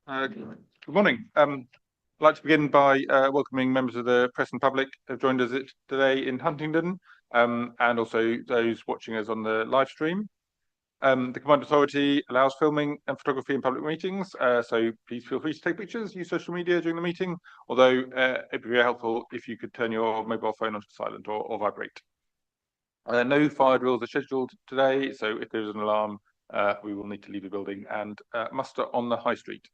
Good morning. I'd like to begin by welcoming members of the press and public who have joined us today in Huntingdon, and also those watching us on the live stream. The Combined Authority allows filming and photography in public meetings, so please feel free to take pictures, use social media during the meeting, although it'd be very helpful if you could turn your mobile phone onto silent or vibrate. No fire drills are scheduled today, so if there's an alarm, we will need to leave the building and muster on the high street.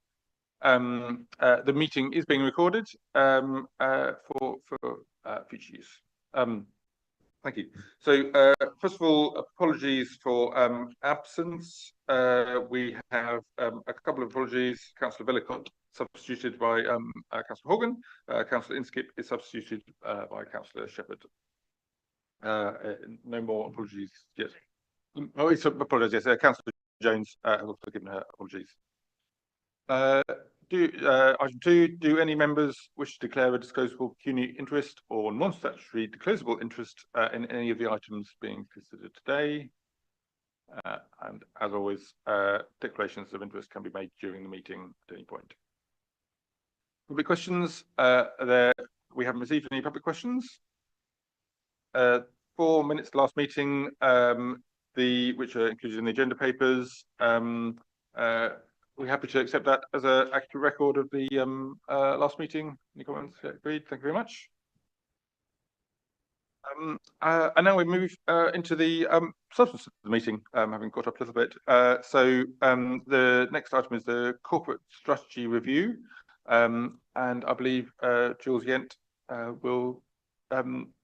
The meeting is being recorded for future use. Thank you. So, first of all, apologies for absence. We have a couple of apologies. Councillor Villicott substituted by Councillor Horgan. Councillor Inskip is substituted by Councillor Shepherd. No more apologies yet. Oh, it's apologies. Yes, Councillor Jones has also given her apologies. Item 2, do any members wish to declare a disclosable pecuniary interest or non-statutory declarable interest in any of the items being considered today? And as always, declarations of interest can be made during the meeting at any point. Public questions. We haven't received any public questions. 4 minutes to last meeting, which are included in the agenda papers. We're happy to accept that as an accurate record of the last meeting. Any comments? Yeah, agreed. Thank you very much. And now we move into the substance of the meeting, having caught up a little bit. So the next item is the corporate strategy review, and I believe Jules Yent will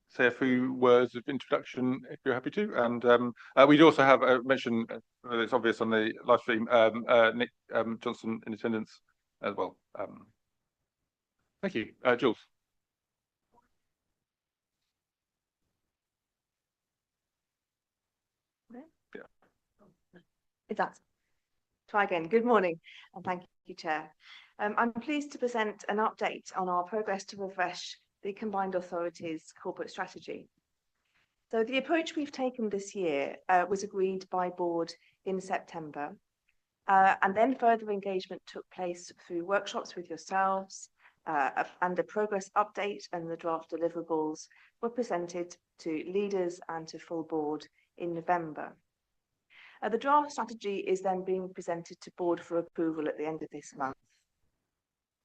say a few words of introduction if you're happy to. And we'd also have mentioned, it's obvious on the live stream, Nick Johnson in attendance as well. Thank you, Jules. Yeah. It does. Try again. Good morning, and thank you, Chair. I'm pleased to present an update on our progress to refresh the Combined Authority's corporate strategy. So the approach we've taken this year was agreed by board in September, and then further engagement took place through workshops with yourselves, and a progress update and the draft deliverables were presented to leaders and to full board in November. The draft strategy is then being presented to board for approval at the end of this month.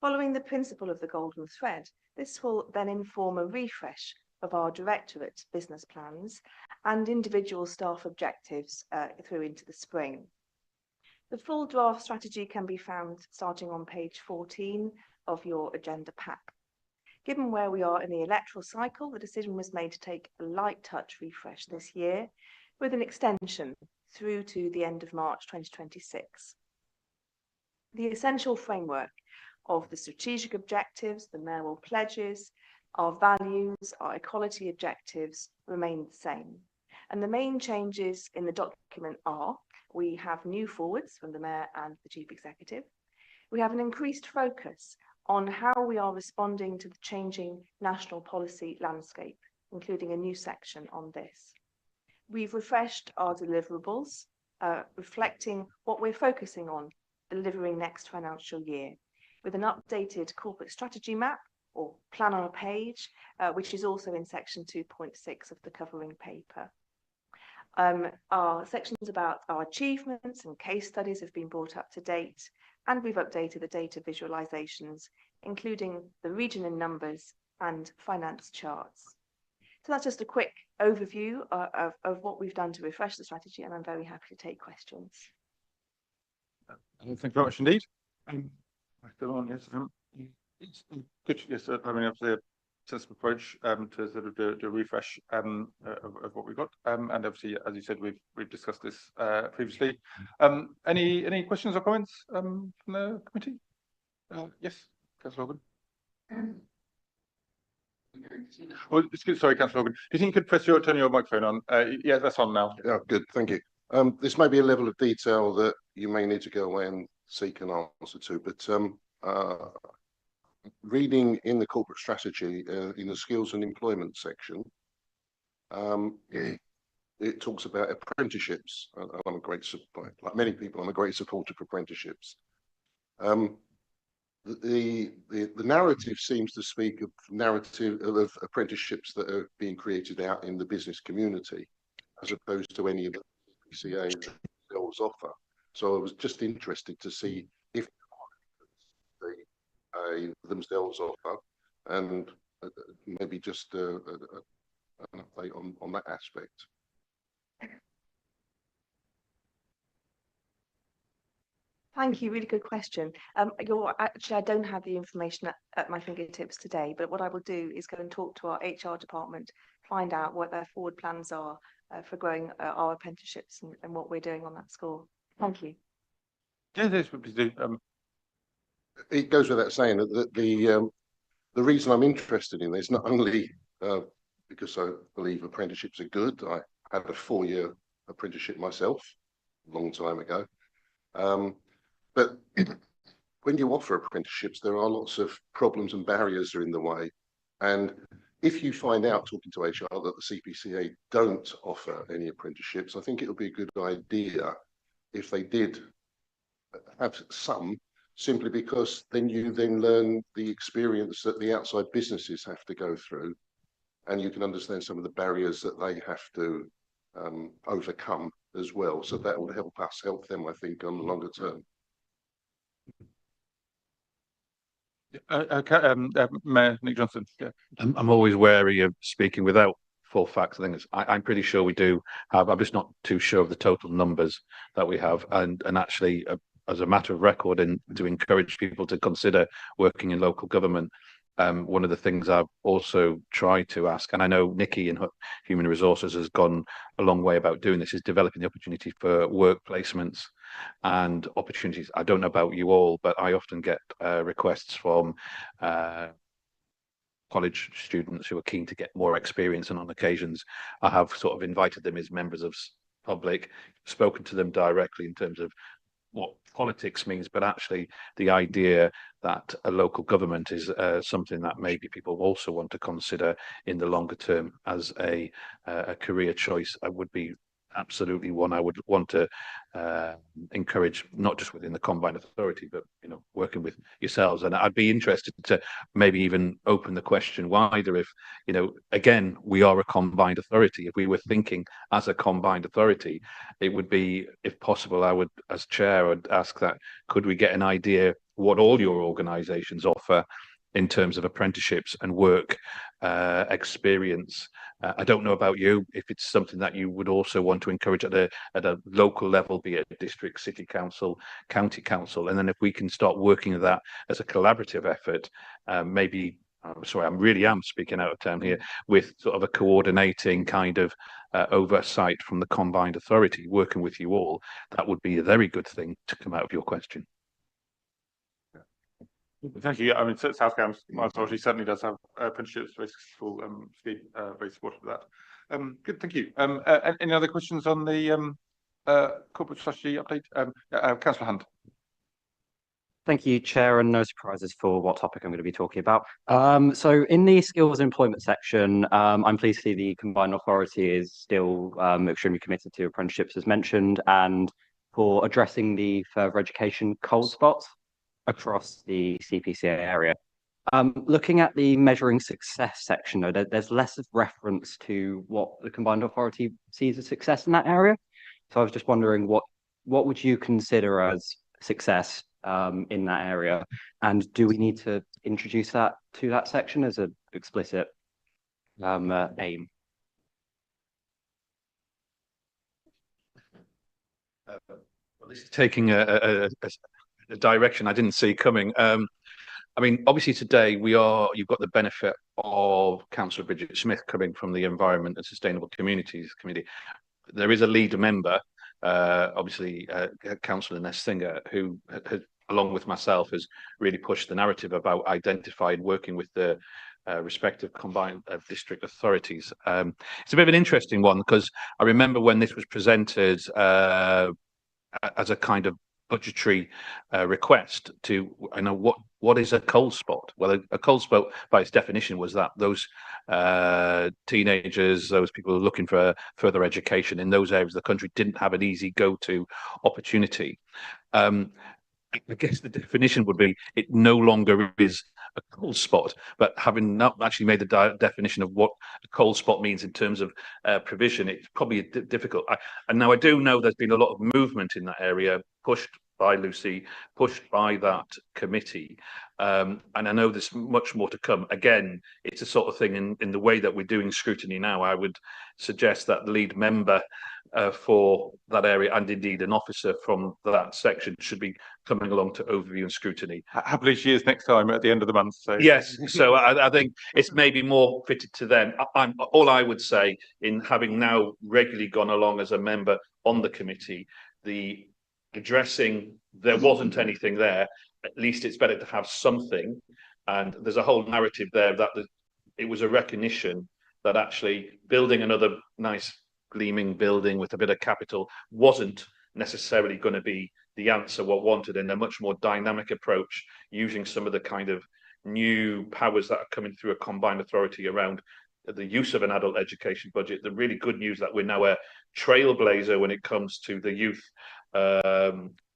Following the principle of the golden thread, this will then inform a refresh of our directorate business plans and individual staff objectives through into the spring. The full draft strategy can be found starting on page 14 of your agenda pack. Given where we are in the electoral cycle, the decision was made to take a light touch refresh this year with an extension through to the end of March 2026. The essential framework of the strategic objectives, the mayoral pledges, our values, our equality objectives remain the same. And the main changes in the document are, we have new forwards from the Mayor and the Chief Executive. We have an increased focus on how we are responding to the changing national policy landscape, including a new section on this. We've refreshed our deliverables, reflecting what we're focusing on delivering next financial year, with an updated corporate strategy map or plan on a page, which is also in section 2.6 of the covering paper. Our sections about our achievements and case studies have been brought up to date, and we've updated the data visualizations, including the region in numbers and finance charts. So that's just a quick overview of what we've done to refresh the strategy, and I'm very happy to take questions. Thank you very much indeed. Still on, yes. It's good. Yes, I mean, obviously a sensible approach to sort of do a refresh of what we've got, and obviously, as you said, we've discussed this previously. Any questions or comments from the committee? Yes, Councillor Horgan. Well, sorry, Councillor Horgan. Do you think you could turn your microphone on? Yeah, that's on now. Yeah, good. Thank you. This may be a level of detail that you may need to go away and seek an answer to, but reading in the corporate strategy in the skills and employment section, it talks about apprenticeships. I'm a great supporter, like many people, I'm a great supporter of apprenticeships. the narrative seems to speak of apprenticeships that are being created out in the business community, as opposed to any of the CPCA themselves offer. So I was just interested to see if they themselves offer, and maybe just an update on that aspect. Thank you, really good question. Actually, I don't have the information at my fingertips today, but what I will do is go and talk to our HR department, find out what their forward plans are for growing our apprenticeships and what we're doing on that score. Thank you. Yeah, this would be It goes without saying that the reason I'm interested in this, not only because I believe apprenticeships are good. I had a 4-year apprenticeship myself a long time ago. But when you offer apprenticeships, there are lots of problems and barriers are in the way. And if you find out, talking to HR, that the CPCA don't offer any apprenticeships, I think it would be a good idea if they did have some, simply because then you learn the experience that the outside businesses have to go through, and you can understand some of the barriers that they have to overcome as well. So that will help us help them, I think, on the longer term. Mayor Nick Johnson. Yeah. I'm always wary of speaking without full facts. I'm pretty sure we do have. I'm just not too sure of the total numbers that we have, and actually, as a matter of record, and to encourage people to consider working in local government. One of the things I've also tried to ask, and I know Nikki in Human Resources has gone a long way about doing this, is developing the opportunity for work placements and opportunities. I don't know about you all, but I often get requests from college students who are keen to get more experience, and on occasions I have sort of invited them as members of public, spoken to them directly in terms of what politics means, but actually the idea that a local government is something that maybe people also want to consider in the longer term as a career choice. I would be absolutely one I would want to encourage, not just within the combined authority, but working with yourselves. And I'd be interested to maybe even open the question wider. If again, we are a combined authority. If we were thinking as a combined authority, it would be, if possible, I would, as chair, would ask that could we get an idea what all your organisations offer in terms of apprenticeships and work experience. I don't know about you, if it's something that you would also want to encourage at a local level, be it district, city council, county council, and then if we can start working that as a collaborative effort, maybe. Sorry, I am speaking out of turn here, with sort of a coordinating kind of oversight from the combined authority, working with you all. That would be a very good thing to come out of your question. Thank you. I mean, South Cambs Authority certainly does have apprenticeships, very successful scheme, very supportive of that. Good, thank you. Any other questions on the corporate strategy update? Councillor Hunt. Thank you, Chair, and no surprises for what topic I'm going to be talking about. So in the skills and employment section, I'm pleased to see the combined authority is still extremely committed to apprenticeships, as mentioned, and for addressing the further education cold spots across the CPCA area. Looking at the measuring success section, though, there's less of reference to what the combined authority sees as success in that area. So I was just wondering, what would you consider as success in that area, and do we need to introduce that to that section as an explicit aim? Well, this is taking a direction I didn't see coming. I mean, obviously today you've got the benefit of Councillor Bridget Smith coming from the Environment and Sustainable Communities Committee. There is a lead member, obviously Councillor Ness Singer, who along with myself has really pushed the narrative about identifying, working with the respective combined district authorities. It's a bit of an interesting one, because I remember when this was presented as a kind of budgetary request to, I know what is a cold spot. Well, a cold spot by its definition was that those teenagers, those people looking for further education in those areas of the country didn't have an easy go-to opportunity. I guess the definition would be it no longer is a cold spot, but having not actually made the definition of what a cold spot means in terms of provision, it's probably difficult. And now I do know there's been a lot of movement in that area, pushed by Lucy, pushed by that committee. And I know there's much more to come. Again, it's a sort of thing in the way that we're doing scrutiny now. I would suggest that the lead member for that area, and indeed an officer from that section, should be coming along to overview and scrutiny. Happily, she is next time at the end of the month. So yes, so I think it's maybe more fitted to them. All I would say, in having now regularly gone along as a member on the committee, the addressing there wasn't anything there. At least it's better to have something, and there's a whole narrative there that it was a recognition that actually building another nice gleaming building with a bit of capital wasn't necessarily going to be the answer what wanted, in a much more dynamic approach, using some of the kind of new powers that are coming through a combined authority around the use of an adult education budget. The really good news that we're now a trailblazer when it comes to the youth,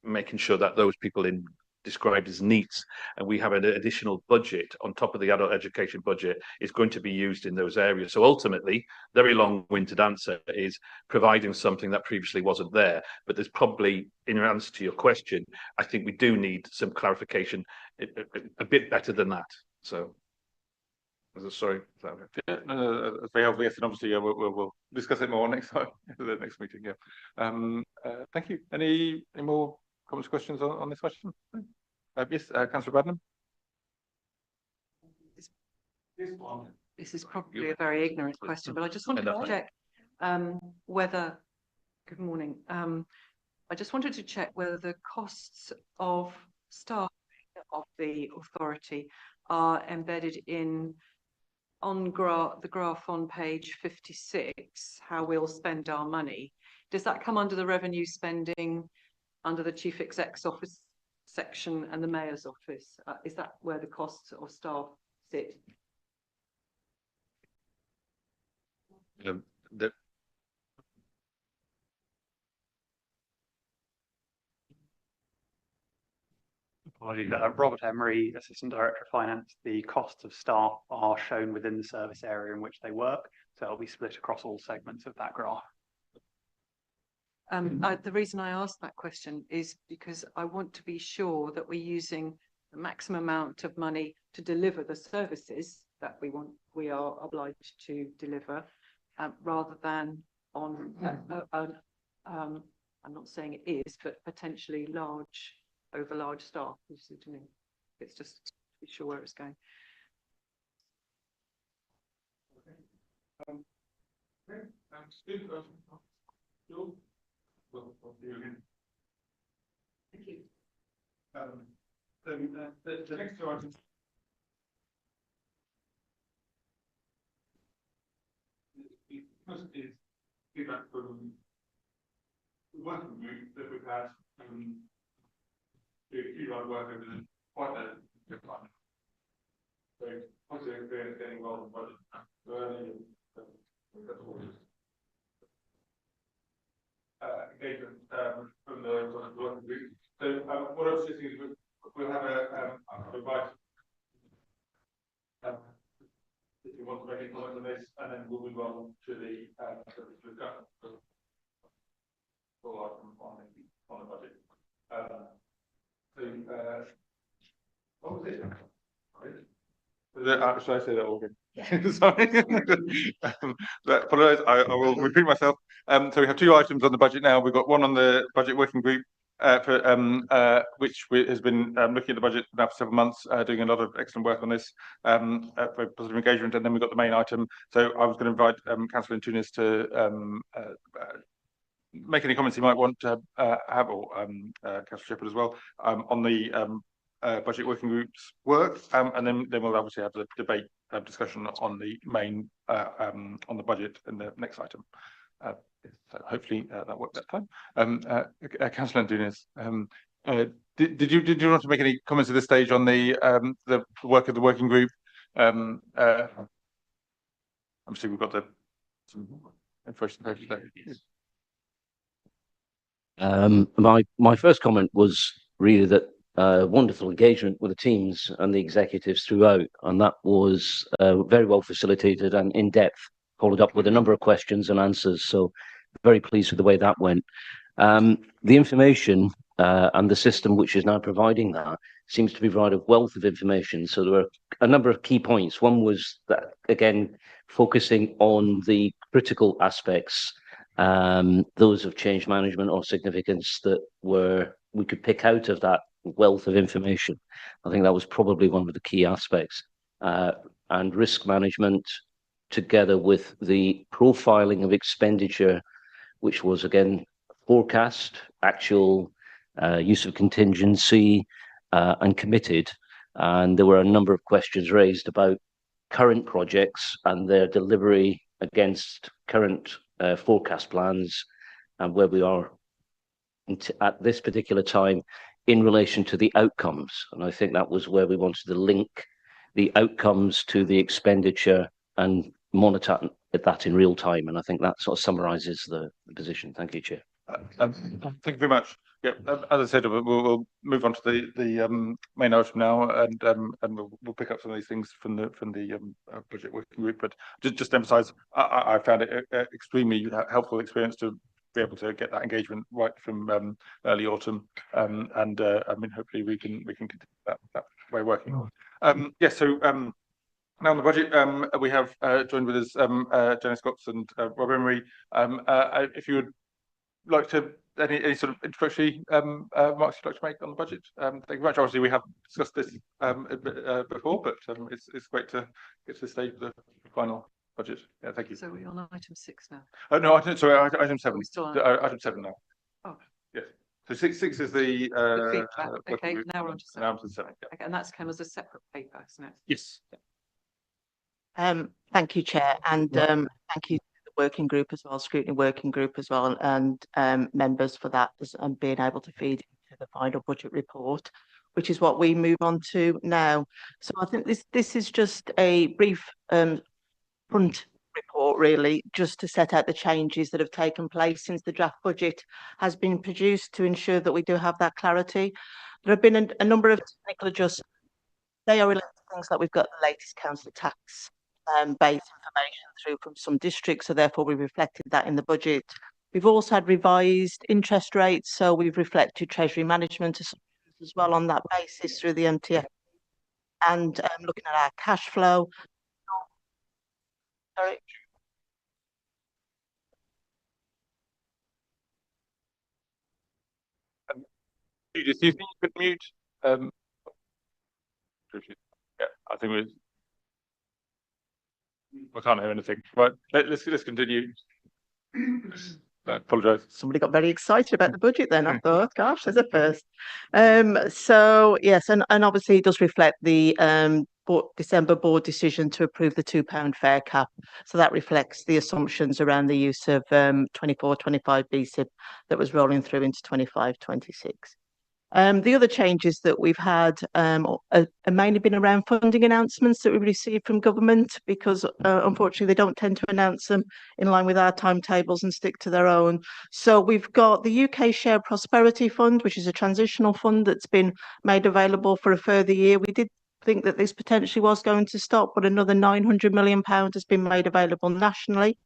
making sure that those people in described as NEETs, and we have an additional budget on top of the adult education budget, is going to be used in those areas. So ultimately, very long-winded answer is providing something that previously wasn't there. But there's probably, in answer to your question, I think we do need some clarification a bit better than that. So, sorry. yeah, that's very helpful. Yes, and obviously we'll discuss it more next time at the next meeting. Yeah. Thank you. Any more comments, questions on this question? Yes, Councillor Badnam. This is probably a very ignorant question, but I just wanted to check whether. Good morning. I just wanted to check whether the costs of staff of the authority are embedded in the graph on page 56. How we'll spend our money. Does that come under the revenue spending, under the Chief Exec's office section and the Mayor's office? Is that where the costs of staff sit? Apologies, Robert Emery, Assistant Director of Finance. The costs of staff are shown within the service area in which they work, so it'll be split across all segments of that graph. The reason I asked that question is because I want to be sure that we're using the maximum amount of money to deliver the services that we are obliged to deliver, rather than on I'm not saying it is, but potentially over large staff. You see what I mean? It's just to be sure where it's going. Thank you. The next two items. First is feedback from the working group that we've had do a lot of work over quite a good time. So positive experience getting involved in budget early engagement from the working group. So what I was suggesting is we'll have a invite if you want to make any comments on this, and then we'll move on to the discussion on the budget. What was it? Should I say that all again? Yeah. Sorry. Apologise. I will repeat myself. So we have two items on the budget now. We've got one on the budget working group, which has been looking at the budget now for several months, doing a lot of excellent work on this, very positive engagement. And then we've got the main item. So I was going to invite Councillor Tunis to make any comments you might want to have, or Councillor Shepherd as well, on the budget working group's work, and then we'll obviously have the debate discussion on the main on the budget in the next item. So hopefully that worked that time. Councillor Tunis, did you want to make any comments at this stage on the work of the working group? Obviously we've got the information there. My first comment was really that wonderful engagement with the teams and the executives throughout, and that was very well facilitated and in depth, followed up with a number of questions and answers. So very pleased with the way that went. The information and the system which is now providing that seems to provide a wealth of information. So there were a number of key points. One was that, again, focusing on the critical aspects, those of change management or significance that we could pick out of that wealth of information. I think that was probably one of the key aspects. And risk management, together with the profiling of expenditure, which was, again, forecast, actual, use of contingency, and committed. And there were a number of questions raised about current projects and their delivery against current forecast plans and where we are at this particular time in relation to the outcomes. And I think that was where we wanted to link the outcomes to the expenditure and monitor that in real time. And I think that sort of summarises the position. Thank you, Chair. Thank you very much. Yeah, as I said, we'll move on to the main item now, and we'll pick up some of these things from the budget working group. But just to emphasise, I found it extremely helpful experience to be able to get that engagement right from early autumn, and I mean, hopefully we can continue that way of working. Yes, so now on the budget, we have joined with us Jenny Scotts and Rob Emery. If you would like to any sort of introductory remarks you'd like to make on the budget? Thank you very much. Obviously, we have discussed this before, but it's great to get to the stage of the final budget. Yeah, thank you. So we're on item 6 now. Oh no, sorry, item 7. Are we still on? Item 7 now. Oh. Yes. So six is the feedback. Okay, group. now we're on to 7. Now on to 7. Yeah. Okay, and that's come as a separate paper, isn't it? Yes. Thank you, Chair, and thank you to the working group as well, Scrutiny working group as well, and members for that and being able to feed into the final budget report, which is what we move on to now. So I think this is just a brief front report, really, just to set out the changes that have taken place since the draft budget has been produced to ensure that we do have that clarity. There have been a number of technical adjustments. They are related to things like we've got the latest council tax based information through from some districts, so therefore we reflected that in the budget. We've also had revised interest rates, so we've reflected treasury management as well on that basis through the MTF, and looking at our cash flow. Sorry. Do you think you could mute? Yeah, I think we can't hear anything. Right, let's continue. I apologise. Somebody got very excited about the budget then. I thought, gosh, there's a first. So yes, and obviously it does reflect the December board decision to approve the £2 fare cap. So that reflects the assumptions around the use of 24-25 BSIP that was rolling through into 25-26. The other changes that we've had have mainly been around funding announcements that we've received from government, because unfortunately they don't tend to announce them in line with our timetables and stick to their own. So we've got the UK Shared Prosperity Fund, which is a transitional fund that's been made available for a further year. We did think that this potentially was going to stop, but another £900 million has been made available nationally.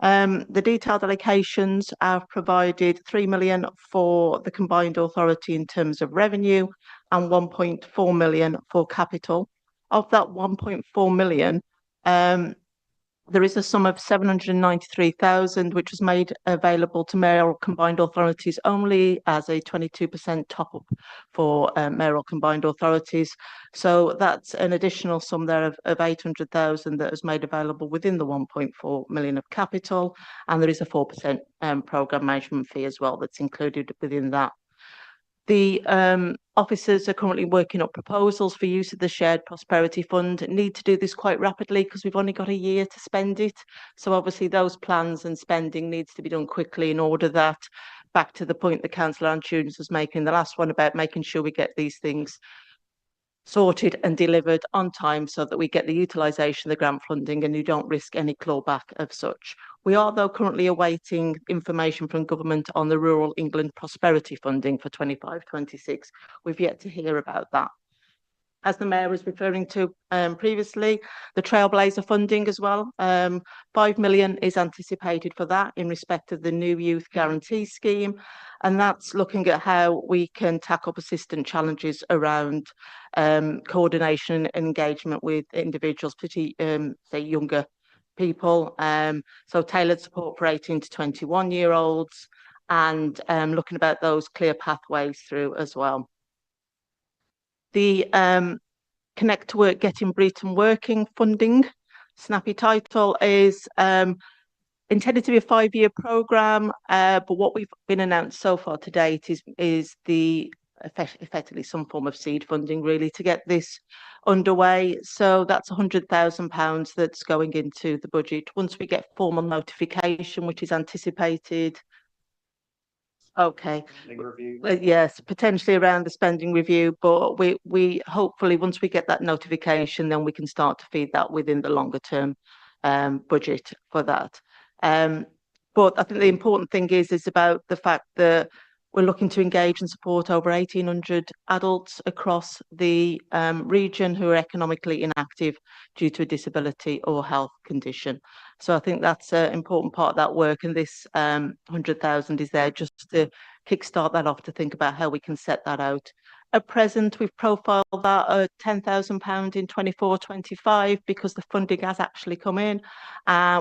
The detailed allocations have provided 3 million for the combined authority in terms of revenue and 1.4 million for capital. Of that 1.4 million, there is a sum of 793,000 which was made available to mayoral combined authorities only as a 22% top up for mayoral combined authorities. So that's an additional sum there of 800,000 that was made available within the 1.4 million of capital, and there is a 4% programme management fee as well that's included within that. The officers are currently working up proposals for use of the Shared Prosperity Fund. Need to do this quite rapidly because we've only got a year to spend it. So obviously those plans and spending needs to be done quickly in order that, back to the point that Councillor Antunes was making, the last one, about making sure we get these things sorted and delivered on time so that we get the utilisation of the grant funding and you don't risk any clawback of such. We are, though, currently awaiting information from government on the Rural England Prosperity Funding for 25-26. We've yet to hear about that. As the Mayor was referring to previously, the Trailblazer funding as well. 5 million is anticipated for that in respect of the new Youth Guarantee Scheme. And that's looking at how we can tackle persistent challenges around coordination and engagement with individuals, particularly, say, younger people. So tailored support for 18 to 21-year-olds and looking about those clear pathways through as well. The Connect to Work, Getting Britain Working funding, snappy title, is intended to be a 5-year programme, but what we've been announced so far to date is the effectively some form of seed funding really to get this underway. So that's £100,000 that's going into the budget. Once we get formal notification, which is anticipated. Okay. Yes, potentially around the spending review, but we hopefully once we get that notification, then we can start to feed that within the longer term budget for that. But I think the important thing is about the fact that we're looking to engage and support over 1,800 adults across the region who are economically inactive due to a disability or health condition. So I think that's an important part of that work, and this 100,000 is there just to kickstart that off, to think about how we can set that out. At present, we've profiled that at £10,000 in 24-25 because the funding has actually come in,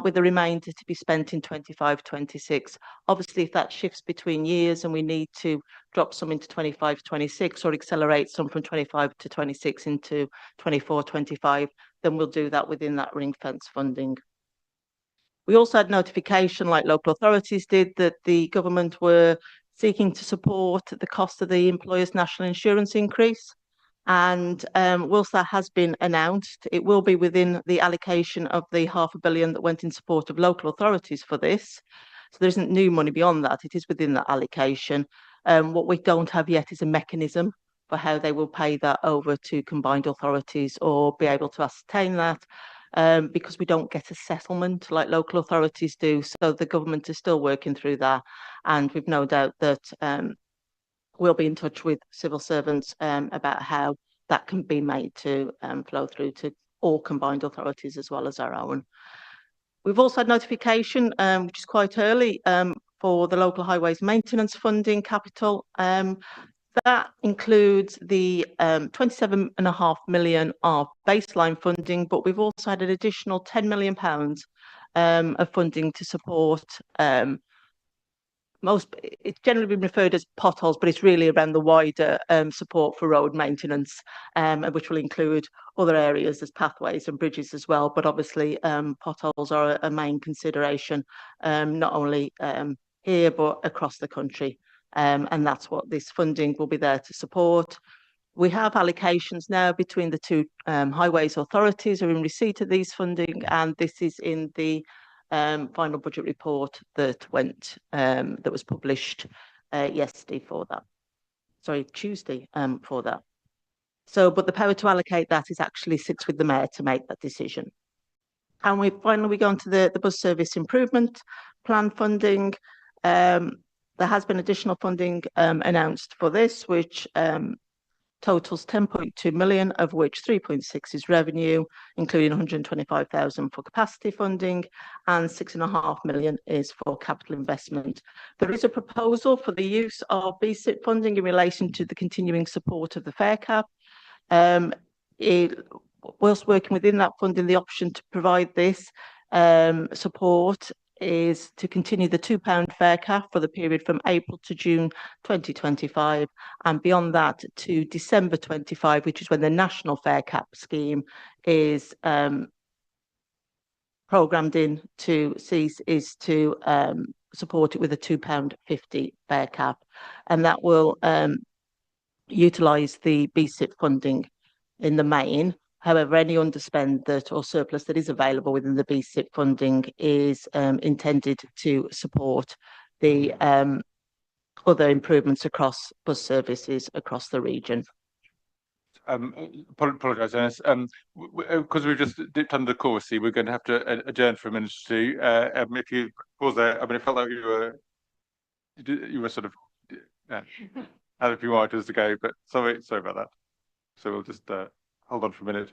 with the remainder to be spent in 25-26. Obviously, if that shifts between years and we need to drop some into 25-26 or accelerate some from 25-26 into 24-25, then we'll do that within that ring fence funding. We also had notification, like local authorities did, that the government were seeking to support the cost of the employer's national insurance increase. And whilst that has been announced, it will be within the allocation of the £500 million that went in support of local authorities for this. So there isn't new money beyond that. It is within that allocation. What we don't have yet is a mechanism for how they will pay that over to combined authorities or be able to ascertain that. Because we don't get a settlement like local authorities do. So the government is still working through that. And we've no doubt that we'll be in touch with civil servants about how that can be made to flow through to all combined authorities as well as our own. We've also had notification, which is quite early, for the local highways maintenance funding capital. That includes the 27.5 million of baseline funding, but we've also had an additional £10 million of funding to support it's generally been referred as potholes, but it's really around the wider support for road maintenance, which will include other areas as pathways and bridges as well. But obviously, potholes are a main consideration, not only here, but across the country. And that's what this funding will be there to support. We have allocations now between the two highways authorities are in receipt of these funding, and this is in the final budget report that was published yesterday for that. Sorry, Tuesday for that. So, but the power to allocate that actually sits with the Mayor to make that decision. And we go on to the bus service improvement plan funding. There has been additional funding announced for this, which totals 10.2 million, of which 3.6 is revenue, including 125,000 for capacity funding and 6.5 million is for capital investment. There is a proposal for the use of BSIP funding in relation to the continuing support of the fare cap. Whilst working within that funding, the option to provide this support is to continue the £2 fare cap for the period from April to June 2025, and beyond that to December 25, which is when the national fare cap scheme is programmed in to cease, is to support it with a £2.50 fare cap, and that will utilise the BSIP funding in the main. However, any underspend that or surplus that is available within the BSIP funding is intended to support the other improvements across bus services across the region. Apologise, Dennis. Because we've just dipped under the course, we're going to have to adjourn for a minute or two. If you pause there, I mean, it felt like you were sort of had a few more items to go, but sorry about that. So we'll just hold on for a minute.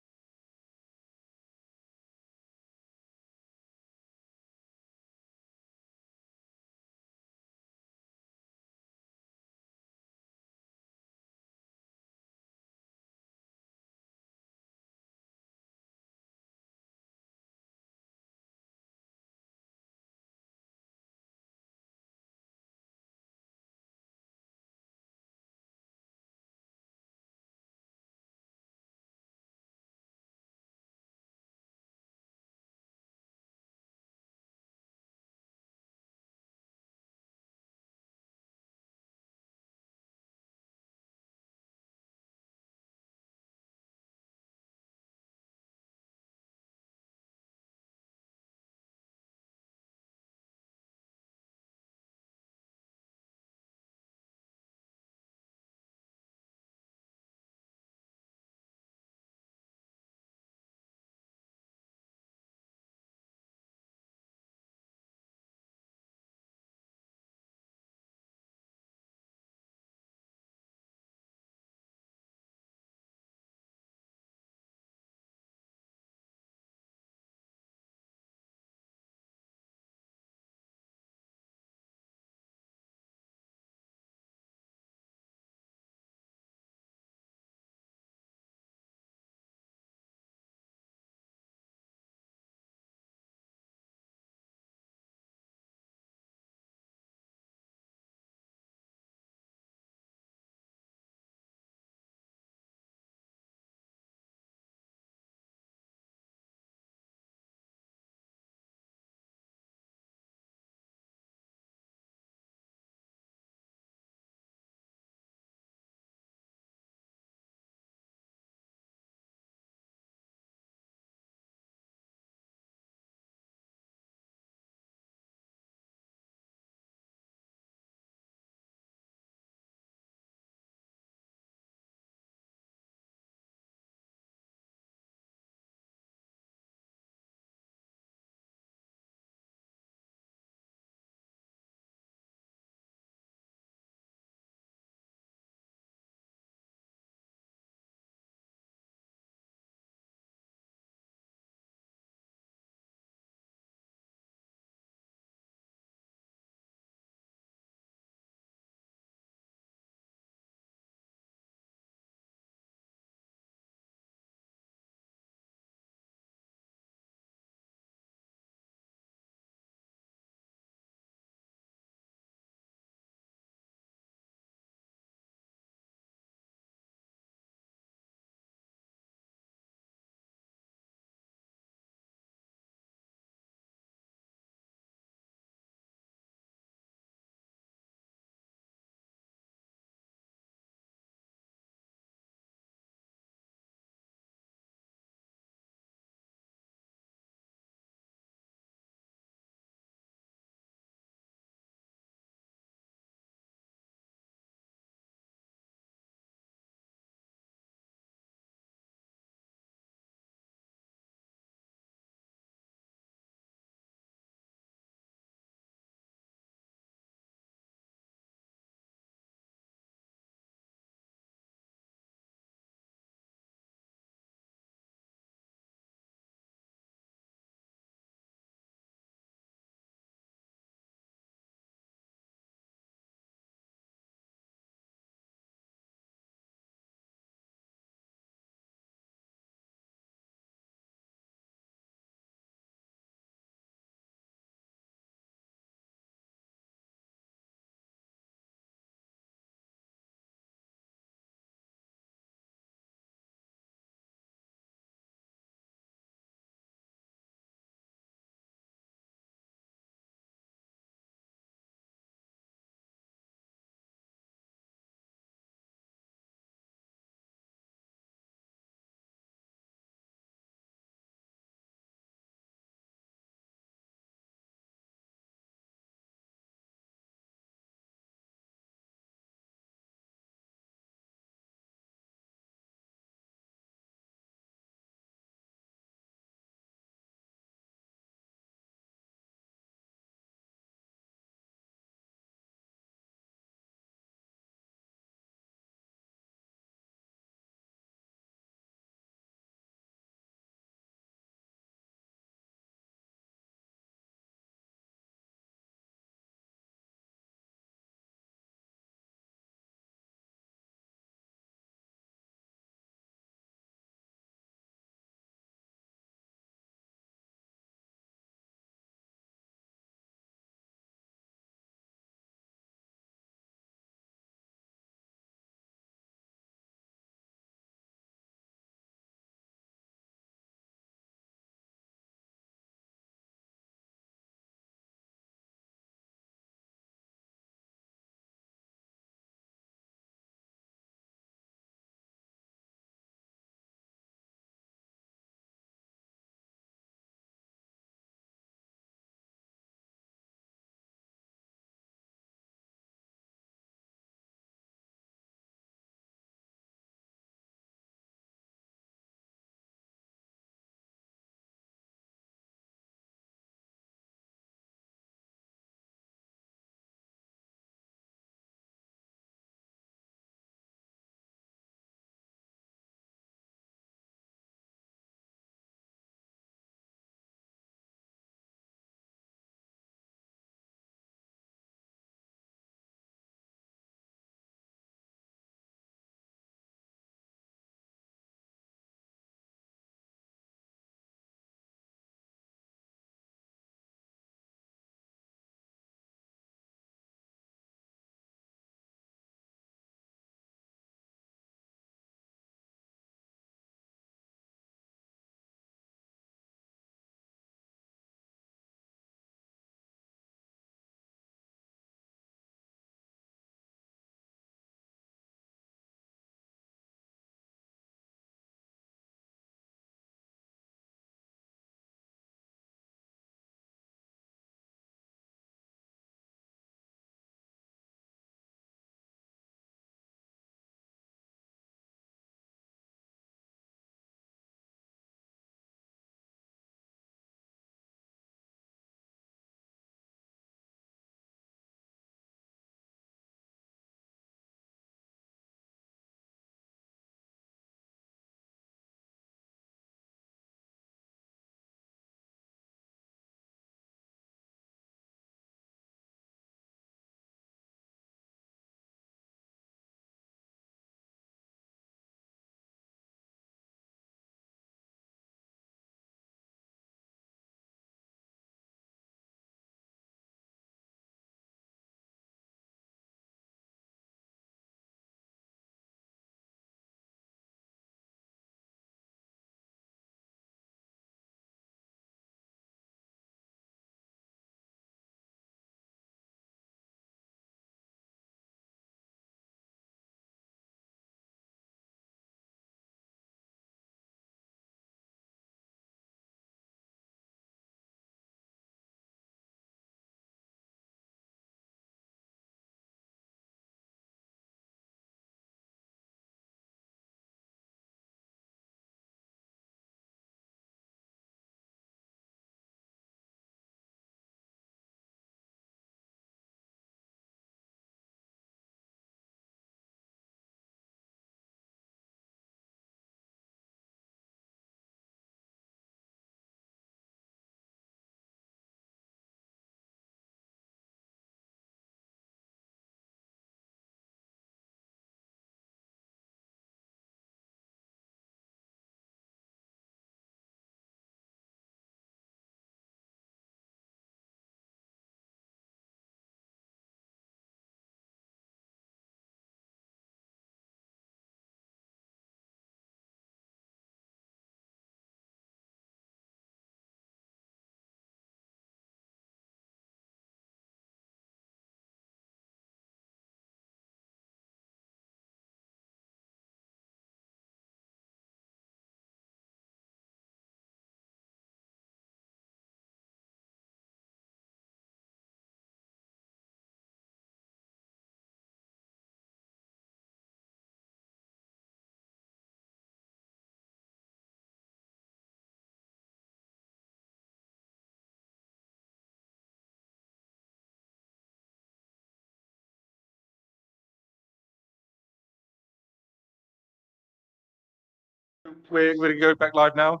we're going to go back live now.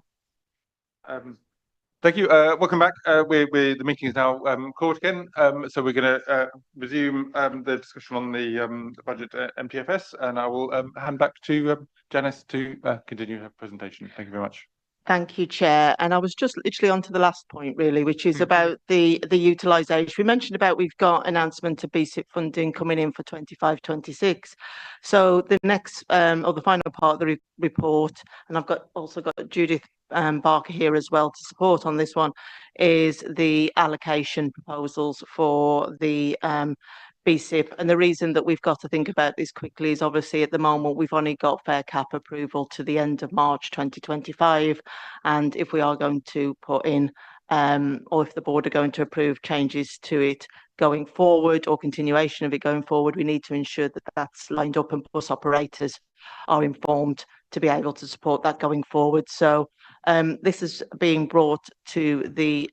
Thank you. Welcome back. The meeting is now called again. So we're going to resume the discussion on the budget MTFS, and I will hand back to Janice to continue her presentation. Thank you very much. Thank you, Chair. And I was just literally on to the last point, really, which is about the utilisation. We mentioned about we've got announcement of BSIP funding coming in for 25-26. So the next or the final part of the report, and I've also got Judith Barker here as well to support on this one, is the allocation proposals for the BSIP. And the reason that we've got to think about this quickly is obviously at the moment we've only got fair cap approval to the end of March 2025. And if we are going to put in or if the board are going to approve changes to it going forward or continuation of it going forward, we need to ensure that that's lined up and bus operators are informed to be able to support that going forward. So this is being brought to the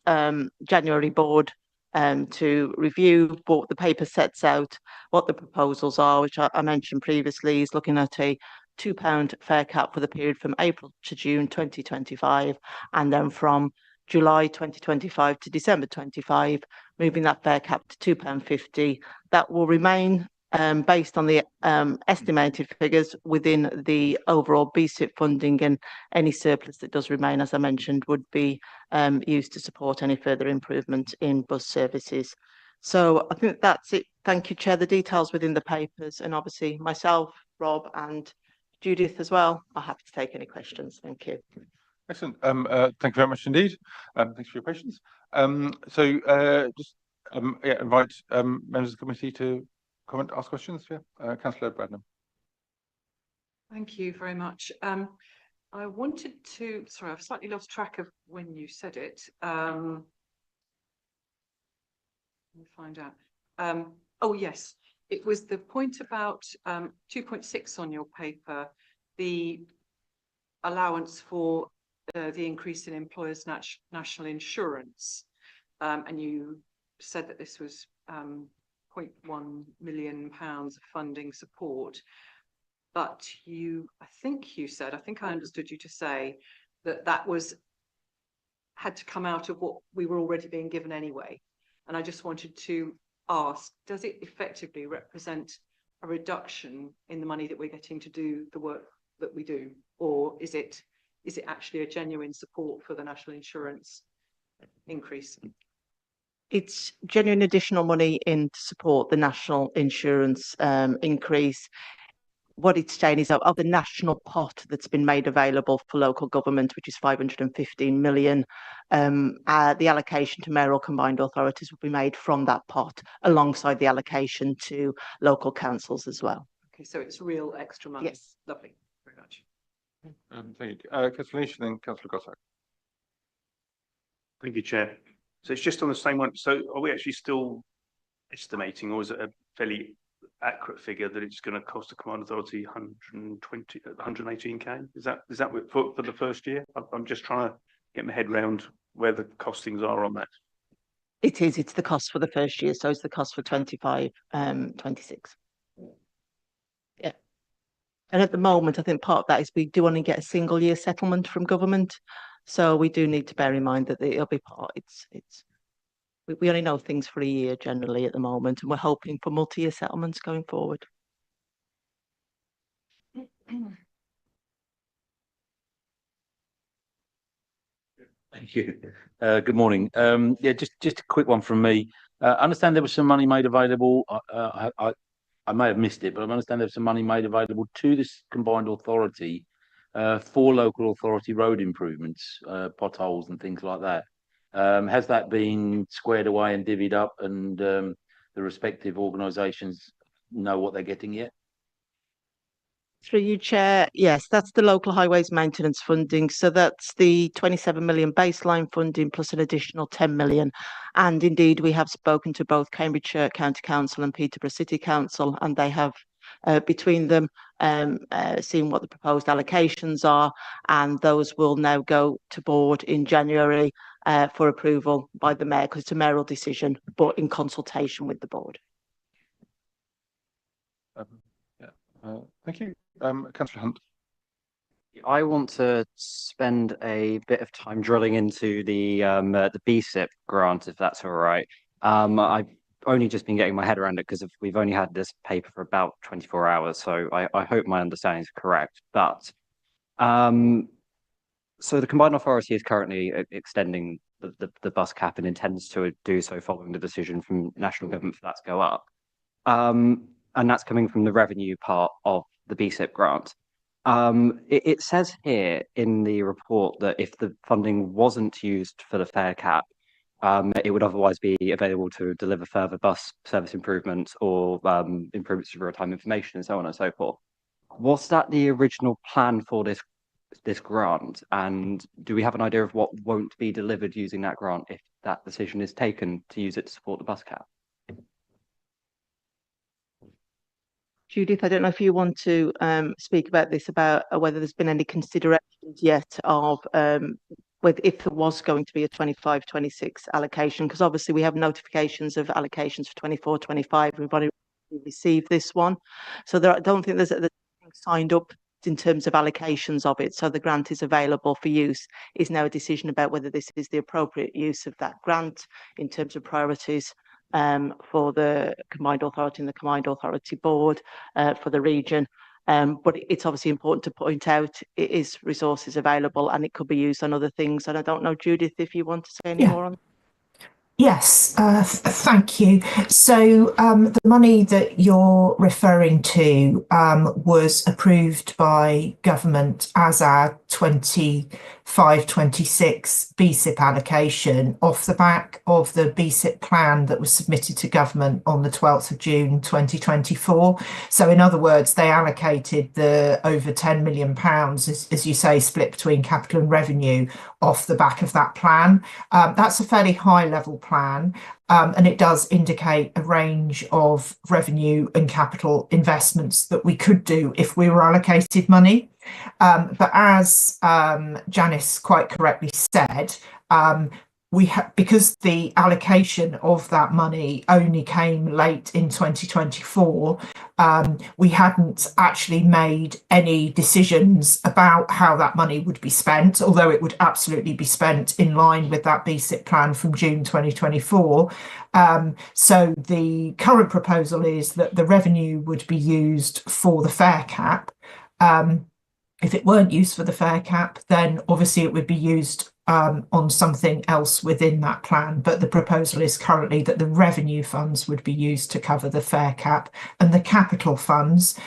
January board to review, but the paper sets out what the proposals are, which I mentioned previously, is looking at a £2 fare cap for the period from April to June 2025, and then from July 2025 to December 25, moving that fare cap to £2.50. That will remain based on the estimated figures within the overall BSIP funding, and any surplus that does remain, as I mentioned, would be used to support any further improvement in bus services. So I think that's it. Thank you, Chair. The details within the papers, and obviously myself, Rob and Judith as well are happy to take any questions. Thank you. Excellent. Thank you very much indeed. Thanks for your patience. Just invite members of the committee to comment, ask questions. Yeah, Councillor Bradnam. Thank you very much. I wanted to, sorry, I've slightly lost track of when you said it. Let me find out. Oh, yes, it was the point about 2.6 on your paper, the allowance for the increase in employers' national insurance. And you said that this was £0.1 million funding support. But I think I understood you to say that that had to come out of what we were already being given anyway. And I just wanted to ask, does it effectively represent a reduction in the money that we're getting to do the work that we do? Or is it actually a genuine support for the national insurance increase? It's genuine additional money in to support the national insurance increase. What it's saying is of the national pot that's been made available for local government, which is 515 million, the allocation to mayoral combined authorities will be made from that pot alongside the allocation to local councils as well. Okay, so it's real extra money. Yes. Lovely. Very much. Thank you. Councillor Leach, then Councillor Gossard. Thank you, Chair. So it's just on the same one. So are we actually still estimating, or is it a fairly accurate figure that it's going to cost the command authority 118k? Is that for the first year? I'm just trying to get my head around where the costings are on that. It is. It's the cost for the first year, so it's the cost for 25, 26. Yeah. And at the moment, I think part of that is we do only get a single year settlement from government, so we do need to bear in mind that it'll be part. We only know things for a year generally at the moment, and we're hoping for multi-year settlements going forward. Thank you. Good morning. Yeah, just a quick one from me. I understand there was some money made available. I may have missed it, but I understand there was some money made available to this combined authority for local authority road improvements, potholes and things like that. Has that been squared away and divvied up, and the respective organisations know what they're getting yet? Through you, Chair. Yes, that's the local highways maintenance funding. So that's the 27 million baseline funding plus an additional 10 million. And indeed, we have spoken to both Cambridgeshire County Council and Peterborough City Council, and they have between them seen what the proposed allocations are, and those will now go to board in January for approval by the mayor, because it's a mayoral decision, but in consultation with the board. Thank you. Councillor Hunt. Yeah, I want to spend a bit of time drilling into the BSIP grant, if that's all right. I've only just been getting my head around it because we've only had this paper for about 24 hours, so I hope my understanding is correct. But so the combined authority is currently extending the bus cap and intends to do so following the decision from national government for that to go up. And that's coming from the revenue part of the BSIP grant. It says here in the report that if the funding wasn't used for the fare cap, it would otherwise be available to deliver further bus service improvements or improvements to real-time information and so on and so forth. Was that the original plan for this grant? And do we have an idea of what won't be delivered using that grant if that decision is taken to use it to support the bus cap? Judith, I don't know if you want to speak about this, about whether there's been any considerations yet of whether if there was going to be a 25-26 allocation, because obviously we have notifications of allocations for 24-25. We've already received this one, so I don't think there's signed up in terms of allocations of it. So the grant is available for use. Is now a decision about whether this is the appropriate use of that grant in terms of priorities for the combined authority and the combined authority board for the region. But it's obviously important to point out it is resources available and it could be used on other things. And I don't know, Judith, if you want to say any more on that. Yes, thank you. So the money that you're referring to was approved by government as our 25-26 BSIP allocation off the back of the BSIP plan that was submitted to government on the 12th of June 2024. So in other words, they allocated the over £10 million, as you say, split between capital and revenue off the back of that plan. That's a fairly high level plan, and it does indicate a range of revenue and capital investments that we could do if we were allocated money. But as Janice quite correctly said, because the allocation of that money only came late in 2024, we hadn't actually made any decisions about how that money would be spent, although it would absolutely be spent in line with that BSIP plan from June 2024. So the current proposal is that the revenue would be used for the fare cap. If it weren't used for the fare cap, then obviously it would be used on something else within that plan. But the proposal is currently that the revenue funds would be used to cover the fare cap, and the capital funds,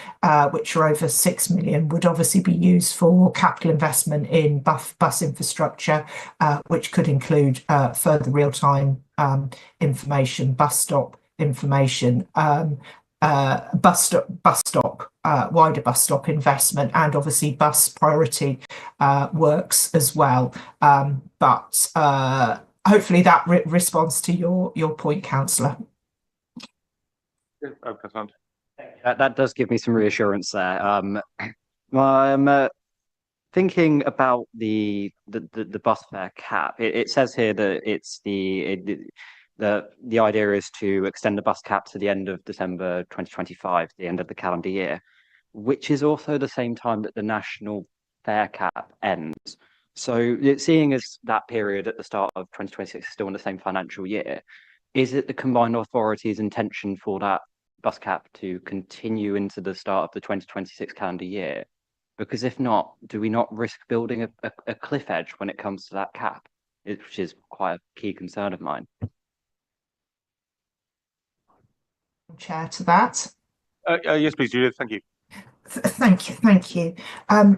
which are over 6 million, would obviously be used for capital investment in bus infrastructure, which could include further real-time information, bus stop information, wider bus stop investment, and obviously bus priority works as well. But hopefully that responds to your point, Councillor. That does give me some reassurance there. I'm thinking about the bus fare cap. It says here that it's the idea is to extend the bus cap to the end of December 2025, the end of the calendar year, which is also the same time that the national fare cap ends. So seeing as that period at the start of 2026 is still in the same financial year, is it the combined authority's intention for that bus cap to continue into the start of the 2026 calendar year? Because if not, do we not risk building a cliff edge when it comes to that cap, which is quite a key concern of mine? Chair to that. Yes, please, Judith. Thank you. Thank you.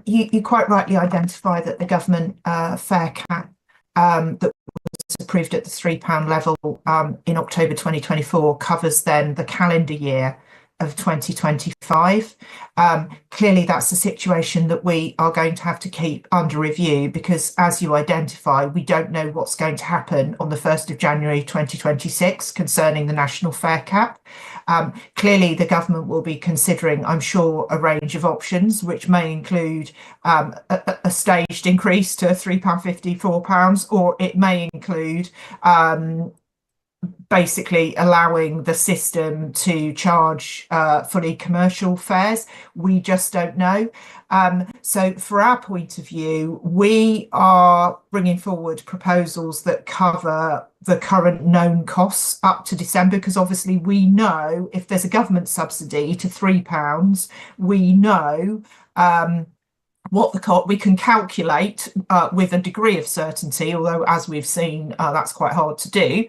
You quite rightly identify that the government fare cap that was approved at the £3 level in October 2024 covers then the calendar year of 2025. Clearly, that's a situation that we are going to have to keep under review because, as you identify, we don't know what's going to happen on the 1st of January 2026 concerning the national fare cap. Clearly, the government will be considering, I'm sure, a range of options, which may include a staged increase to £3.50, £4, or it may include basically allowing the system to charge fully commercial fares. We just don't know. So for our point of view, we are bringing forward proposals that cover the current known costs up to December, because obviously we know if there's a government subsidy to £3, we know what the cost we can calculate with a degree of certainty, although as we've seen that's quite hard to do,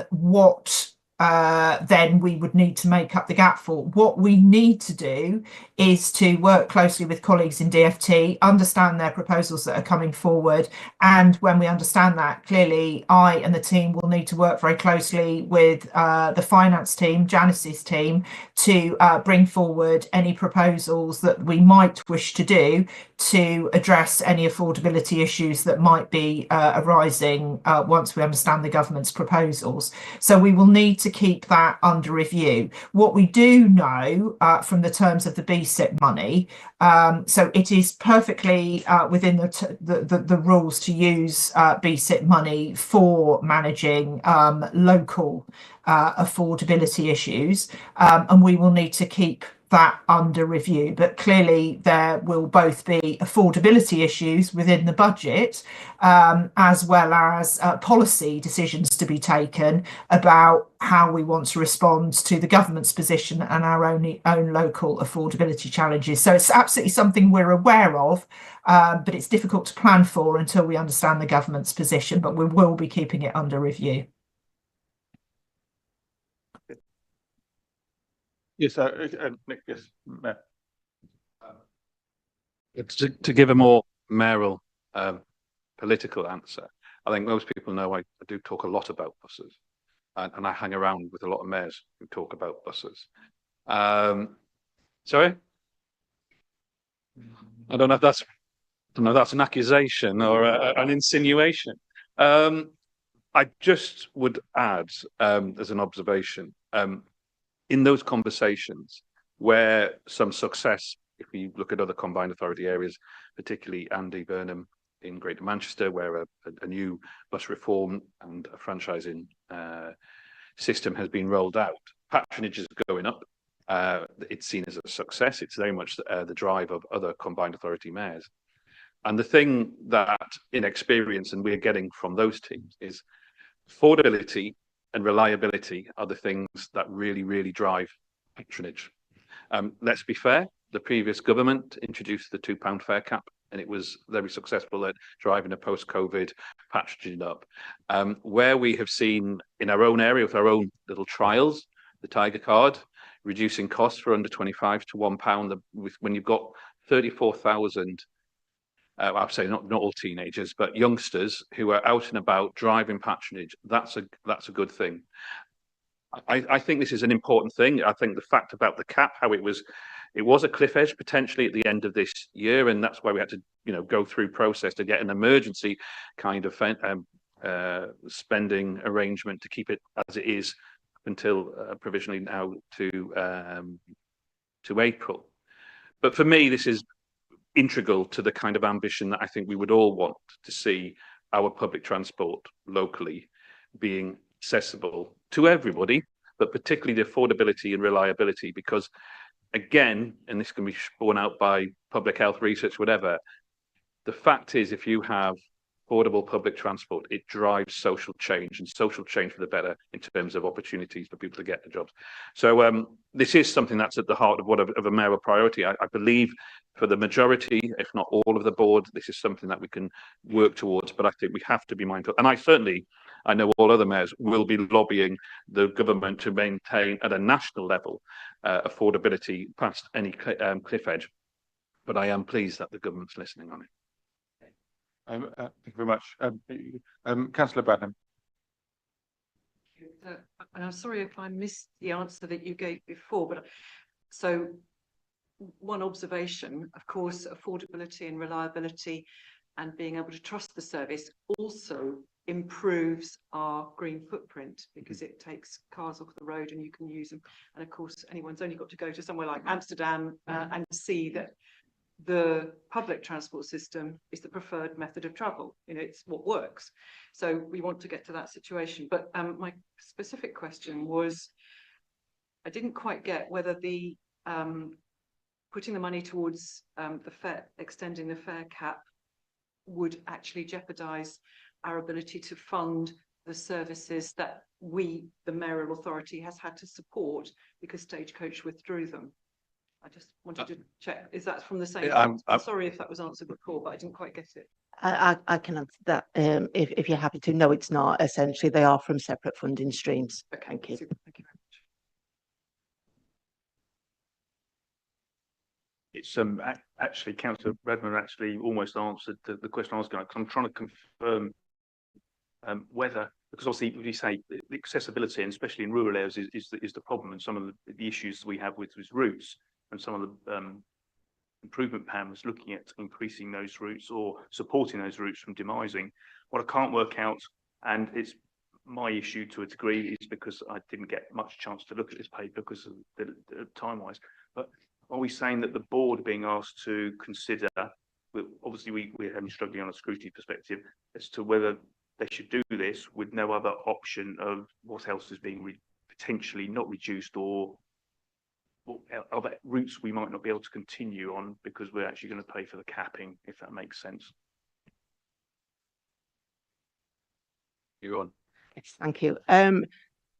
what then we would need to make up the gap for. What we need to do is to work closely with colleagues in DfT, understand their proposals that are coming forward, and when we understand that, clearly I and the team will need to work very closely with the finance team, Janice's team, to bring forward any proposals that we might wish to do to address any affordability issues that might be arising once we understand the government's proposals. So we will need to keep that under review. What we do know from the terms of the BSIP money, so it is perfectly within the rules to use BSIP money for managing local affordability issues, and we will need to keep that under review. But clearly there will both be affordability issues within the budget, as well as policy decisions to be taken about how we want to respond to the government's position and our own local affordability challenges. So it's absolutely something we're aware of, but it's difficult to plan for until we understand the government's position, but we will be keeping it under review. Yes, Nick, yes. Mayor. To give a more mayoral political answer, I think most people know I do talk a lot about buses, and I hang around with a lot of mayors who talk about buses. Sorry? I don't know if that's an accusation or an insinuation. I just would add, as an observation, in those conversations where some success, if we look at other combined authority areas, particularly Andy Burnham in Greater Manchester, where a new bus reform and a franchising system has been rolled out, patronage is going up. It's seen as a success. It's very much the drive of other combined authority mayors. And the thing that, in experience, and we're getting from those teams, is affordability and reliability are the things that really, really drive patronage. Let's be fair, the previous government introduced the £2 fare cap, and it was very successful at driving a post-COVID patronage up. Where we have seen in our own area with our own little trials, the Tiger card, reducing costs for under 25 to £1, when you've got 34,000 I'll say not all teenagers, but youngsters who are out and about driving patronage, that's a good thing. I think this is an important thing. I think the fact about the cap, how it was a cliff edge potentially at the end of this year, and that's why we had to, go through process to get an emergency kind of spending arrangement to keep it as it is until provisionally now to April. But for me, this is integral to the kind of ambition that I think we would all want to see our public transport locally being accessible to everybody, but particularly the affordability and reliability, because again, and this can be borne out by public health research, whatever, the fact is, if you have affordable public transport, it drives social change, and social change for the better in terms of opportunities for people to get the jobs. So this is something that's at the heart of a mayoral priority. I believe for the majority, if not all of the board, this is something that we can work towards, but I think we have to be mindful. And I know all other mayors will be lobbying the government to maintain at a national level affordability past any cliff edge. But I am pleased that the government's listening on it. Thank you very much. Councillor Bradham. And I'm sorry if I missed the answer that you gave before, but so one observation, of course, affordability and reliability and being able to trust the service also improves our green footprint, because it takes cars off the road and you can use them. And of course, anyone's only got to go to somewhere like Amsterdam and see that the public transport system is the preferred method of travel. You know, it's what works. So we want to get to that situation. But my specific question was, I didn't quite get whether the putting the money towards the fare, extending the fare cap, would actually jeopardise our ability to fund the services that we, the mayoral authority, has had to support because Stagecoach withdrew them. I just wanted to check, is that from the same? Yeah, I'm sorry if that was answered before, but I didn't quite get it. I can answer that if you're happy to. No, it's not. Essentially, they are from separate funding streams. Okay, thank you. super. Thank you very much. It's actually Councillor Redmond actually almost answered the question I was going to, because I'm trying to confirm whether, because obviously we say the accessibility, and especially in rural areas, is the problem, and some of the issues we have with routes, and some of the improvement plan was looking at increasing those routes or supporting those routes from demising. What I can't work out, and it's my issue to a degree, is because I didn't get much chance to look at this paper because of the time-wise, but are we saying that the board are being asked to consider, obviously we're struggling on a scrutiny perspective, as to whether they should do this with no other option of what else is being potentially not reduced, or other routes we might not be able to continue on because we're actually going to pay for the capping, if that makes sense? You're on. Yes, thank you.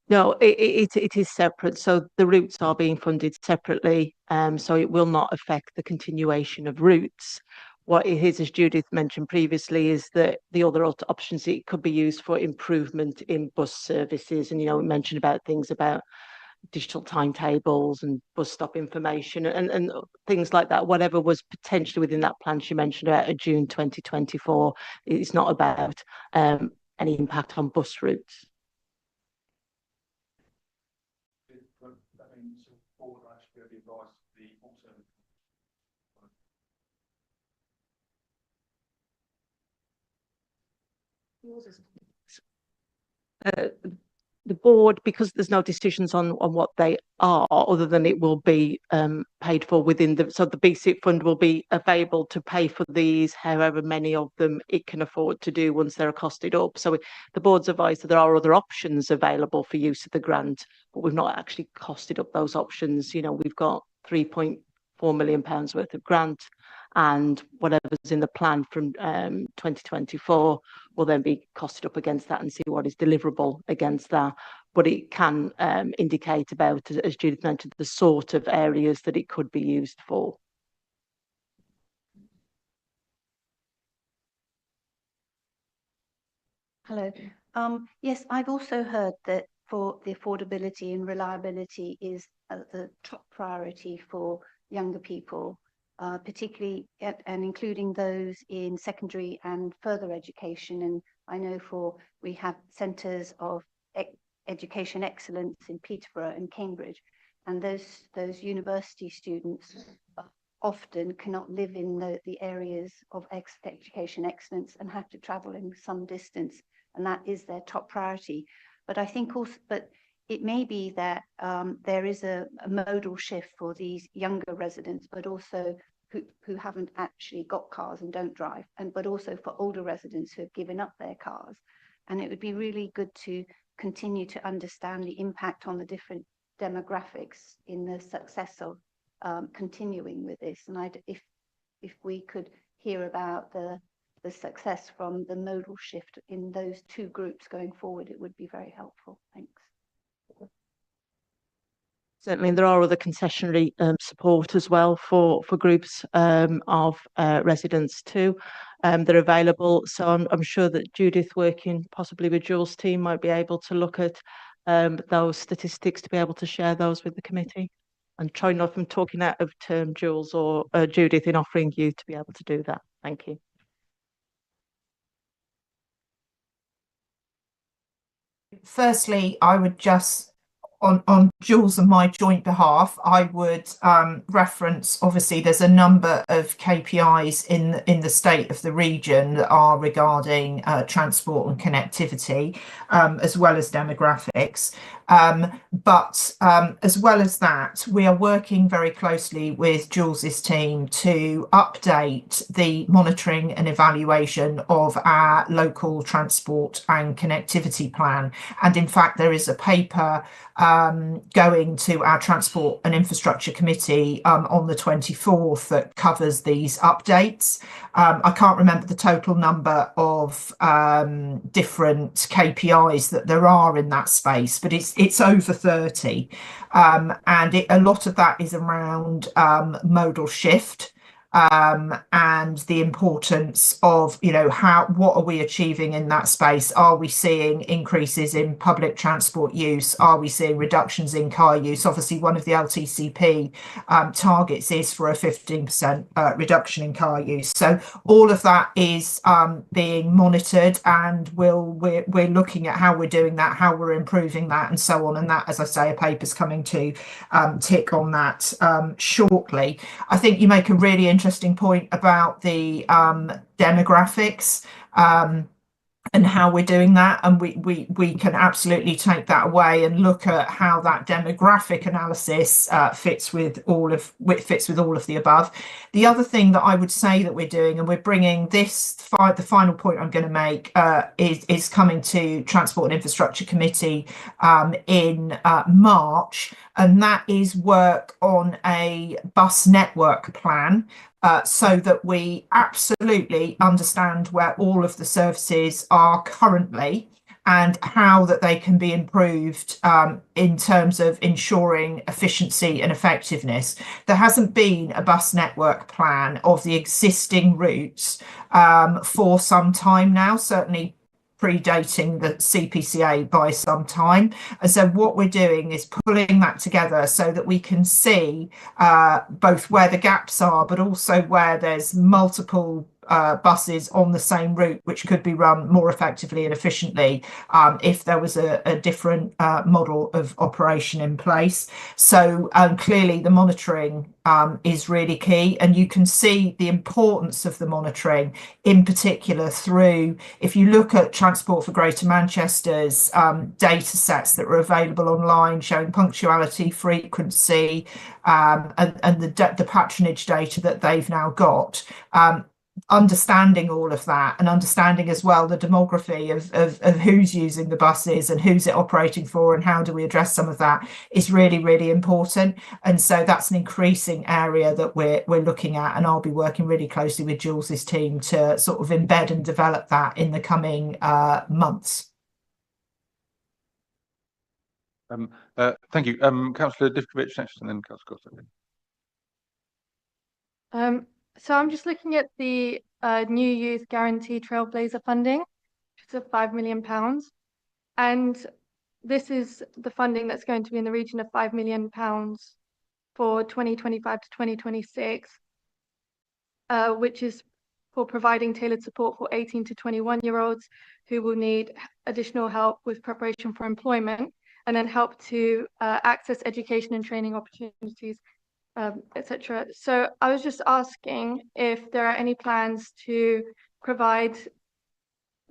No, it is separate. So the routes are being funded separately. So it will not affect the continuation of routes. What it is, as Judith mentioned previously, is that the other options, it could be used for improvement in bus services. And, you know, we mentioned about things about digital timetables and bus stop information and things like that. Whatever was potentially within that plan she mentioned about a June 2024, it's not about any impact on bus routes. The board, because there's no decisions on what they are, other than it will be paid for within so the BSIP fund will be available to pay for these, however many of them it can afford to do once they're costed up. So the board's advised that there are other options available for use of the grant, but we've not actually costed up those options. You know, we've got £3.4 million worth of grant, and whatever's in the plan from 2024 will then be costed up against that and see what is deliverable against that. But it can indicate about, as Judith mentioned, the sort of areas that it could be used for. Hello. Yes, I've also heard that for the affordability and reliability is the top priority for younger people, particularly and including those in secondary and further education. And I know we have centres of education excellence in Peterborough and Cambridge, and those university students often cannot live in the areas of education excellence and have to travel in some distance, and that is their top priority. But I think also, but it may be that there is a modal shift for these younger residents, but also who haven't actually got cars and don't drive, but also for older residents who have given up their cars. And it would be really good to continue to understand the impact on the different demographics in the success of continuing with this. And if we could hear about the success from the modal shift in those two groups going forward, it would be very helpful. Thanks. Certainly, there are other concessionary support as well for groups of residents too that are available. So I'm sure that Judith, working possibly with Jules' team, might be able to look at those statistics to be able to share those with the committee. And try not from talking out of term, Jules or Judith, in offering you to be able to do that. Thank you. Firstly, I would just, on Jules and my joint behalf, I would reference, obviously there's a number of KPIs in the state of the region that are regarding transport and connectivity, as well as demographics. But as well as that, we are working very closely with Jules's team to update the monitoring and evaluation of our local transport and connectivity plan. And in fact, there is a paper going to our Transport and Infrastructure Committee on the 24th that covers these updates. I can't remember the total number of different KPIs that there are in that space, but it's over 30. And a lot of that is around modal shift. And the importance of, what are we achieving in that space? Are we seeing increases in public transport use? Are we seeing reductions in car use? Obviously, one of the LTCP targets is for a 15% reduction in car use. So all of that is being monitored, and we're looking at how we're doing that, how we're improving that, and so on. And that, as I say, a paper's coming to tick on that shortly. I think you make a really interesting point about the demographics and how we're doing that, and we can absolutely take that away and look at how that demographic analysis fits with all of the above. The other thing that I would say that we're doing, and we're bringing this the final point I'm going to make is coming to Transport and Infrastructure Committee in March, and that is work on a bus network plan. So that we absolutely understand where all of the services are currently and how that they can be improved in terms of ensuring efficiency and effectiveness. There hasn't been a bus network plan of the existing routes for some time now, certainly predating the CPCA by some time. And so what we're doing is pulling that together so that we can see both where the gaps are, but also where there's multiple buses on the same route, which could be run more effectively and efficiently if there was a different model of operation in place. So clearly the monitoring is really key, and you can see the importance of the monitoring in particular through, if you look at Transport for Greater Manchester's data sets that are available online showing punctuality, frequency, and the patronage data that they've now got. Understanding all of that, and understanding as well the demography of who's using the buses and who's it operating for and how do we address some of that is really, really important. And so that's an increasing area that we're looking at, and I'll be working really closely with Jules's team to sort of embed and develop that in the coming months. Thank you. Councillor Divkovic next, and then Councillor Goss. So I'm just looking at the New Youth Guarantee Trailblazer funding, which is of £5 million. And this is the funding that's going to be in the region of £5 million for 2025 to 2026, which is for providing tailored support for 18 to 21-year-olds who will need additional help with preparation for employment, and then help to access education and training opportunities, etc. So I was just asking if there are any plans to provide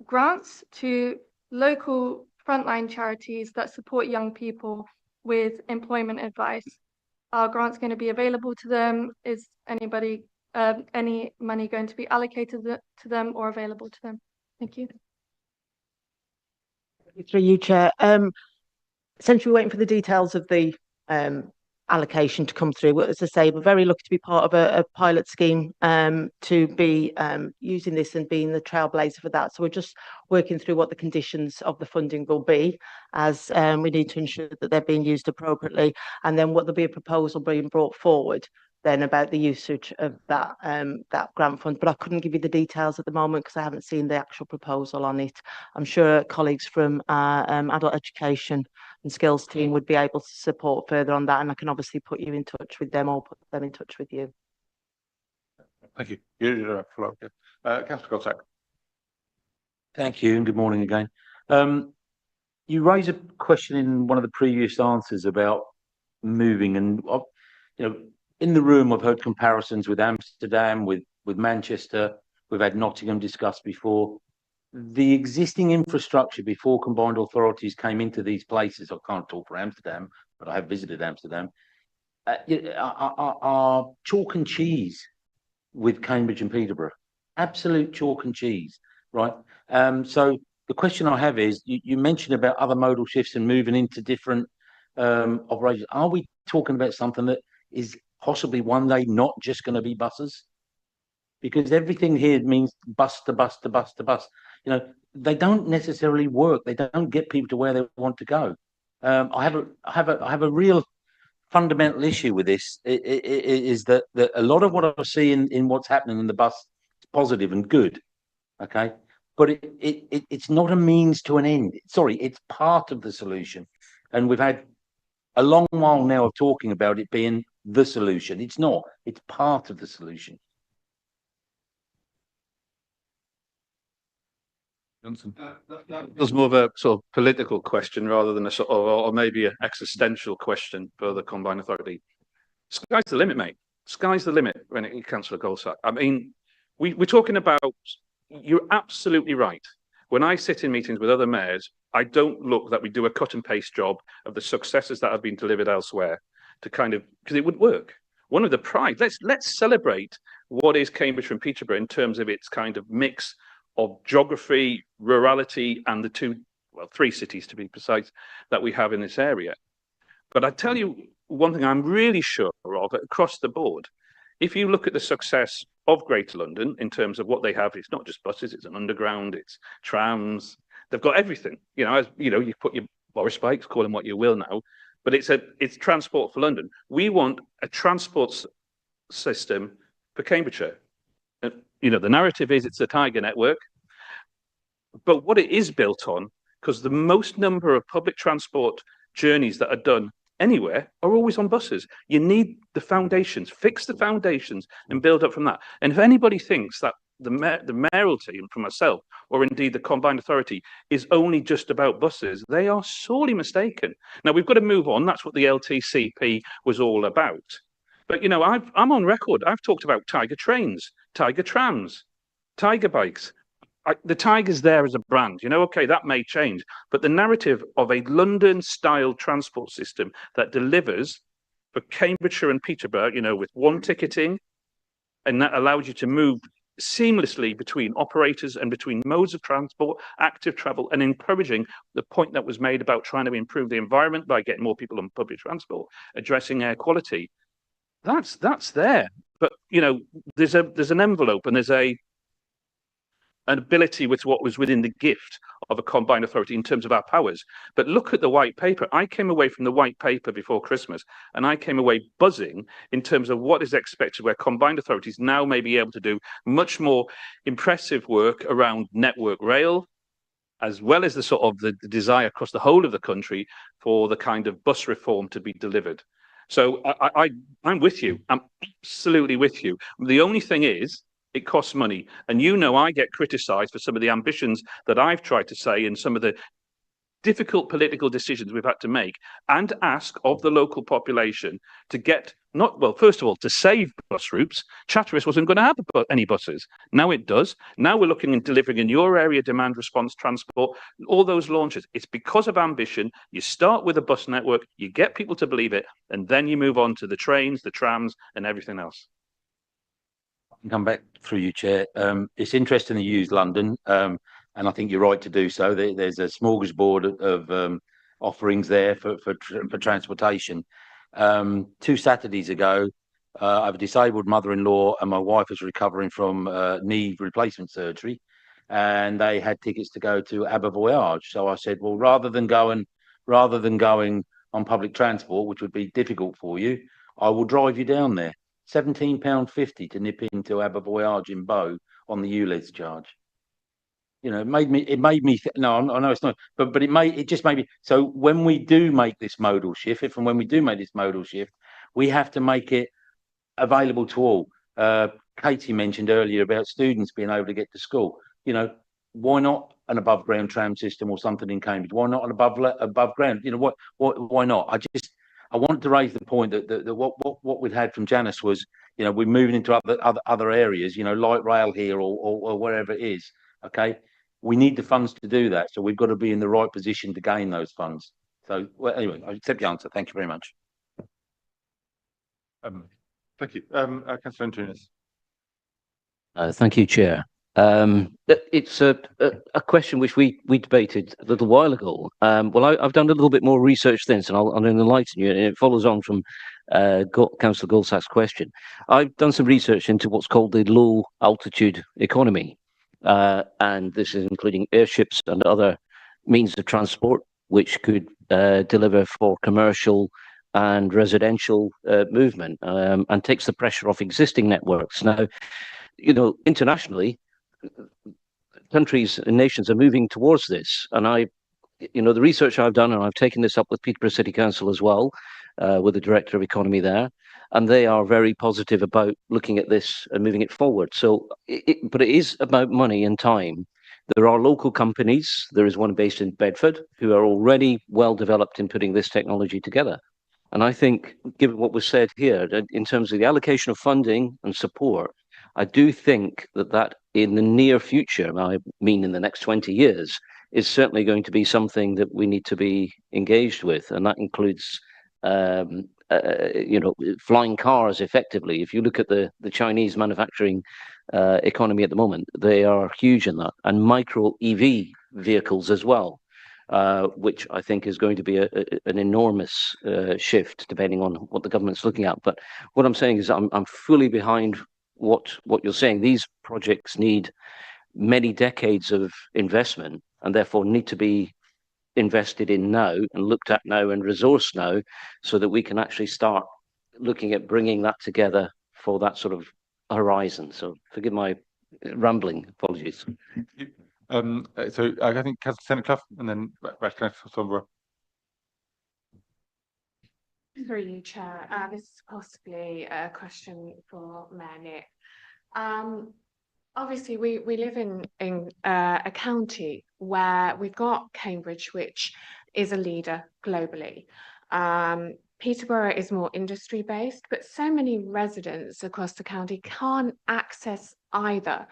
grants to local frontline charities that support young people with employment advice. Are grants going to be available to them? Is any money going to be allocated to them or available to them? Thank you. Through you, Chair. Essentially, we're waiting for the details of the allocation to come through. As I say, we're very lucky to be part of a pilot scheme to be using this and being the trailblazer for that. So we're just working through what the conditions of the funding will be, as we need to ensure that they're being used appropriately, and then what there'll be a proposal being brought forward then about the usage of that grant fund. But I couldn't give you the details at the moment because I haven't seen the actual proposal on it. I'm sure colleagues from our adult education and skills team would be able to support further on that, and I can obviously put you in touch with them or put them in touch with you. Thank you. You follow up. Councillor Goss. Thank you, and good morning again. You raised a question in one of the previous answers about moving, and in the room I've heard comparisons with Amsterdam, with Manchester. We've had Nottingham discussed before. the existing infrastructure before combined authorities came into these places, I can't talk for Amsterdam, but I have visited Amsterdam, are chalk and cheese with Cambridge and Peterborough. Absolute chalk and cheese, right? So the question I have is, you mentioned about other modal shifts and moving into different operations. Are we talking about something that is possibly one day not just going to be buses? Because everything here means bus to bus to bus to bus. You know, they don't necessarily work. They don't get people to where they want to go. I have a real fundamental issue with this. Is that a lot of what I see in what's happening in the bus is positive and good, okay, but it's not a means to an end. Sorry, it's part of the solution, and we've had a long while now of talking about it being the solution. It's not. It's part of the solution. Johnson. That was more of a sort of political question rather than a sort of, or maybe an existential question for the combined authority. Sky's the limit, mate. Sky's the limit when it Councillor Goldsack. I mean, we're talking about, you're absolutely right. When I sit in meetings with other mayors, I don't look that we do a cut and paste job of the successes that have been delivered elsewhere to kind of, because it would work. One of the pride, let's celebrate what is Cambridge and Peterborough in terms of its kind of mix of geography, rurality, and the three cities to be precise, that we have in this area. But I tell you one thing I'm really sure of across the board, if you look at the success of Greater London in terms of what they have, it's not just buses, it's an underground, it's trams, they've got everything. You know, as you know, you put your Boris bikes, call them what you will now, but it's transport for London. We want a transport system for Cambridgeshire. You know, the narrative is it's a tiger network, but what it is built on, because the most number of public transport journeys that are done anywhere are always on buses. You need the foundations, fix the foundations and build up from that. And if anybody thinks that the mayoralty, and for myself, or indeed the combined authority, is only just about buses, they are sorely mistaken. Now, we've got to move on. That's what the LTCP was all about. But, you know, I'm on record. I've talked about tiger trains, tiger trams, tiger bikes. The Tiger's there as a brand, you know, okay, that may change, but the narrative of a London-style transport system that delivers for Cambridgeshire and Peterborough, you know, with one ticketing, and that allows you to move seamlessly between operators and between modes of transport, active travel, and encouraging the point that was made about trying to improve the environment by getting more people on public transport, addressing air quality. That's there, but you know, there's an envelope and there's an ability with what was within the gift of a combined authority in terms of our powers. But look at the white paper. I came away from the white paper before Christmas, and I came away buzzing in terms of what is expected, where combined authorities now may be able to do much more impressive work around network rail, as well as the sort of the desire across the whole of the country for the kind of bus reform to be delivered. So I'm with you. I'm absolutely with you. The only thing is, it costs money. And you know, I get criticised for some of the ambitions that I've tried to say and some of the difficult political decisions we've had to make and ask of the local population to get, first of all, to save bus routes. Chatteris wasn't going to have any buses. Now it does. Now we're looking and delivering in your area demand response transport, all those launches. It's because of ambition. You start with a bus network, you get people to believe it, and then you move on to the trains, the trams, and everything else. Come back through you, Chair. It's interesting to use London, and I think you're right to do so. There's a smorgasbord of offerings there for transportation. 2 Saturdays ago, I have a disabled mother-in-law, and my wife is recovering from knee replacement surgery, and they had tickets to go to Aber Voyage. So I said, well, rather than going on public transport, which would be difficult for you, I will drive you down there. £17.50 to nip into Aber Voyage in Bow on the ULEZ charge. You know, it made me no, I know it's not, but it just made me. So when we do make this modal shift, we have to make it available to all. Katie mentioned earlier about students being able to get to school. You know, why not an above ground tram system or something in Cambridge? Why not an above ground? You know, why not? I wanted to raise the point that what we'd had from Janice was, you know, we're moving into other areas, you know, light rail here or wherever it is. Okay, we need the funds to do that. So we've got to be in the right position to gain those funds. So, well, anyway, I accept the answer. Thank you very much. Thank you. Councillor Antunes. Thank you, Chair. It's a question which we debated a little while ago. Well, I've done a little bit more research since, and I'll enlighten you. And it follows on from Councillor Goldsack's question. I've done some research into what's called the low altitude economy, and this is including airships and other means of transport which could deliver for commercial and residential movement, and takes the pressure off existing networks. Now, you know, internationally, countries and nations are moving towards this. And the research I've done, and I've taken this up with Peterborough City Council as well, with the Director of Economy there, and they are very positive about looking at this and moving it forward. So, but it is about money and time. There are local companies, there is one based in Bedford, who are already well developed in putting this technology together. And I think, given what was said here, in terms of the allocation of funding and support, I do think that in the near future, I mean in the next 20 years, is certainly going to be something that we need to be engaged with. And that includes, flying cars effectively. If you look at the Chinese manufacturing economy at the moment, they are huge in that. And micro EV vehicles as well, which I think is going to be an enormous shift, depending on what the government's looking at. But what I'm saying is I'm fully behind what you're saying. These projects need many decades of investment, and therefore need to be invested in now and looked at now and resourced now, so that we can actually start looking at bringing that together for that sort of horizon. So forgive my rambling, apologies. So I think Councillor Senator Clough, and then back to Councillor Sombra. Through you, Chair. This is possibly a question for Mayor Nick. Obviously, we live in a county where we've got Cambridge, which is a leader globally. Peterborough is more industry based, but so many residents across the county can't access either.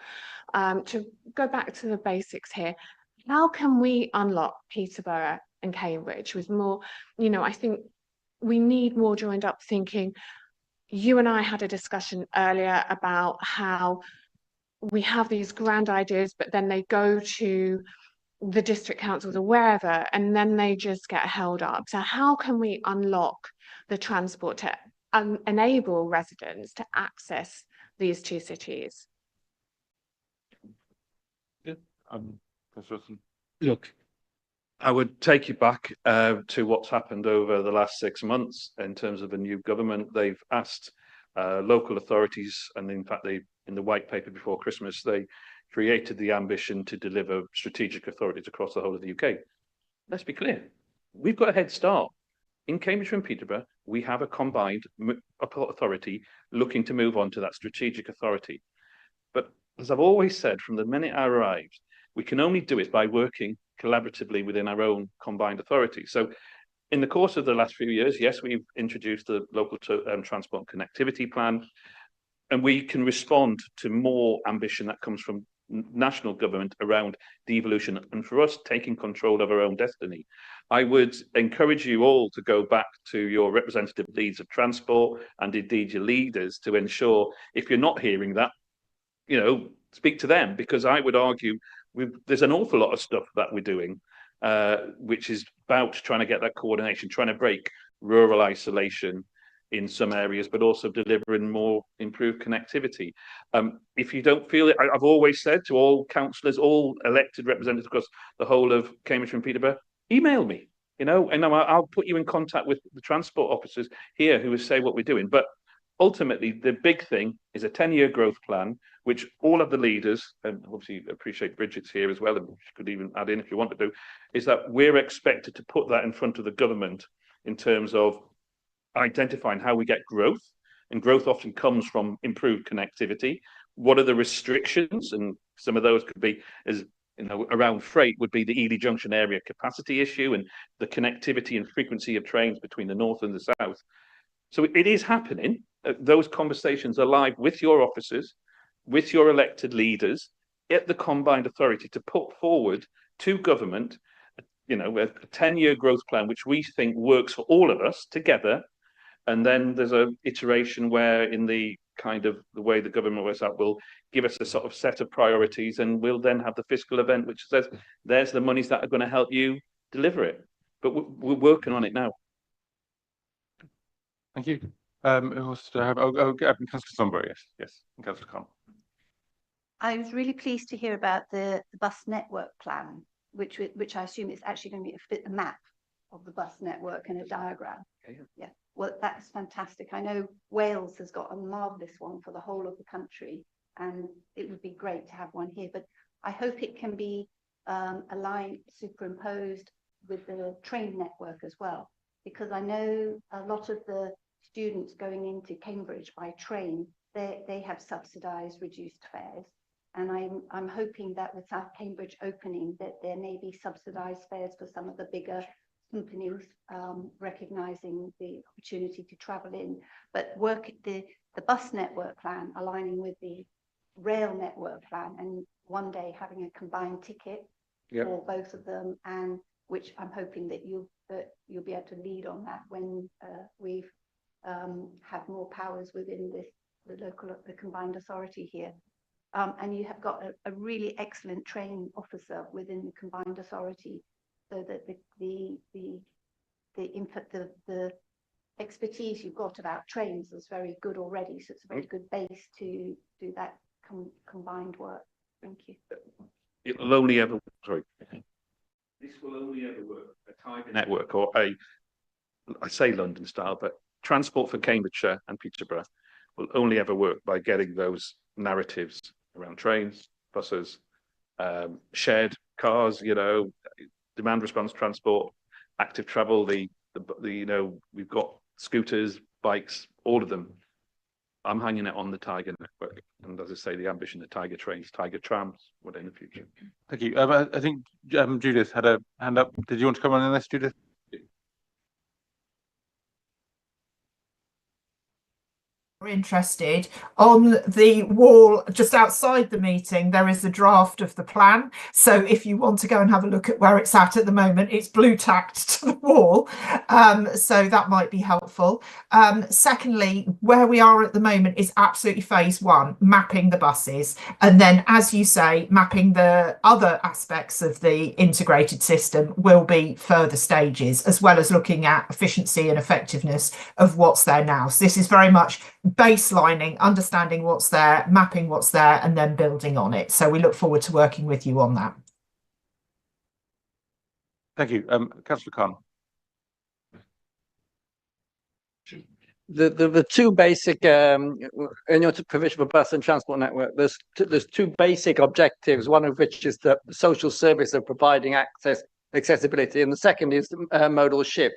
To go back to the basics here, how can we unlock Peterborough and Cambridge with more, I think we need more joined up thinking. You and I had a discussion earlier about how we have these grand ideas, but then they go to the district councils or wherever, and then they just get held up. So how can we unlock the transport to enable residents to access these two cities? Yeah, Look, I would take you back to what's happened over the last 6 months in terms of a new government. They've asked local authorities, and in fact, in the white paper before Christmas, they created the ambition to deliver strategic authorities across the whole of the UK. Let's be clear, we've got a head start. In Cambridge and Peterborough, we have a combined authority looking to move on to that strategic authority. But as I've always said, from the minute I arrived, we can only do it by working collaboratively within our own combined authority. So in the course of the last few years, yes, we've introduced the local transport connectivity plan, and we can respond to more ambition that comes from national government around devolution, and for us taking control of our own destiny. I would encourage you all to go back to your representative leads of transport and indeed your leaders to ensure, if you're not hearing that, speak to them, because I would argue there's an awful lot of stuff that we're doing, which is about trying to get that coordination, trying to break rural isolation in some areas, but also delivering more improved connectivity. If you don't feel it, I've always said to all councillors, all elected representatives across the whole of Cambridge and Peterborough, email me, and I'll put you in contact with the transport officers here who will say what we're doing. But ultimately, the big thing is a 10-year growth plan, which all of the leaders, and obviously appreciate Bridget's here as well, and she could even add in if you want to do, is that we're expected to put that in front of the government in terms of identifying how we get growth, and growth often comes from improved connectivity. What are the restrictions? And some of those could be, around freight would be the Ely Junction area capacity issue and the connectivity and frequency of trains between the north and the south. So it is happening. Those conversations are live with your officers, with your elected leaders, at the combined authority to put forward to government, you know, a 10-year growth plan, which we think works for all of us together. And then there's a iteration where in the kind of the way the government works out will give us a sort of set of priorities, and we'll then have the fiscal event which says there's the monies that are going to help you deliver it. But we're working on it now. Thank you. Who wants to have? Councillor Sonbury, yes, and Councillor Khan. I was really pleased to hear about the bus network plan, which I assume is actually going to be a map of the bus network and a diagram. Okay. Yeah, well, that's fantastic. I know Wales has got a marvellous one for the whole of the country, and it would be great to have one here. But I hope it can be aligned, superimposed with the train network as well, because I know a lot of the students going into Cambridge by train, they have subsidised reduced fares. And I'm hoping that with South Cambridge opening, that there may be subsidised fares for some of the bigger companies, recognising the opportunity to travel in. But the bus network plan aligning with the rail network plan, and one day having a combined ticket for both of them, and which I'm hoping that you'll be able to lead on that when we've have more powers within the combined authority here. And you have got a really excellent training officer within the combined authority, so that the expertise you've got about trains is very good already. So it's a very good base to do that combined work. Thank you. It'll only ever, sorry. This will only ever work, a Tiger network, or I say London style, but Transport for Cambridgeshire and Peterborough will only ever work by getting those narratives around trains, buses, shared cars, you know, demand response transport, active travel, the you know, we've got scooters, bikes, all of them. I'm hanging it on the Tiger network, and as I say, the ambition of Tiger trains, Tiger trams, what in the future. Thank you. I think Judith had a hand up. Did you want to come on this, Judith? Interested, on the wall just outside the meeting there is a draft of the plan, so if you want to go and have a look at where it's at the moment, it's blue tacked to the wall, so that might be helpful. Secondly, where we are at the moment is absolutely phase one, mapping the buses, and then, as you say, mapping the other aspects of the integrated system will be further stages, as well as looking at efficiency and effectiveness of what's there now. So this is very much baselining, understanding what's there, mapping what's there, and then building on it. So we look forward to working with you on that. Thank you. Councillor Khan. The two basic in your provision of a bus and transport network, there's two basic objectives, one of which is the social service of providing accessibility, and the second is modal shift.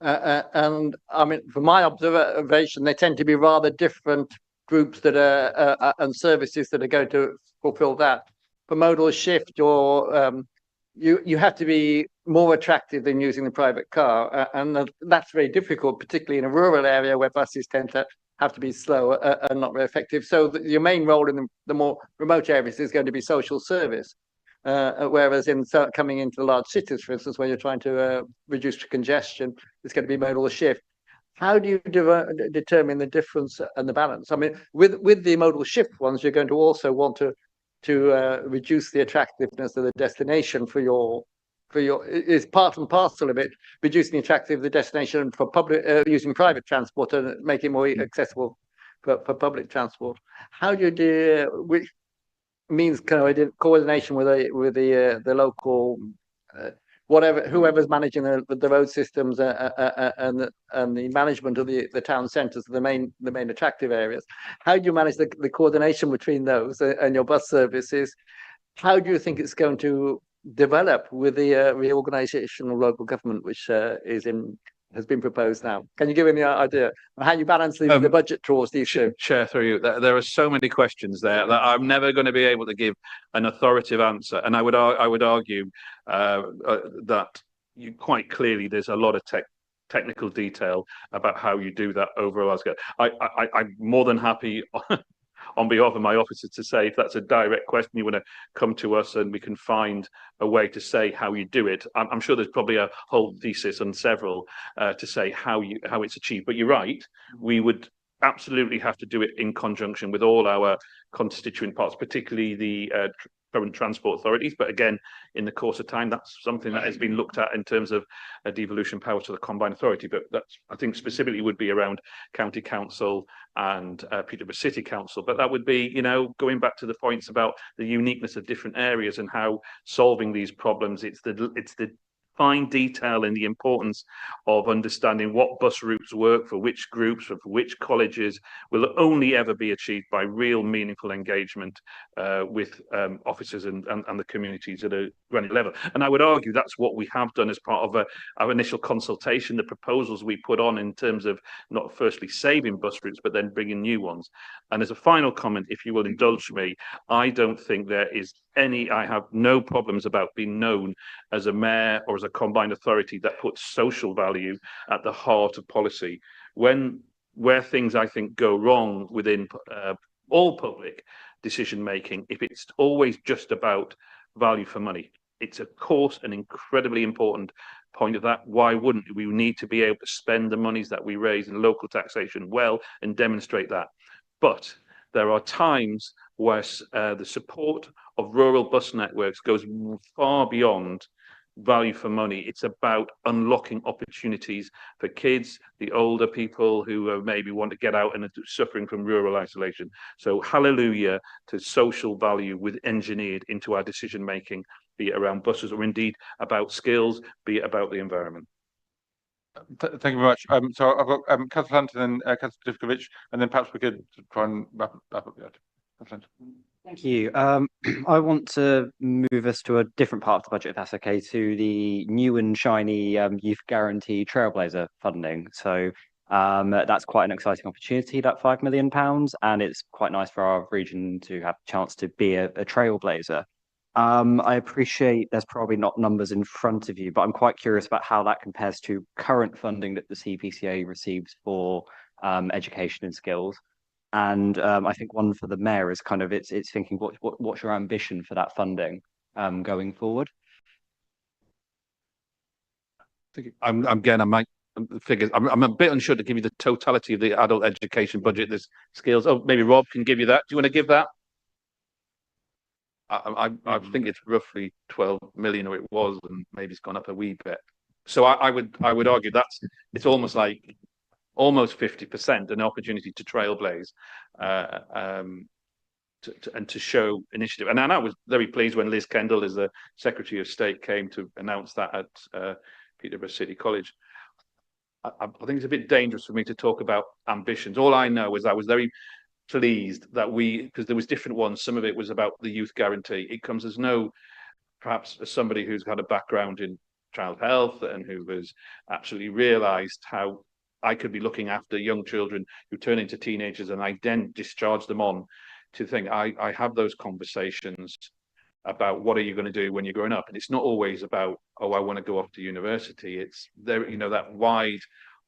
And I mean, from my observation, they tend to be rather different groups that are and services that are going to fulfill that. For modal shift, you have to be more attractive than using the private car, and that's very difficult, particularly in a rural area where buses tend to have to be slow and not very effective. So your main role in the more remote areas is going to be social service. Whereas coming into the large cities, for instance, where you're trying to reduce congestion, it's going to be modal shift. How do you determine the difference and the balance? I mean, with the modal shift ones, you're going to also want to reduce the attractiveness of the destination for your is part and parcel of it, reducing the attractiveness of the destination for public using private transport and make it more accessible for public transport. How do you do which means kind of coordination with the local whoever's managing the road systems and the management of the town centres, the main attractive areas. How do you manage the coordination between those and your bus services? How do you think it's going to develop with the reorganisation of local government, which has been proposed now? Can you give any idea how you balance the budget towards these two? Chair, through you, there are so many questions there that I'm never going to be able to give an authoritative answer, and I would argue that you quite clearly there's a lot of technical detail about how you do that over a large scale. I'm more than happy on behalf of my officer to say, if that's a direct question, you want to come to us and we can find a way to say how you do it. I'm sure there's probably a whole thesis and several to say how it's achieved. But you're right, we would absolutely have to do it in conjunction with all our constituent parts, particularly the current transport authorities. But again, in the course of time, that's something that has been looked at in terms of a devolution power to the combined authority. But that's, I think, specifically would be around county council and Peterborough City Council. But that would be, you know, going back to the points about the uniqueness of different areas and how solving these problems. It's the fine detail and the importance of understanding what bus routes work for which groups or for which colleges will only ever be achieved by real meaningful engagement with officers and the communities at a granular level. And I would argue that's what we have done as part of our initial consultation, the proposals we put on in terms of not firstly saving bus routes, but then bringing new ones. And as a final comment, if you will indulge me, I don't think there is I have no problems about being known as a mayor or as a combined authority that puts social value at the heart of policy. Where things I think go wrong within all public decision making, if it's always just about value for money, it's of course an incredibly important point of that. Why wouldn't we need to be able to spend the monies that we raise in local taxation well and demonstrate that? But there are times where the support of rural bus networks goes far beyond value for money. It's about unlocking opportunities for kids, the older people who maybe want to get out and are suffering from rural isolation. So hallelujah to social value with engineered into our decision making, be it around buses or indeed about skills, be it about the environment. Thank you very much. So I've got Councillor Hunter and Councillor Divkovic, and then perhaps we could try and wrap up the item. Thank you. I want to move us to a different part of the budget, if that's okay, to the new and shiny Youth Guarantee Trailblazer funding. So that's quite an exciting opportunity, that £5 million, and it's quite nice for our region to have a chance to be a trailblazer. I appreciate there's probably not numbers in front of you, but I'm quite curious about how that compares to current funding that the CPCA receives for education and skills. And I think one for the mayor is kind of it's thinking what's your ambition for that funding going forward? I'm a bit unsure to give you the totality of the adult education budget. There's skills. Oh, maybe Rob can give you that. Do you want to give that? I think it's roughly 12 million, or it was, and maybe it's gone up a wee bit. So I would argue it's almost 50% an opportunity to trailblaze and to show initiative. And I was very pleased when Liz Kendall, as the Secretary of State, came to announce that at Peterborough City College. I think it's a bit dangerous for me to talk about ambitions. All I know is I was very pleased that because there was different ones. Some of it was about the youth guarantee. It comes as perhaps as somebody who's had a background in child health and who has actually realised how I could be looking after young children who turn into teenagers, and I then discharge them on to think I have those conversations about what are you going to do when you're growing up. And it's not always about, oh, I want to go off to university. It's there, that wide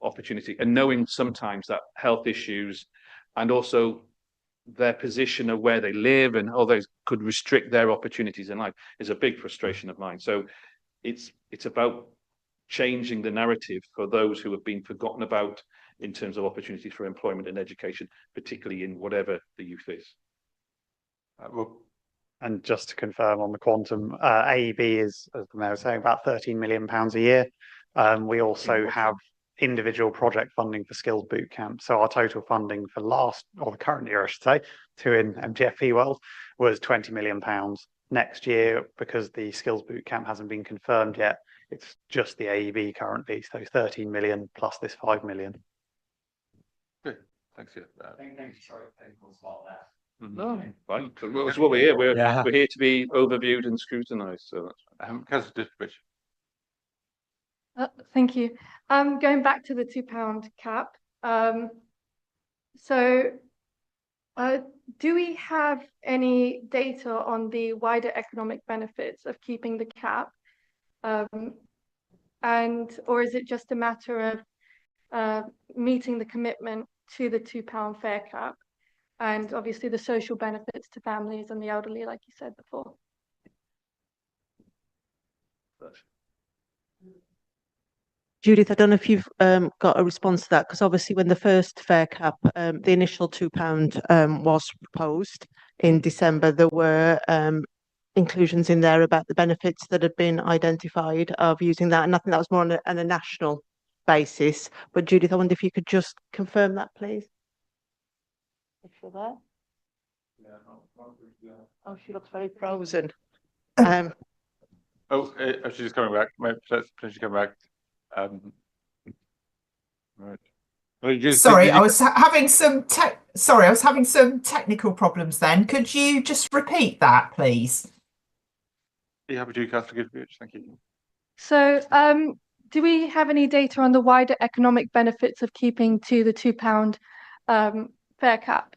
opportunity, and knowing sometimes that health issues and also their position of where they live and others could restrict their opportunities in life is a big frustration of mine. So it's about changing the narrative for those who have been forgotten about in terms of opportunities for employment and education, particularly in whatever the youth is. And just to confirm on the quantum, AEB is, as the Mayor was saying, about £13 million a year. We also have individual project funding for skills boot camp. So our total funding for the current year, I should say, in MTFP world was £20 million. Next year, because the skills boot camp hasn't been confirmed yet, it's just the AEB currently. So 13 million plus this 5 million. Good. Thanks. Thank you. Sorry, technical spot there. No, fine. That's what we're here. We're here to be overviewed and scrutinised. So that's Councillor Divkovic. Thank you. Going back to the £2 cap. Do we have any data on the wider economic benefits of keeping the cap? Or is it just a matter of meeting the commitment to the £2 fare cap? and obviously the social benefits to families and the elderly, like you said before. Judith, I don't know if you've got a response to that, because obviously when the first fare cap, the initial £2 was proposed in December, there were inclusions in there about the benefits that had been identified of using that, and I think that was more on a national basis. But Judith, I wonder if you could just confirm that, please. If you're there. Oh, she looks very frozen. Oh, she's just coming back. Maybe potentially coming back. Right. Well, Sorry, I was having some technical problems then. Could you just repeat that, please? Are you happy to, Councillor Gibbs? Thank you. So, do we have any data on the wider economic benefits of keeping to the £2 fare cap?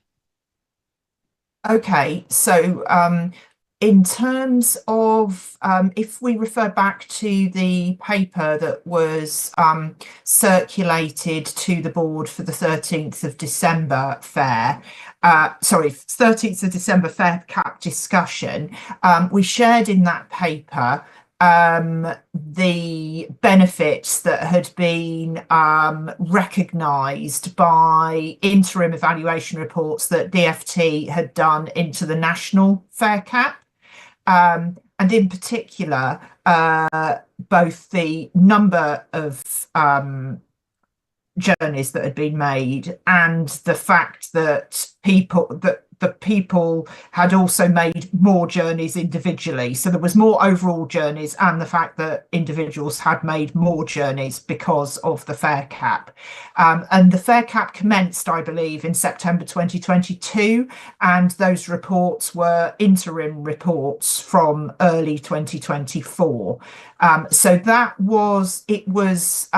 Okay, so in terms of if we refer back to the paper that was circulated to the board for the 13th of December fare, 13th of December fare cap discussion, we shared in that paper the benefits that had been recognised by interim evaluation reports that DfT had done into the national fare cap. And in particular, both the number of journeys that had been made and the fact that the people had also made more journeys individually. So there was more overall journeys, and the fact that individuals had made more journeys because of the fare cap. And the fare cap commenced, I believe, in September 2022, and those reports were interim reports from early 2024. So that was, it was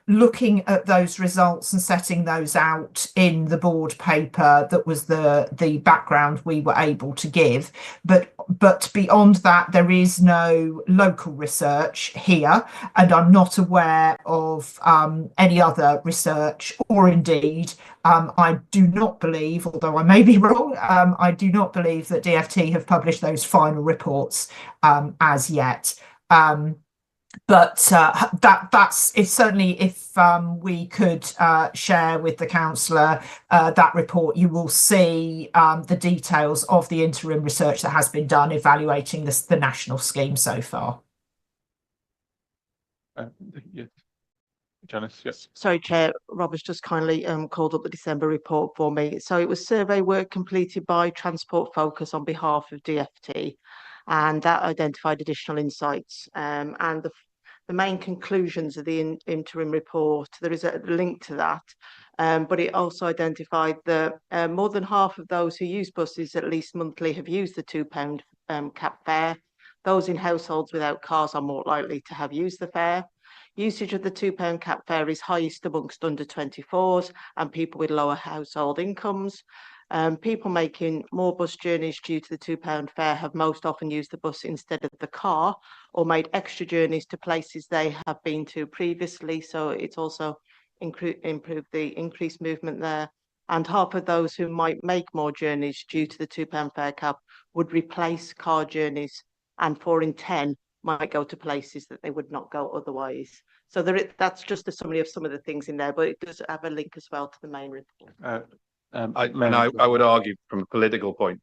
looking at those results and setting those out in the board paper that was the background we were able to give. But beyond that, there is no local research here, and I'm not aware of any other research, or indeed I do not believe, although I may be wrong, I do not believe that DfT have published those final reports as yet. But that's it's certainly, if we could share with the councillor that report, you will see the details of the interim research that has been done evaluating the national scheme so far. Yes. Janice, yes. Sorry, Chair, Rob has just kindly called up the December report for me. So it was survey work completed by Transport Focus on behalf of DfT, and that identified additional insights. And the main conclusions of the interim report, there is a link to that, but it also identified that more than half of those who use buses at least monthly have used the £2 cap fare. Those in households without cars are more likely to have used the fare. Usage of the £2 cap fare is highest amongst under 24s and people with lower household incomes. People making more bus journeys due to the £2 fare have most often used the bus instead of the car, or made extra journeys to places they have been to previously. So it's also improved the increased movement there. And half of those who might make more journeys due to the £2 fare cap would replace car journeys, and 4 in 10 might go to places that they would not go otherwise. So that's just a summary of some of the things in there, but it does have a link as well to the main report. I would argue from a political point,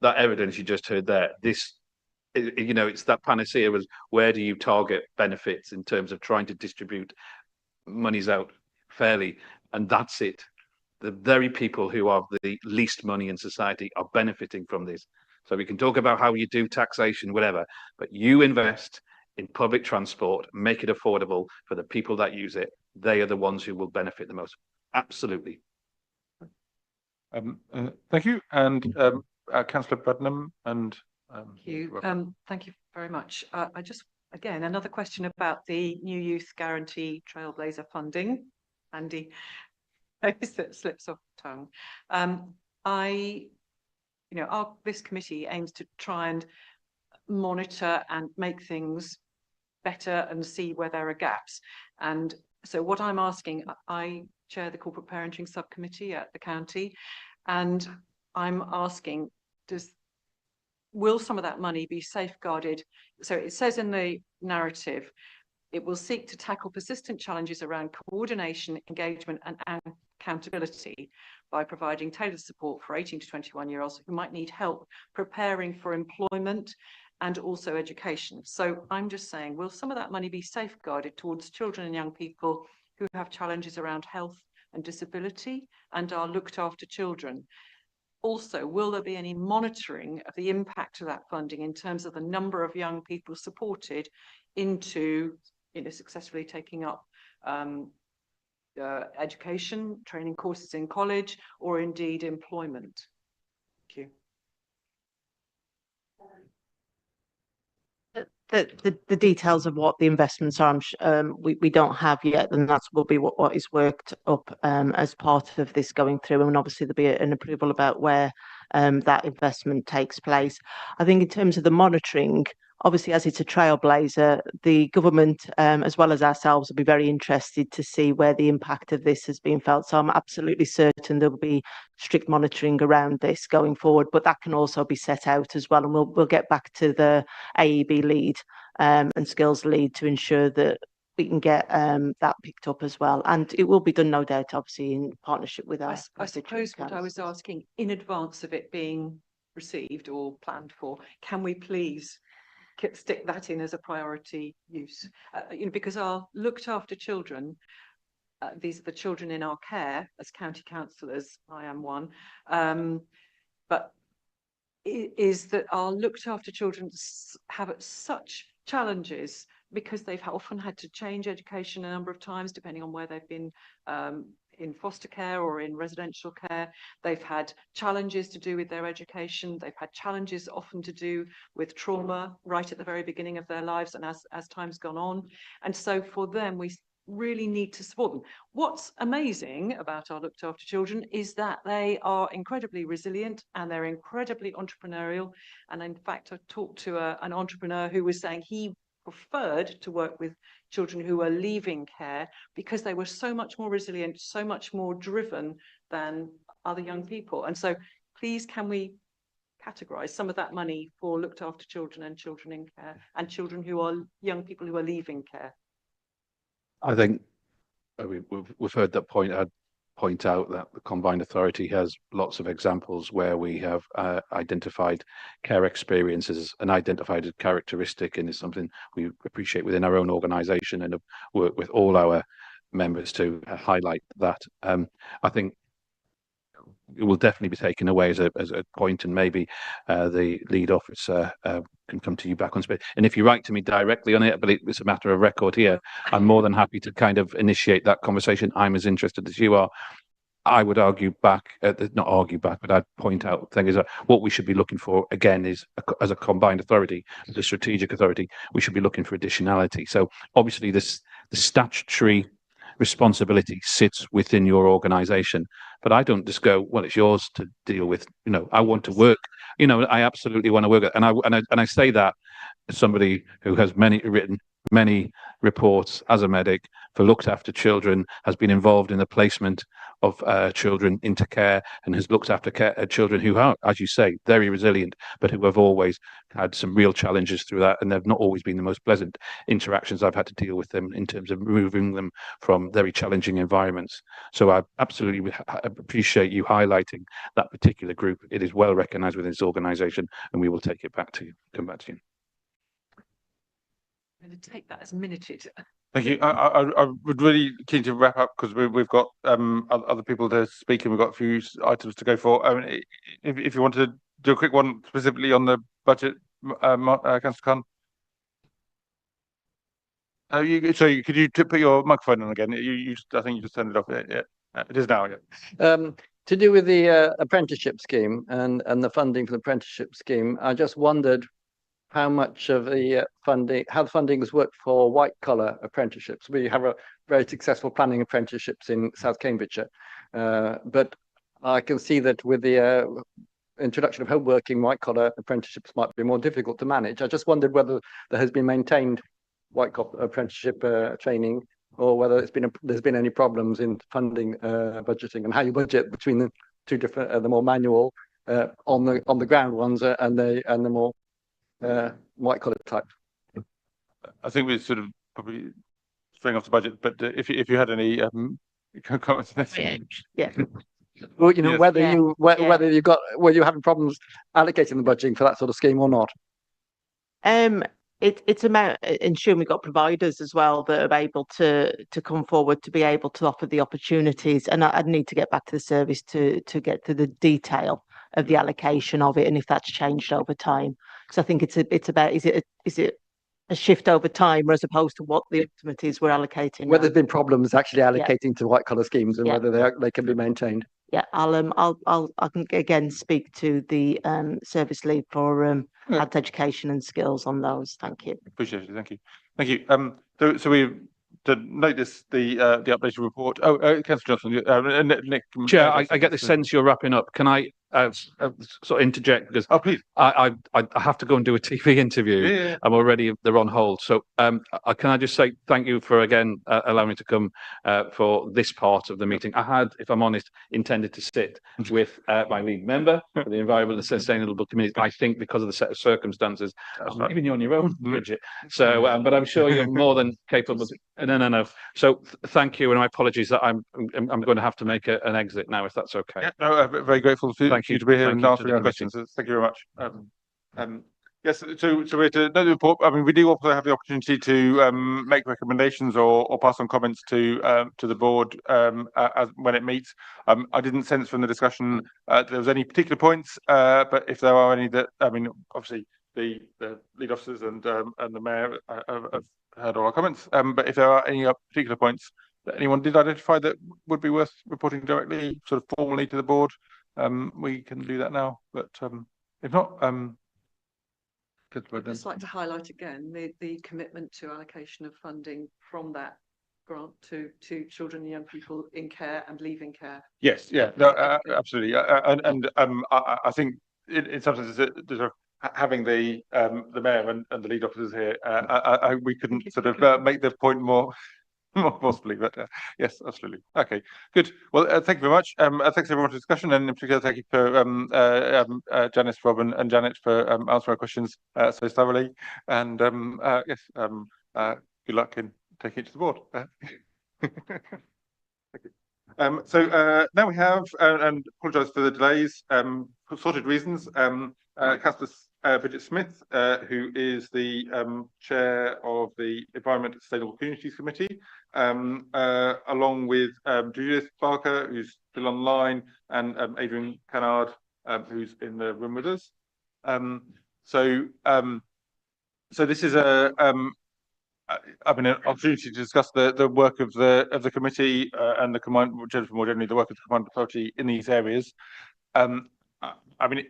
that evidence you just heard there, it's that panacea was, where do you target benefits in terms of trying to distribute monies out fairly? And that's it. The very people who have the least money in society are benefiting from this. So we can talk about how you do taxation, whatever, but you invest in public transport, make it affordable for the people that use it. They are the ones who will benefit the most. Absolutely. Thank you. And Councillor Bradnam and thank you. Thank you very much. I just, again, another question about the New Youth Guarantee Trailblazer funding. Andy, it slips off the tongue. This committee aims to try and monitor and make things better and see where there are gaps. And so what I'm asking, I chair the corporate parenting subcommittee at the county, and I'm asking, will some of that money be safeguarded? So it says in the narrative, it will seek to tackle persistent challenges around coordination, engagement and accountability by providing tailored support for 18 to 21-year-olds who might need help preparing for employment and also education. So I'm just saying, will some of that money be safeguarded towards children and young people who have challenges around health and disability and are looked after children? Also, will there be any monitoring of the impact of that funding in terms of the number of young people supported into successfully taking up education, training courses in college, or indeed employment? Thank you. The details of what the investments are, we don't have yet, and that will be what is worked up as part of this going through, and obviously there'll be an approval about where that investment takes place. I think in terms of the monitoring, obviously as it's a trailblazer, the government as well as ourselves will be very interested to see where the impact of this has been felt. So I'm absolutely certain there will be strict monitoring around this going forward, but that can also be set out as well, and we'll get back to the AEB lead and skills lead to ensure that we can get that picked up as well. And it will be done, no doubt, obviously in partnership with our I suppose what I was asking, in advance of it being received or planned for, can we please stick that in as a priority use? Because our looked after children, these are the children in our care as county councillors, I am one, but is that our looked after children have such challenges because they've often had to change education a number of times depending on where they've been in foster care or in residential care. They've had challenges to do with their education. They've had challenges often to do with trauma right at the very beginning of their lives and as time's gone on. And so for them, we really need to support them. What's amazing about our looked after children is that they are incredibly resilient and they're incredibly entrepreneurial. And in fact, I talked to an entrepreneur who was saying he preferred to work with children who were leaving care because they were so much more resilient, so much more driven than other young people. And so please, can we categorize some of that money for looked after children and children in care and children who are young people who are leaving care? I think we've heard that point. I'd point out that the Combined Authority has lots of examples where we have identified care experiences as an identified characteristic, and is something we appreciate within our own organisation and have worked with all our members to highlight that. I think it will definitely be taken away as a point, and maybe the lead officer can come to you back on space. And if you write to me directly on it, but it's a matter of record here, I'm more than happy to kind of initiate that conversation. I'm as interested as you are. I would argue back, not argue back, but I'd point out things that what we should be looking for again is as a combined authority, the strategic authority, we should be looking for additionality. So obviously the statutory responsibility sits within your organisation, but I don't just go, well, it's yours to deal with. I want to work. I absolutely want to work, and I say that as somebody who has written many reports as a medic for looked after children, has been involved in the placement of children into care, and has looked after children who are, as you say, very resilient, but who have always had some real challenges through that, and they've not always been the most pleasant interactions I've had to deal with them in terms of moving them from very challenging environments. So I absolutely appreciate you highlighting that particular group. It is well recognised within this organisation, and we will take it back to you, come back to you. I'm going to take that as minuted. Thank you. I would really keen to wrap up because we've got other people to speak and we've got a few items to go for. If you want to do a quick one specifically on the budget, Councillor Khan. Could you put your microphone on again? I think you just turned it off. Yeah, it is now. Yeah. To do with the apprenticeship scheme and the funding for the apprenticeship scheme, I just wondered how much of the how the funding has worked for white collar apprenticeships. We have a very successful planning apprenticeships in South Cambridgeshire, but I can see that with the introduction of home working, white collar apprenticeships might be more difficult to manage. I just wondered whether there has been maintained white collar apprenticeship training, or whether there's been any problems in funding budgeting, and how you budget between the two different, the more manual on the ground ones and the more white collar type. I think we're sort of probably straying off the budget, but if you had any comments on this. Yeah. Well, you know, Yes. whether you're having problems allocating the budgeting for that sort of scheme or not. It's about ensuring we've got providers as well that are able to come forward to be able to offer the opportunities. And I'd need to get back to the service to get to the detail of the allocation of it and if that's changed over time. Because I think it's about is it a shift over time as opposed to what the ultimate is we're allocating. Whether now. there's been problems actually allocating to white collar schemes and whether they can be maintained. Yeah, I can again speak to the service lead for adult education and skills on those. Thank you. Appreciate it. Thank you. Thank you. So we to notice the updated report. Oh, Councillor Johnson, Nick. Chair, I get the sense you're wrapping up. Can I sort of interject because please. I have to go and do a TV interview. Yeah. I'm already they're on hold. So can I just say thank you for again allowing me to come for this part of the meeting. I had, if I'm honest, intended to sit with my lead member for the Environment and Sustainable Committee. I think because of the set of circumstances, I'm leaving you on your own, Bridget. So, but I'm sure you're more than capable. No. So thank you, and my apologies that I'm going to have to make an exit now, if that's okay. Yeah, no, very grateful for you to be here and answering our questions. Thank you very much. Yes, so we're to know the report. I mean, we do also have the opportunity to make recommendations or pass on comments to the board as when it meets. I didn't sense from the discussion that there was any particular points, but if there are any that, I mean, obviously the lead officers and the mayor have heard all our comments. But if there are any particular points that anyone did identify that would be worth reporting directly, sort of formally to the board, we can do that now. But if not, I'd just like to highlight again the commitment to allocation of funding from that grant to children and young people in care and leaving care. Yes, yeah, no, absolutely, and I think in some sense having the mayor and the lead officers here, we couldn't sort of make the point more possibly, but yes, absolutely. Okay, good. Well, thank you very much. Thanks everyone for the discussion, and in particular, thank you for Janice, Rob, and Janet for answering our questions so thoroughly. And yes, good luck in taking it to the board. Thank you. So now we have, and apologise for the delays, for sorted reasons, Councillor Bridget Smith, who is the chair of the Environment and Sustainable Communities Committee, along with Judith Barker, who's still online, and Adrian Cannard, who's in the room with us. So this is an opportunity to discuss the work of the committee and the combined, more generally, the work of the combined authority in these areas. I mean,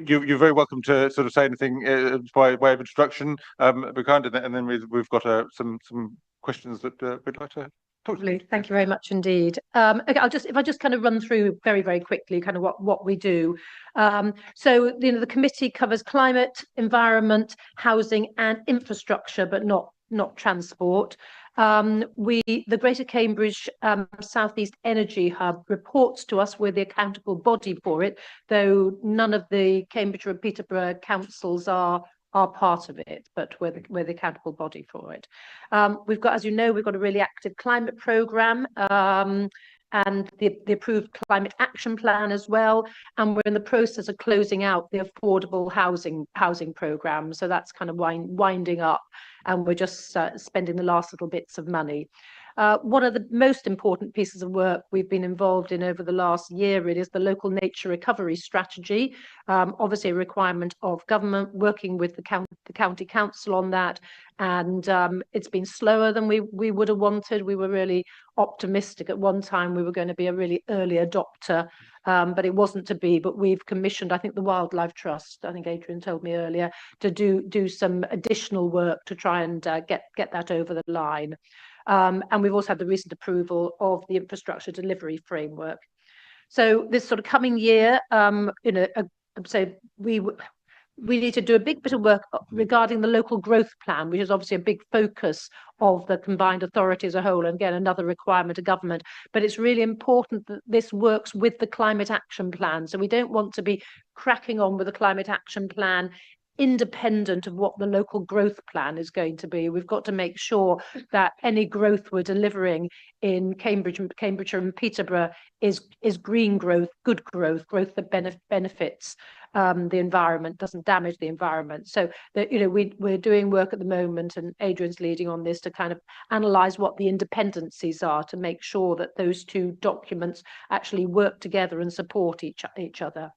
you're very welcome to sort of say anything by way of introduction, behind it, and then we've got some questions that we'd like to talk to. Thank you very much indeed. Okay, if I just kind of run through very quickly kind of what we do. So the committee covers climate, environment, housing, and infrastructure, but not transport. The Greater Cambridge South East Energy Hub reports to us. We're the accountable body for it, though none of the Cambridge or Peterborough councils are part of it, but we're the accountable body for it. We've got, as you know, we've got a really active climate programme, and the approved climate action plan as well, and we're in the process of closing out the affordable housing programme. So that's kind of winding up, and we're just spending the last little bits of money. One of the most important pieces of work we've been involved in over the last year is the local nature recovery strategy. Obviously a requirement of government, working with the county council on that, and it's been slower than we would have wanted. We were really optimistic at one time we were going to be a really early adopter, but it wasn't to be. But we've commissioned, I think, the Wildlife Trust, I think Adrian told me earlier, to do some additional work to try and get that over the line. And we've also had the recent approval of the infrastructure delivery framework. So this sort of coming year, so we need to do a big bit of work regarding the local growth plan, which is obviously a big focus of the combined authority as a whole, and again, another requirement of government. But it's really important that this works with the climate action plan. So we don't want to be cracking on with the climate action plan independent of what the local growth plan is going to be. We've got to make sure that any growth we're delivering in Cambridgeshire and Peterborough is green growth, good growth, growth that benefits the environment, doesn't damage the environment. So that, you know, we're doing work at the moment, and Adrian's leading on this to kind of analyse what the independencies are to make sure that those two documents actually work together and support each other.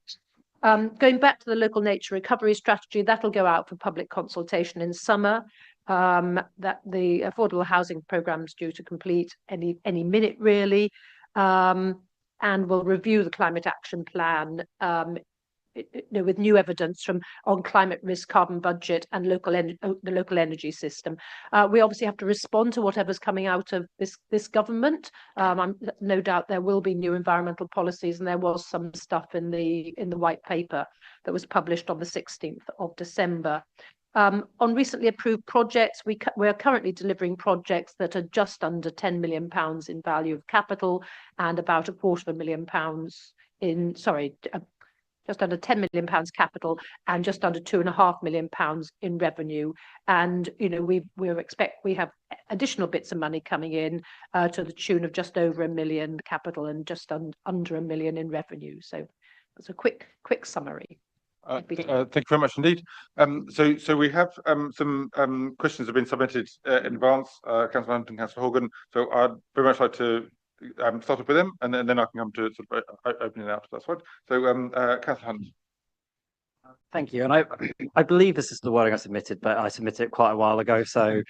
Going back to the local nature recovery strategy, that'll go out for public consultation in summer. That the affordable housing programme is due to complete any minute really, and we'll review the climate action plan with new evidence on climate risk, carbon budget, and the local energy system. We obviously have to respond to whatever's coming out of this government. No doubt there will be new environmental policies, and there was some stuff in the white paper that was published on the 16th of December. On recently approved projects, we're currently delivering projects that are just under £10 million in value of capital, and about £250,000 in, just under £10 million capital, and just under £2.5 million in revenue. And you know, we have additional bits of money coming in to the tune of just over £1 million capital and just under £1 million in revenue. So that's a quick summary. Thank you very much indeed. So we have some questions have been submitted in advance, Councillor Hunt and Councillor Horgan. So I'd very much like to start off with them, and then I can come to sort of opening it out. That's right. So Councillor Hunt. Thank you. And I believe this is the wording I submitted, but I submitted it quite a while ago. So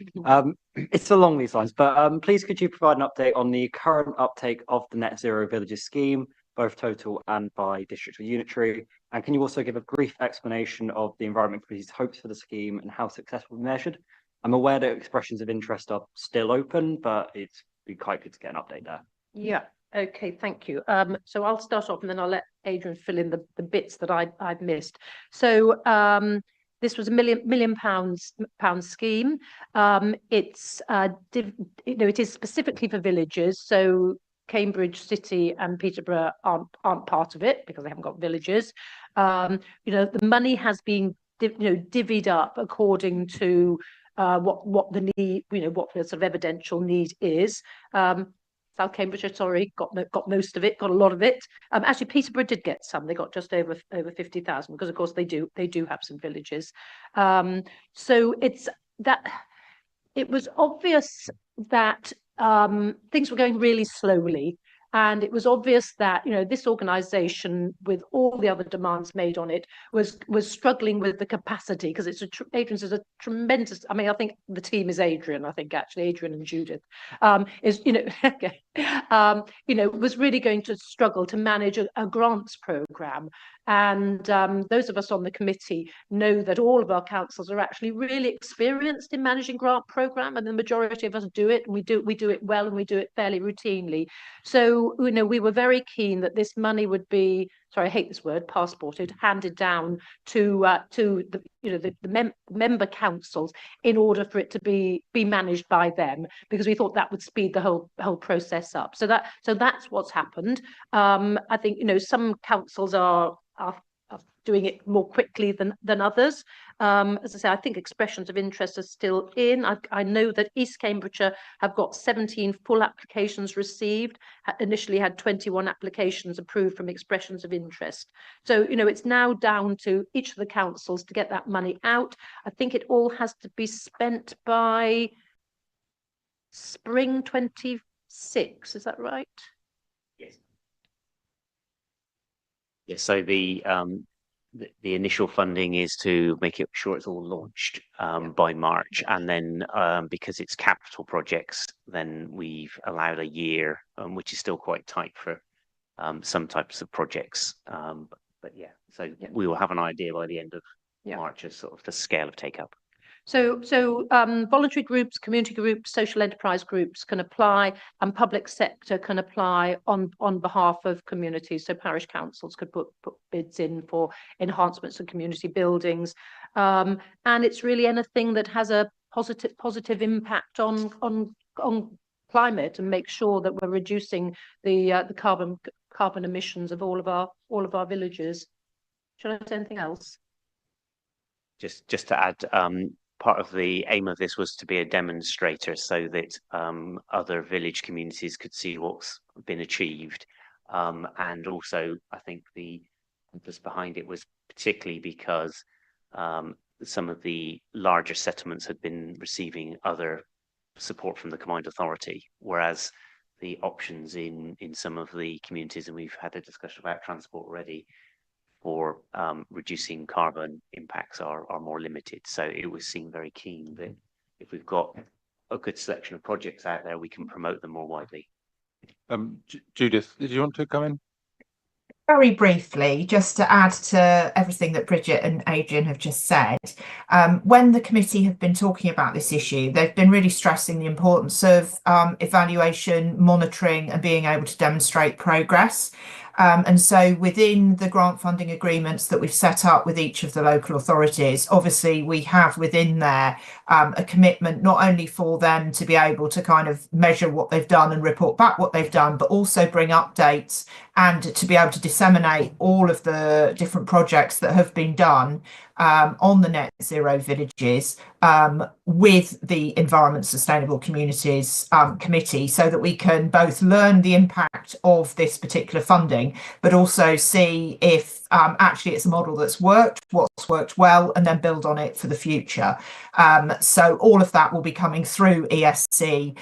it's along these lines. But please could you provide an update on the current uptake of the Net Zero Villages scheme, both total and by district or unitary? And can you also give a brief explanation of the Environment Committee's hopes for the scheme and how successful measured? I'm aware that expressions of interest are still open, but it's be quite good to get an update there. Yeah. Okay. Thank you. So I'll start off, and then I'll let Adrian fill in the bits that I've missed. So this was £1 million scheme. It's it is specifically for villages. So Cambridge City and Peterborough aren't part of it because they haven't got villages. The money has been divvied up according to what the need, what the sort of evidential need is. South Cambridgeshire, sorry, got most of it, got a lot of it. Actually, Peterborough did get some. They got just over 50,000 because, of course, they do have some villages. So it was obvious that things were going really slowly. And it was obvious that, this organisation, with all the other demands made on it, was struggling with the capacity, because Adrian's is a tremendous. I mean, I think the team is Adrian. I think actually Adrian and Judith was really going to struggle to manage a grants programme. And those of us on the committee know that all of our councils are actually really experienced in managing grant programme, and the majority of us do it. And we do it well, and we do it fairly routinely. So we were very keen that this money would be, sorry, I hate this word, passported, handed down to the member councils in order for it to be managed by them, because we thought that would speed the whole process up. So that's what's happened. I think some councils are doing it more quickly than others. As I say, I think expressions of interest are still in. I know that East Cambridgeshire have got 17 full applications received, initially had 21 applications approved from expressions of interest. So, it's now down to each of the councils to get that money out. I think it all has to be spent by spring 26. Is that right? Yes. Yes. So the initial funding is to make sure it's all launched by March, and then because it's capital projects, then we've allowed a year, which is still quite tight for some types of projects. But yeah, so we will have an idea by the end of March as sort of the scale of take up. Voluntary groups, community groups, social enterprise groups can apply, and public sector can apply on behalf of communities. So parish councils could put bids in for enhancements of community buildings, and it's really anything that has a positive impact on climate and make sure that we're reducing the carbon emissions of all of our villages. Shall I say anything else? Just to add, part of the aim of this was to be a demonstrator so that other village communities could see what's been achieved. And also, I think the purpose behind it was particularly because some of the larger settlements had been receiving other support from the Combined Authority, whereas the options in some of the communities, and we've had a discussion about transport already, for reducing carbon impacts are more limited. So it was seen very keen that if we've got a good selection of projects out there, we can promote them more widely. Judith, did you want to come in? Very briefly, just to add to everything that Bridget and Adrian have just said, when the committee have been talking about this issue, they've been really stressing the importance of evaluation, monitoring, and being able to demonstrate progress. And so within the grant funding agreements that we've set up with each of the local authorities, obviously we have within there a commitment not only for them to be able to kind of measure what they've done and report back what they've done, but also bring updates and to be able to disseminate all of the different projects that have been done on the Net Zero Villages with the Environment Sustainable Communities Committee, so that we can both learn the impact of this particular funding, but also see if actually it's a model that's worked, what's worked well, and then build on it for the future. So all of that will be coming through ESC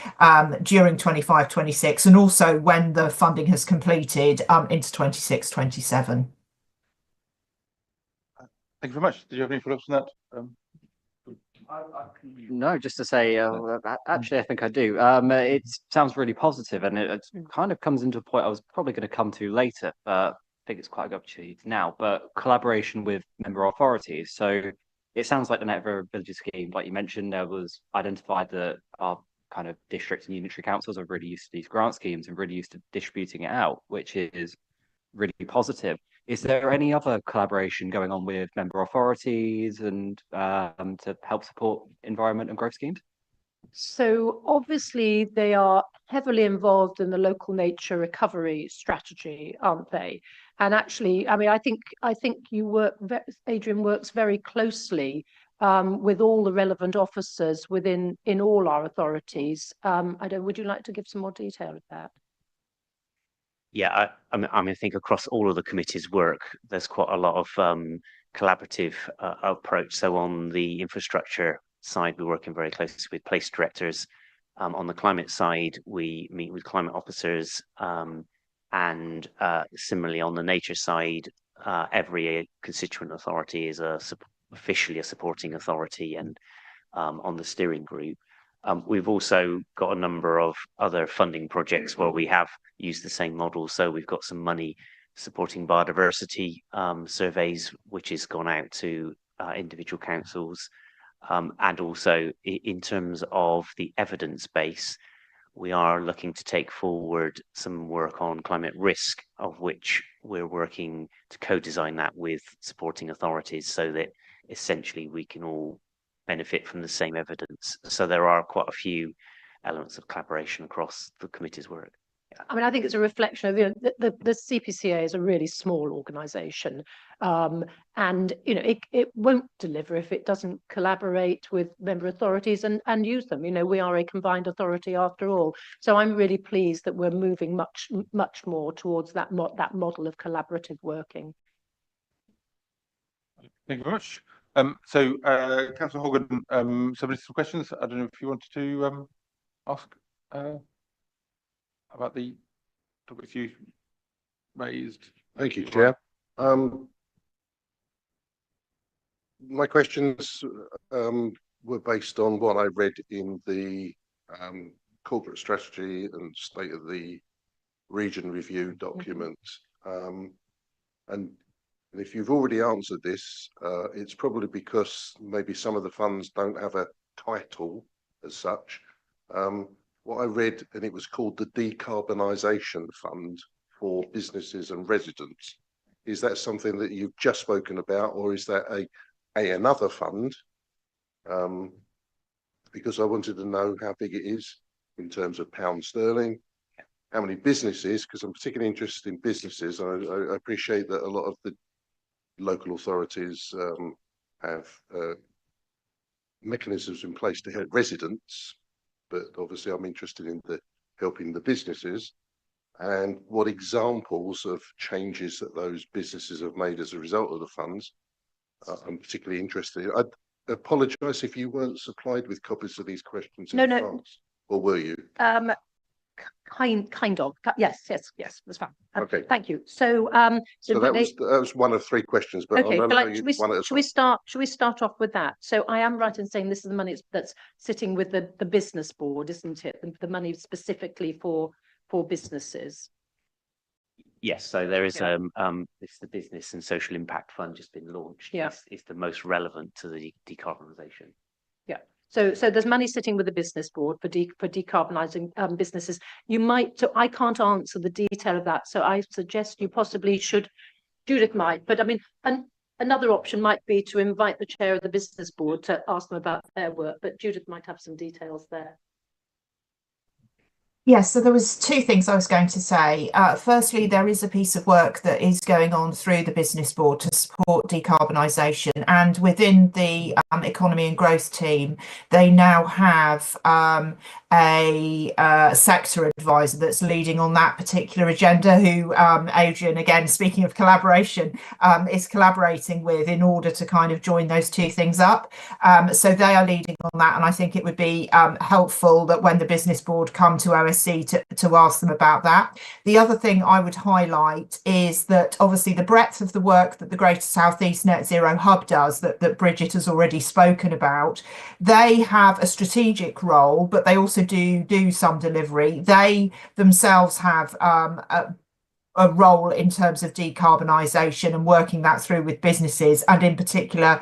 during 25-26, and also when the funding has completed into 26-27. Thank you very much. Did you have any follow-ups on that? No, just to say, actually, I think I do. It sounds really positive, and it kind of comes into a point I was probably going to come to later, but I think it's quite a good opportunity now. But collaboration with member authorities. So it sounds like the Net Zero Villages scheme, like you mentioned, there was identified that our kind of districts and unitary councils are really used to these grant schemes and really used to distributing it out, which is really positive. Is there any other collaboration going on with member authorities and to help support environment and growth schemes? So obviously they are heavily involved in the local nature recovery strategy, aren't they? And actually, I mean, I think Adrian works very closely with all the relevant officers in all our authorities. Would you like to give some more detail of that? Yeah, I think across all of the committee's work, there's quite a lot of collaborative approach. So on the infrastructure side, we're working very closely with place directors. On the climate side, we meet with climate officers, and similarly on the nature side, every constituent authority is officially a supporting authority, and on the steering group. We've also got a number of other funding projects where we have used the same model. So we've got some money supporting biodiversity surveys, which has gone out to individual councils. And also in terms of the evidence base, we are looking to take forward some work on climate risk, of which we're working to co-design that with supporting authorities so that essentially we can all benefit from the same evidence. So there are quite a few elements of collaboration across the committee's work. I mean, I think it's a reflection of the CPCA is a really small organisation, and it won't deliver if it doesn't collaborate with member authorities and use them. We are a combined authority after all. So I'm really pleased that we're moving much more towards that model of collaborative working. Thank you very much. Councillor Horgan submitted some questions. I don't know if you wanted to ask about the topics you raised. Thank you, Chair. My questions were based on what I read in the corporate strategy and state of the region review document. And And if you've already answered this, it's probably because maybe some of the funds don't have a title as such. What I read, and it was called the Decarbonisation Fund for Businesses and Residents. Is that something that you've just spoken about, or is that another fund? Because I wanted to know how big it is in terms of pound sterling, how many businesses, because I'm particularly interested in businesses. I appreciate that a lot of the local authorities have mechanisms in place to help residents, but obviously I'm interested in helping the businesses, and what examples of changes that those businesses have made as a result of the funds. I'm particularly interested. I apologise if you weren't supplied with copies of these questions in advance, or were you? Kind of. Yes, that's fine. Okay. Thank you. So, so that was one of 3 questions, but okay, I'll but should we start off with that? So I am right in saying this is the money that's sitting with the business board, isn't it? The money specifically for businesses. Yes, so there is it's the Business and Social Impact Fund just been launched. Yeah. It's the most relevant to the decarbonisation. Yeah. So there's money sitting with the business board for decarbonising businesses. You might, so I can't answer the detail of that. So I suggest you possibly should, Judith might, but I mean, another option might be to invite the chair of the business board to ask them about their work, but Judith might have some details there. Yes, so there was 2 things I was going to say. Firstly, there is a piece of work that is going on through the business board to support decarbonisation, and within the economy and growth team, they now have a sector advisor that's leading on that particular agenda, who Adrian, again, speaking of collaboration, is collaborating with in order to kind of join those 2 things up. So they are leading on that, and I think it would be helpful that when the business board come to OSC to ask them about that. The other thing I would highlight is that obviously the breadth of the work that the Greater South East Net Zero Hub does, that Bridget has already spoken about, they have a strategic role, but they also do some delivery. They themselves have a role in terms of decarbonisation and working that through with businesses, and in particular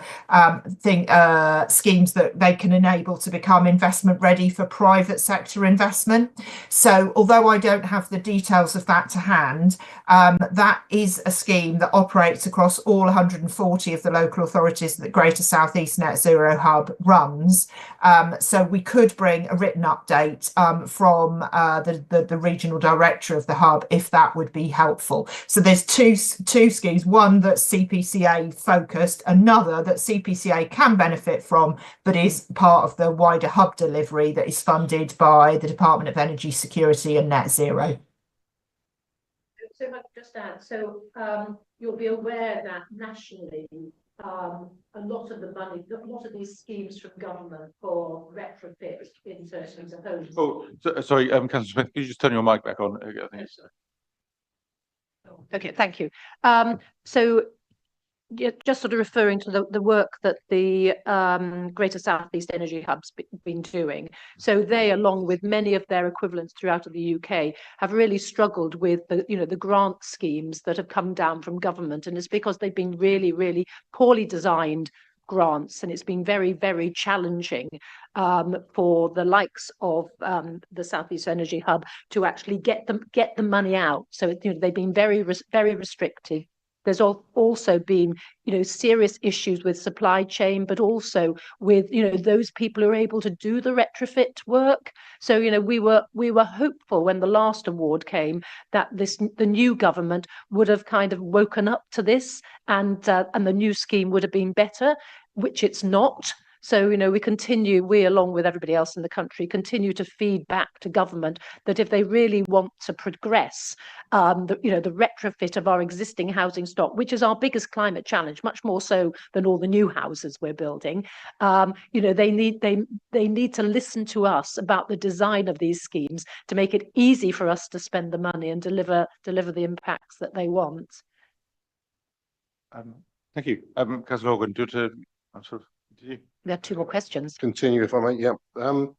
schemes that they can enable to become investment ready for private sector investment. So although I don't have the details of that to hand, that is a scheme that operates across all 140 of the local authorities that Greater South East Net Zero Hub runs. So we could bring a written update from the regional director of the hub if that would be helpful. So there's two schemes, one that's CPCA focused, another that CPCA can benefit from, but is part of the wider hub delivery that is funded by the Department of Energy Security and Net Zero. So if I could just add, so you'll be aware that nationally, a lot of the money, a lot of these schemes from government for retrofit in certain homes. Oh, sorry, Councillor Smith, could you just turn your mic back on? I think it's... Okay, thank you. So just sort of referring to the work that the Greater South East Energy Hub's been doing. So they, along with many of their equivalents throughout the UK, have really struggled with the grant schemes that have come down from government, and it's because they've been really, really poorly designed grants, and it's been very, very challenging for the likes of the South East Energy Hub to actually get the money out. So they've been very restrictive. There's also been, serious issues with supply chain, but also with, those people who are able to do the retrofit work. So, we were hopeful when the last award came that the new government would have kind of woken up to this, and the new scheme would have been better, which it's not. So, we, along with everybody else in the country, continue to feed back to government that if they really want to progress, the retrofit of our existing housing stock, which is our biggest climate challenge, much more so than all the new houses we're building, they need to listen to us about the design of these schemes to make it easy for us to spend the money and deliver the impacts that they want. Thank you. Councillor Horgan, do you want to answer? There are 2 more questions. Continue if I may. Yeah. I'm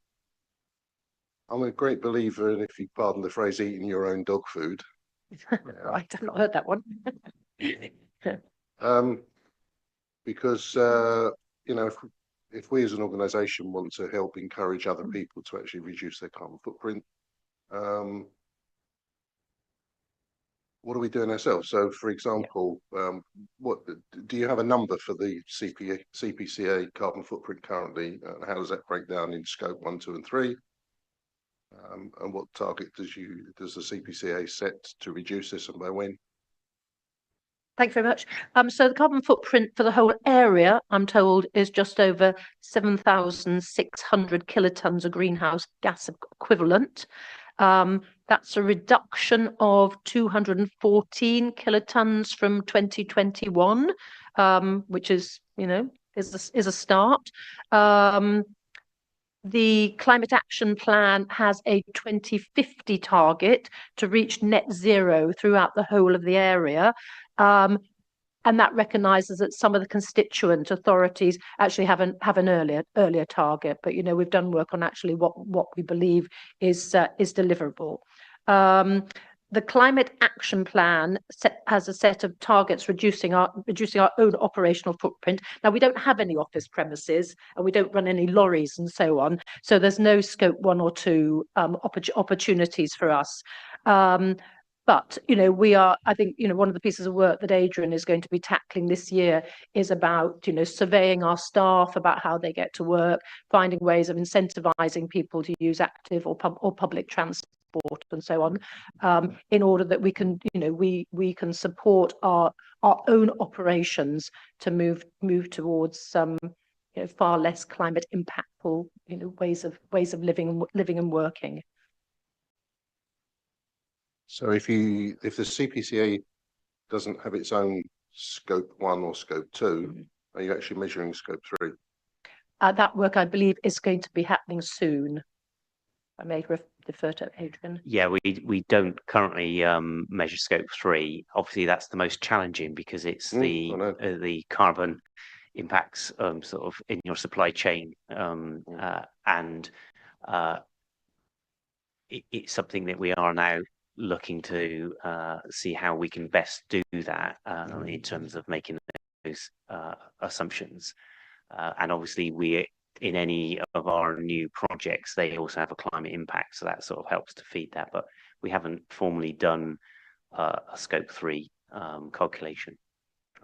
a great believer in, if you pardon the phrase, eating your own dog food. Right, I've not heard that one. Because you know, if we as an organisation want to help encourage other people to actually reduce their carbon footprint, what are we doing ourselves? So, for example, what do you have a number for the CPCA carbon footprint currently? And how does that break down in scope 1, 2, and 3? And what target does the CPCA set to reduce this, and by when? Thank you very much. So the carbon footprint for the whole area, I'm told, is just over 7,600 kilotons of greenhouse gas equivalent. That's a reduction of 214 kilotons from 2021, which is, you know, is a start. The Climate Action Plan has a 2050 target to reach net zero throughout the whole of the area. And that recognises that some of the constituent authorities actually have an earlier target. But you know, we've done work on actually what we believe is deliverable. The Climate Action Plan has a set of targets reducing our own operational footprint. Now, we don't have any office premises and we don't run any lorries and so on. So there's no scope 1 or 2 opportunities for us. But, you know, I think, you know, one of the pieces of work that Adrian is going to be tackling this year is about, you know, surveying our staff about how they get to work, finding ways of incentivizing people to use active or public transport and so on, in order that we can, you know, we can support our own operations to move towards some, you know, far less climate impactful, you know, ways of living and working. So if the CPCA doesn't have its own scope 1 or scope 2, are you actually measuring scope 3? That work, I believe, is going to be happening soon. I may defer to Adrian. Yeah, we don't currently measure scope 3. Obviously, that's the most challenging because it's the carbon impacts sort of in your supply chain, and it's something that we are now looking to see how we can best do that in terms of making those assumptions. And obviously, in any of our new projects, they also have a climate impact, so that sort of helps to feed that. But we haven't formally done a scope 3 calculation.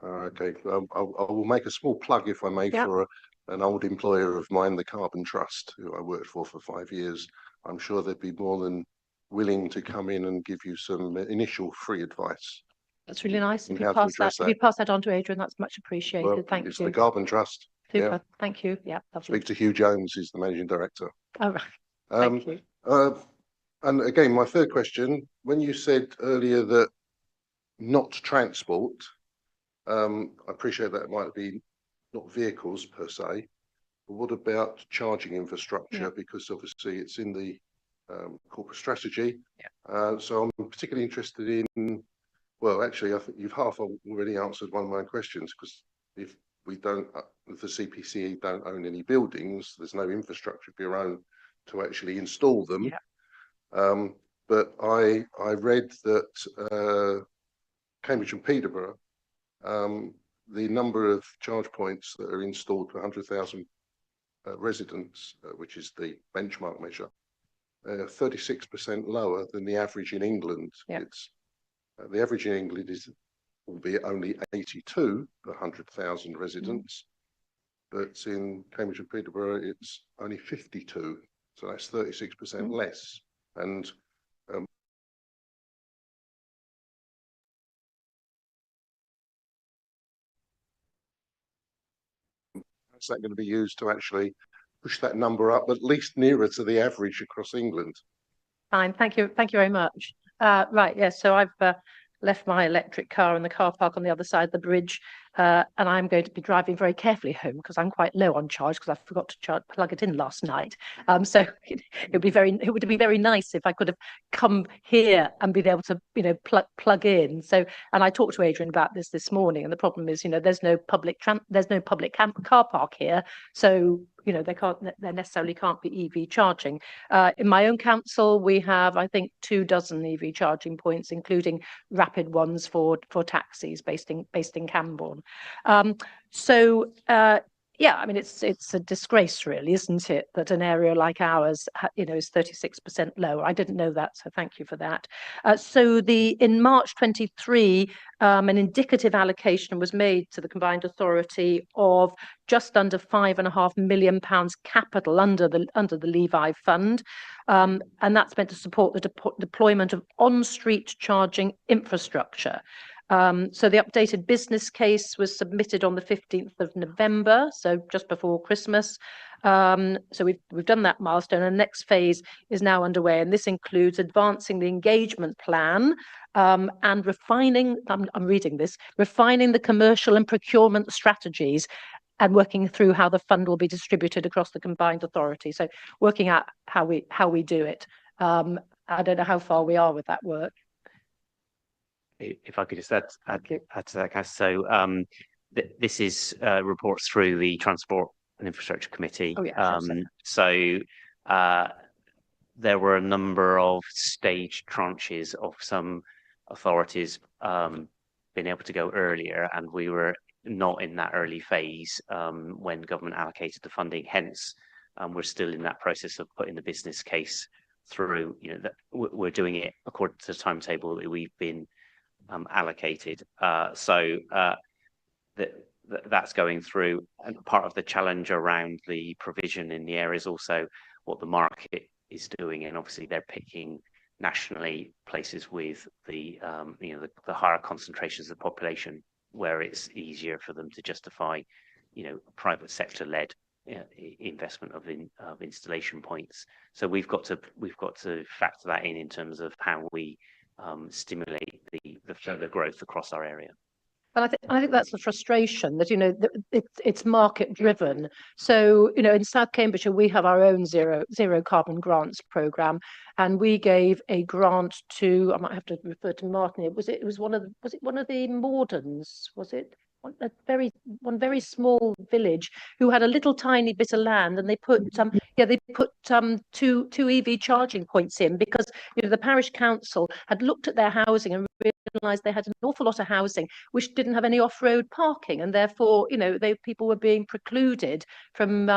Okay, I will make a small plug, if I may, for an old employer of mine, the Carbon Trust, who I worked for 5 years. I'm sure they'd be more than willing to come in and give you some initial free advice. That's really nice. If you pass that on to Adrian, that's much appreciated. Well, Thank you. It's the Carbon Trust. Super. Yeah. Thank you. Yeah. Lovely. Speak to Hugh Jones, he's the managing director. Oh, right. Thank you. And again, my third question, when you said earlier that not transport, I appreciate that it might be not vehicles per se, but what about charging infrastructure? Yeah. Because obviously it's in the corporate strategy. Yeah. So I'm particularly interested in, well, actually, I think you've half already answered one of my questions, because if the CPCE don't own any buildings, there's no infrastructure of your own to actually install them. Yeah. But I read that Cambridge and Peterborough, the number of charge points that are installed per 100,000 residents, which is the benchmark measure, 36% lower than the average in England. Yeah. It's the average in England is, albeit only 82 per 100,000 residents, but in Cambridge and Peterborough it's only 52, so that's 36% less. And is that going to be used to actually push that number up at least nearer to the average across England? Fine. Thank you. Thank you very much. Right. Yes. So I've left my electric car in the car park on the other side of the bridge, and I'm going to be driving very carefully home because I'm quite low on charge because I forgot to plug it in last night. So it would be very nice if I could have come here and been able to, you know, plug in. So, and I talked to Adrian about this morning, and the problem is, you know, there's no public car park here, so you know, there necessarily can't be EV charging. In my own council, we have, I think, 24 EV charging points, including rapid ones for taxis based in Camborne. Yeah, I mean, it's a disgrace, really, isn't it, that an area like ours, you know, is 36% lower. I didn't know that, so thank you for that. In March 23, an indicative allocation was made to the combined authority of just under £5.5 million capital under the Levi Fund, and that's meant to support the deployment of on-street charging infrastructure. So the updated business case was submitted on the 15th of November, so just before Christmas. So we've done that milestone, and the next phase is now underway, and this includes advancing the engagement plan and refining, I'm reading this, refining the commercial and procurement strategies and working through how the fund will be distributed across the combined authority. So working out how we do it. I don't know how far we are with that work. If I could just add to that, Cass. So this is reports through the Transport and Infrastructure Committee. Oh, yeah, so there were a number of staged tranches of some authorities being able to go earlier, and we were not in that early phase when government allocated the funding. Hence, we're still in that process of putting the business case through. You know, that we're doing it according to the timetable that we've been allocated. That's going through, and part of the challenge around the provision in the area is also what the market is doing, and obviously they're picking nationally places with the the higher concentrations of population where it's easier for them to justify, you know, private sector led investment of installation points. So we've got to factor that in terms of how we stimulate the further growth across our area. And I think that's the frustration that, you know, it's market driven. So, you know, in South Cambridgeshire, we have our own zero carbon grants programme, and we gave a grant to, I might have to refer to Martin. Was it one of the Mordens? Was it one very small village who had a little tiny bit of land, and they put two EV charging points in because, you know, the parish council had looked at their housing and realised they had an awful lot of housing which didn't have any off-road parking, and therefore, you know, people were being precluded from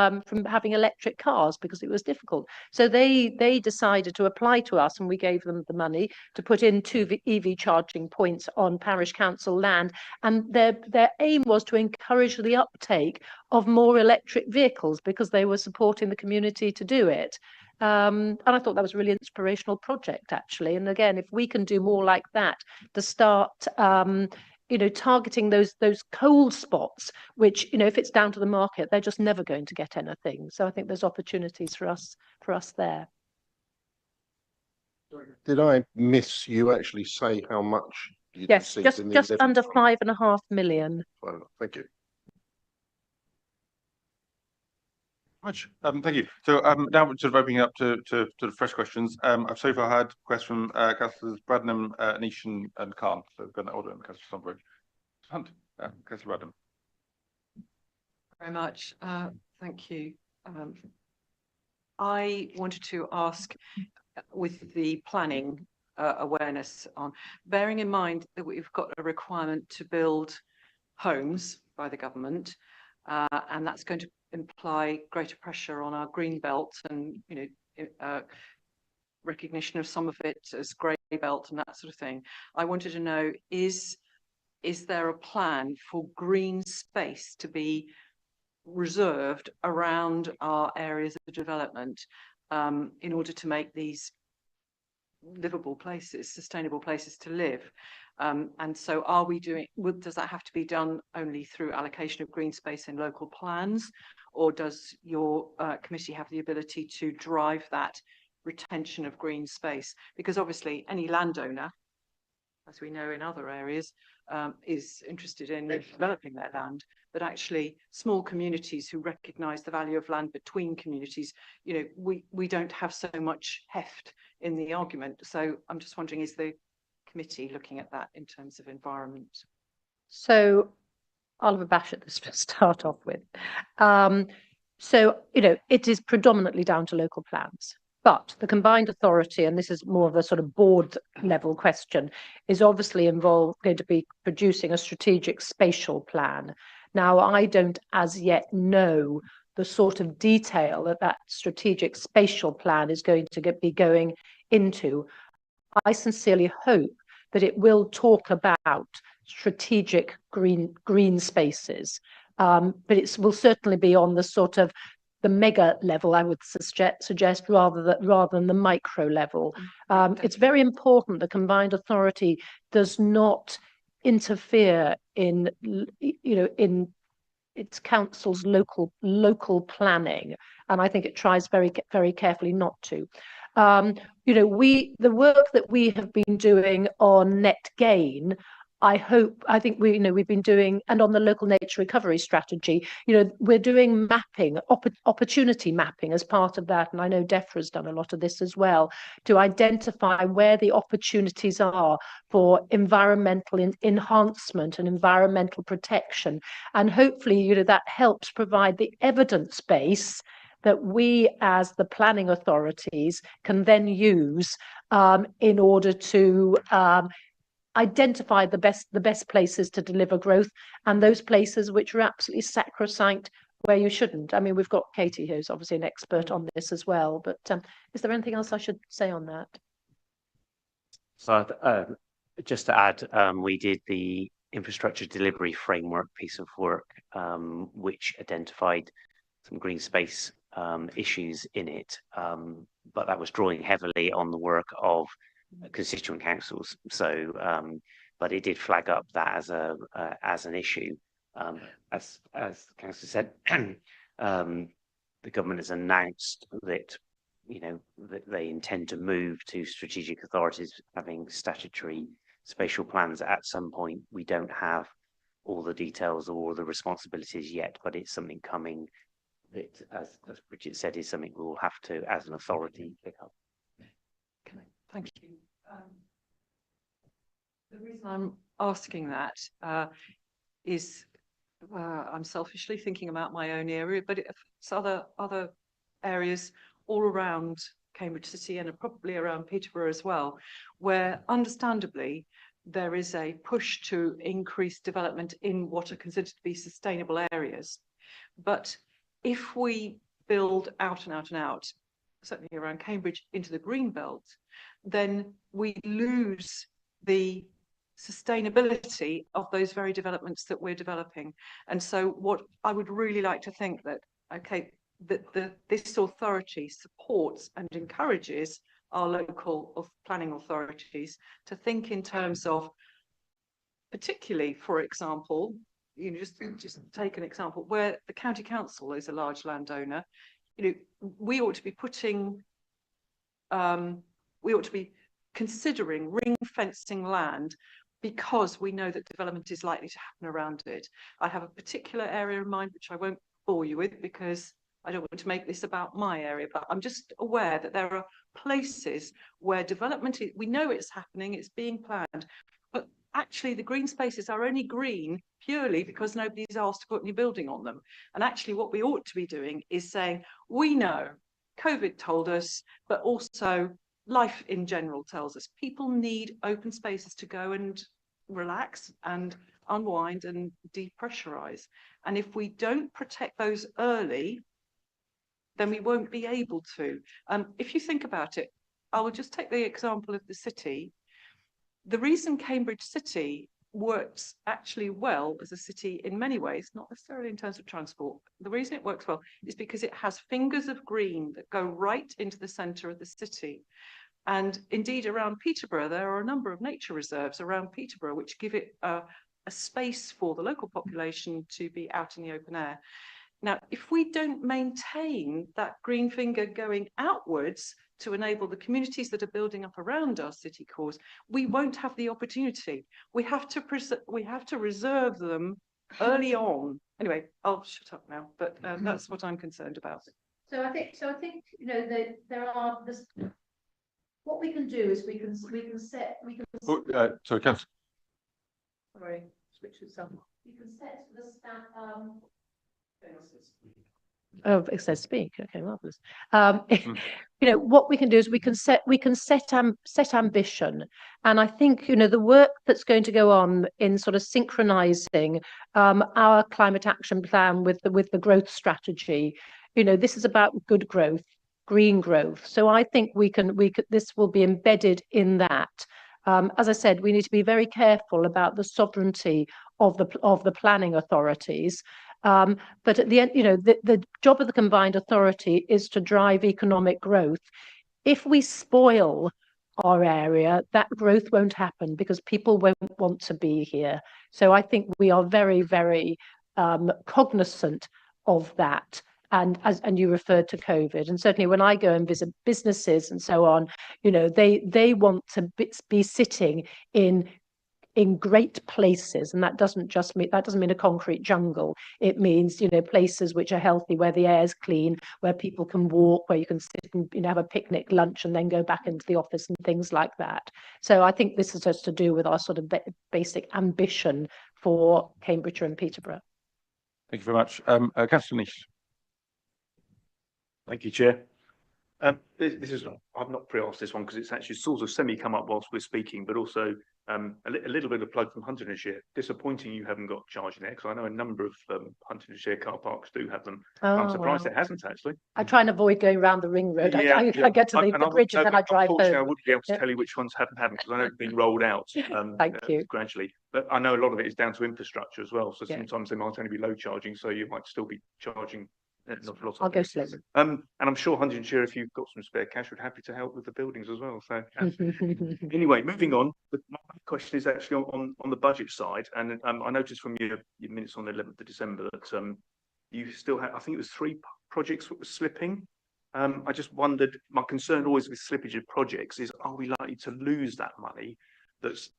having electric cars because it was difficult. So they decided to apply to us, and we gave them the money to put in 2 EV charging points on parish council land, and their aim was to encourage the uptake of more electric vehicles because they were supporting the community to do it. And I thought that was a really inspirational project, actually. And again, if we can do more like that to start, you know, targeting those cold spots, which, you know, if it's down to the market, they're just never going to get anything. So I think there's opportunities for us there. Did I miss you actually say how much? Yes, just under 5.5 million. Well, thank you. Much. Thank you. So now we're sort of opening up to fresh questions. I've so far had questions from Councillors Bradnam, Nish and Khan. So we've got an order and Councillor Stonbridge. Hunt, Councillor Bradnam. Very much. Thank you. I wanted to ask, with the planning awareness on, bearing in mind that we've got a requirement to build homes by the government, and that's going to imply greater pressure on our green belt and, you know, recognition of some of it as grey belt and that sort of thing. I wanted to know, is there a plan for green space to be reserved around our areas of development in order to make these livable places, sustainable places to live? And so are we doing, does that have to be done only through allocation of green space in local plans, or does your committee have the ability to drive that retention of green space? Because obviously any landowner, as we know in other areas, is interested in developing their land, but actually small communities who recognise the value of land between communities, you know, we don't have so much heft in the argument. So I'm just wondering, is the committee looking at that in terms of environment? So I'll have a bash at this to start off with. So, it is predominantly down to local plans. But the combined authority, and this is more of a sort of board level question, is obviously going to be producing a strategic spatial plan. Now, I don't as yet know the sort of detail that strategic spatial plan is going to be going into. I sincerely hope that it will talk about strategic green spaces, but it will certainly be on the sort of the mega level, I would suggest, rather than the micro level. It's very important the combined authority does not interfere in its council's local planning, and I think it tries very carefully not to. The work that we have been doing on net gain, I think we've been doing, and on the local nature recovery strategy, we're doing mapping, opportunity mapping as part of that. And I know DEFRA's done a lot of this as well, to identify where the opportunities are for environmental enhancement and environmental protection. And hopefully, that helps provide the evidence base that we as the planning authorities can then use in order to identify the best places to deliver growth, and those places which are absolutely sacrosanct where you shouldn't. I mean, we've got Katie, who's obviously an expert on this as well, but is there anything else I should say on that? So just to add, we did the infrastructure delivery framework piece of work, which identified some green space issues in it, but that was drawing heavily on the work of constituent councils. So, but it did flag up that as an issue. As the council said, the government has announced that that they intend to move to strategic authorities having statutory spatial plans at some point. We don't have all the details or all the responsibilities yet, but it's something coming that, as Bridget said, is something we'll have to, as an authority, pick up. Thank you. The reason I'm asking that is I'm selfishly thinking about my own area, but it's other areas all around Cambridge City and probably around Peterborough as well, where understandably there is a push to increase development in what are considered to be sustainable areas. But if we build out and out and out, certainly around Cambridge, into the green belt, then we lose the sustainability of those very developments that we're developing. And so what I would really like to think that, this authority supports and encourages our local planning authorities to think in terms of, particularly, for example, just take an example where the county council is a large landowner. We ought to be considering ring fencing land, because we know that development is likely to happen around it. I have a particular area in mind which I won't bore you with because I don't want to make this about my area, but I'm just aware that there are places where development we know it's happening, it's being planned, but actually the green spaces are only green purely because nobody's asked to put any building on them. And actually what we ought to be doing is saying, we know COVID told us, but also life in general tells us people need open spaces to go and relax and unwind and depressurize. And if we don't protect those early, then we won't be able to. If you think about it, I will just take the example of the city. The reason Cambridge City works actually well as a city in many ways, not necessarily in terms of transport, the reason it works well is because it has fingers of green that go right into the centre of the city. And indeed around Peterborough, there are a number of nature reserves around Peterborough which give it a space for the local population to be out in the open air. Now, if we don't maintain that green finger going outwards to enable the communities that are building up around our city cores, we won't have the opportunity. We have to reserve them early on. Anyway, I'll shut up now, but that's what I'm concerned about. So I think there are this. What we can do is we can set. Sorry, Councillor. Sorry, switch this up. You can set the Oh, it says speak. Okay, marvelous. You know, what we can do is we can set ambition, and I think, you know, the work that's going to go on in sort of synchronizing our climate action plan with the growth strategy. You know, this is about good growth, green growth. So I think this will be embedded in that. As I said, we need to be very careful about the sovereignty of the planning authorities. But at the end, you know, the job of the combined authority is to drive economic growth. If we spoil our area, that growth won't happen because people won't want to be here. So I think we are very, very cognizant of that. And you referred to COVID, and certainly when I go and visit businesses and so on, you know, they want to be sitting in great places, and that doesn't mean a concrete jungle. It means, you know, places which are healthy, where the air is clean, where people can walk, where you can sit and, you know, have a picnic lunch and then go back into the office and things like that. So I think this is just to do with our sort of basic ambition for Cambridgeshire and Peterborough. Thank you very much. Councillor Niche. Thank you, Chair. This is, I've not pre-asked this one because it's actually sort of semi-come up whilst we're speaking, but also a little bit of plug from Huntingdonshire. Disappointing you haven't got charging there, because I know a number of Huntingdonshire car parks do have them. I'm surprised it hasn't actually. I try and avoid going around the ring road. Yeah, I get to the bridge and then I drive home. Unfortunately, I wouldn't be able to tell you which ones haven't because I know it's been rolled out Thank you. gradually. But I know a lot of it is down to infrastructure as well. So Yeah. sometimes they might only be low charging, so you might still be charging. I'll go slowly. And I'm sure Huntingdonshire, if you've got some spare cash, would happy to help with the buildings as well. So anyway, moving on. My question is actually on the budget side, and I noticed from your minutes on the 11th of December that you still had, I think it was 3 projects that were slipping. I just wondered, my concern always with slippage of projects is, are we likely to lose that money that's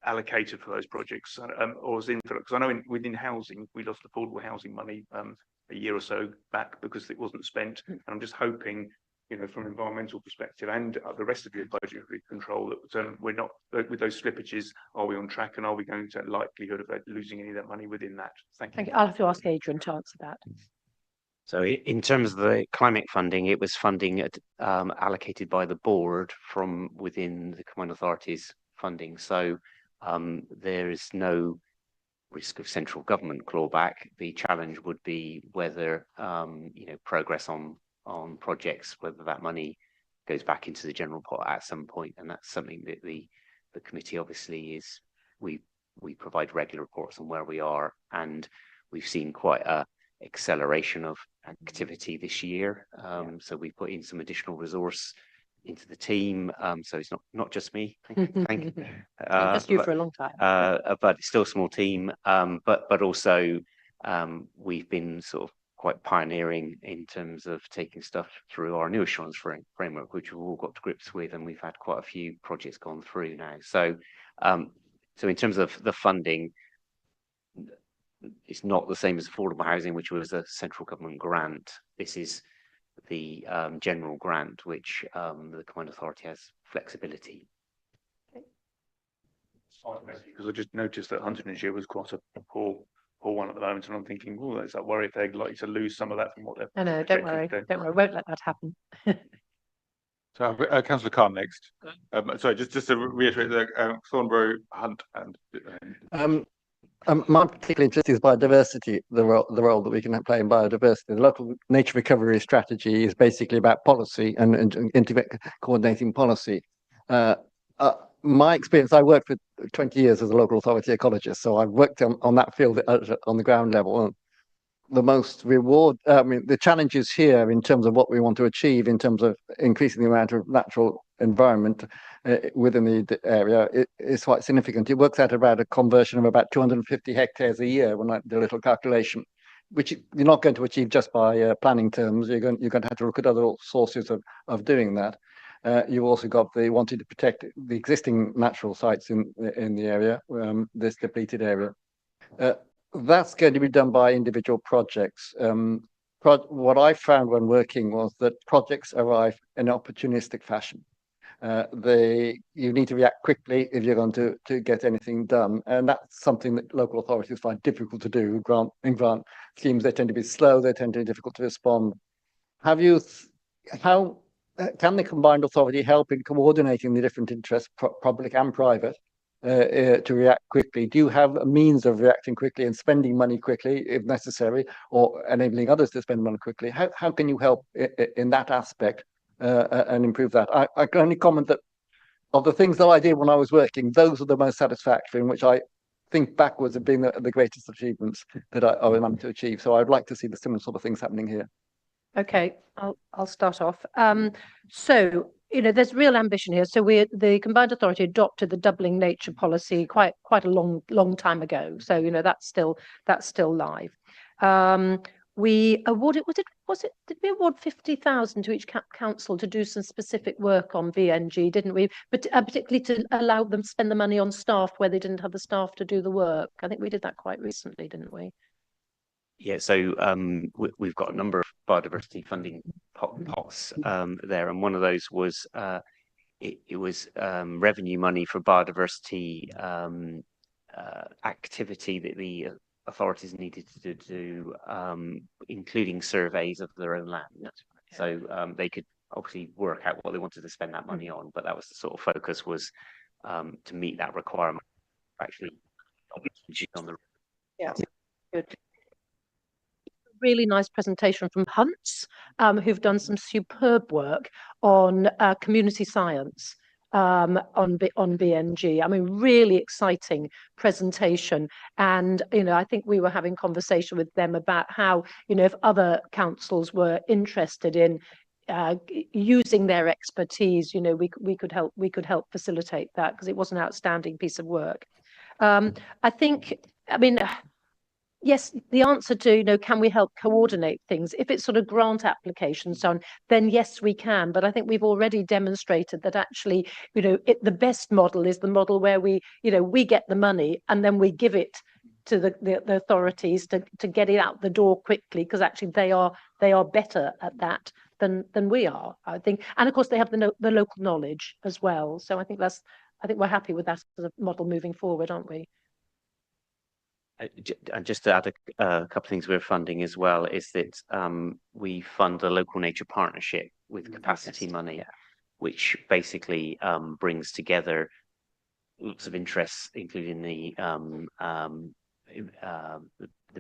allocated for those projects, or is in, because I know within housing we lost affordable housing money a year or so back because it wasn't spent, and I'm just hoping, you know, from an environmental perspective and the rest of your budgetary control, that we're not, with those slippages, are we on track, and are we going to likelihood of losing any of that money within that? Thank you. I'll have to ask Adrian to answer that. So in terms of the climate funding, it was funding allocated by the board from within the combined authorities funding. So there is no risk of central government clawback. The challenge would be whether you know, progress on projects, whether that money goes back into the general pot at some point, and that's something that the committee obviously is. We provide regular reports on where we are, and we've seen quite a acceleration of activity this year. So we put in some additional resource into the team, so it's not just me. Thank you. Just you for a long time. But it's still a small team. But also we've been sort of quite pioneering in terms of taking stuff through our new assurance framework, which we've all got to grips with, and we've had quite a few projects gone through now. So so in terms of the funding, it's not the same as affordable housing, which was a central government grant. This is the general grant, which the combined authority has flexibility. Because I just noticed that Huntingdonshire was quite a poor one at the moment, and I'm thinking, oh, there's that worry if they're likely to lose some of that from what they're. No, don't worry, won't let that happen. So Councillor Khan next. Sorry, just to reiterate that Thornborough, Hunt, and. My particular interest is biodiversity, the role that we can play in biodiversity. The local nature recovery strategy is basically about policy and coordinating policy. My experience, I worked for 20 years as a local authority ecologist, so I've worked on that field on the ground level. The most the challenges here in terms of what we want to achieve in terms of increasing the amount of natural environment within the area is quite significant. It works out about a conversion of about 250 hectares a year when I did a little calculation, which you're not going to achieve just by planning terms. You're going to have to look at other sources of doing that. You've also got wanting to protect the existing natural sites in the area, this depleted area. That's going to be done by individual projects. What I found when working was that projects arrive in an opportunistic fashion. you need to react quickly if you're going to get anything done, and that's something that local authorities find difficult to do. Grant schemes, they tend to be slow, they tend to be difficult to respond. How can the combined authority help in coordinating the different interests, public and private, to react quickly? Do you have a means of reacting quickly and spending money quickly if necessary, or enabling others to spend money quickly? How can you help in that aspect and improve that? I can only comment that of the things that I did when I was working, those are the most satisfactory, in which I think backwards have been the greatest achievements that I was able to achieve. So I'd like to see the similar sort of things happening here. Okay, I'll start off. So there's real ambition here. So the combined authority adopted the doubling nature policy quite a long time ago. So that's still live. We awarded did we award 50,000 to each council to do some specific work on VNG, didn't we? But particularly to allow them to spend the money on staff where they didn't have the staff to do the work. I think we did that quite recently, didn't we? Yeah, so we've got a number of biodiversity funding pots there, and one of those was it was revenue money for biodiversity activity that the authorities needed to do, including surveys of their own land. So they could obviously work out what they wanted to spend that money on, but that was the sort of focus, was to meet that requirement. Actually, on the Good. Really nice presentation from Hunts, who've done some superb work on community science on BNG. I mean, really exciting presentation. And, I think we were having conversation with them about how, if other councils were interested in using their expertise, we could help facilitate that, because it was an outstanding piece of work. Yes, the answer to, can we help coordinate things? If it's sort of grant applications, so on, then yes, we can. But I think we've already demonstrated that actually, the best model is the model where we get the money and then we give it to the authorities to get it out the door quickly, because actually they are better at that than we are, I think. And of course, they have the local knowledge as well. So I think we're happy with that as a model moving forward, aren't we? And just to add a couple of things we're funding as well, is that we fund a local nature partnership with capacity money, which basically brings together lots of interests, including the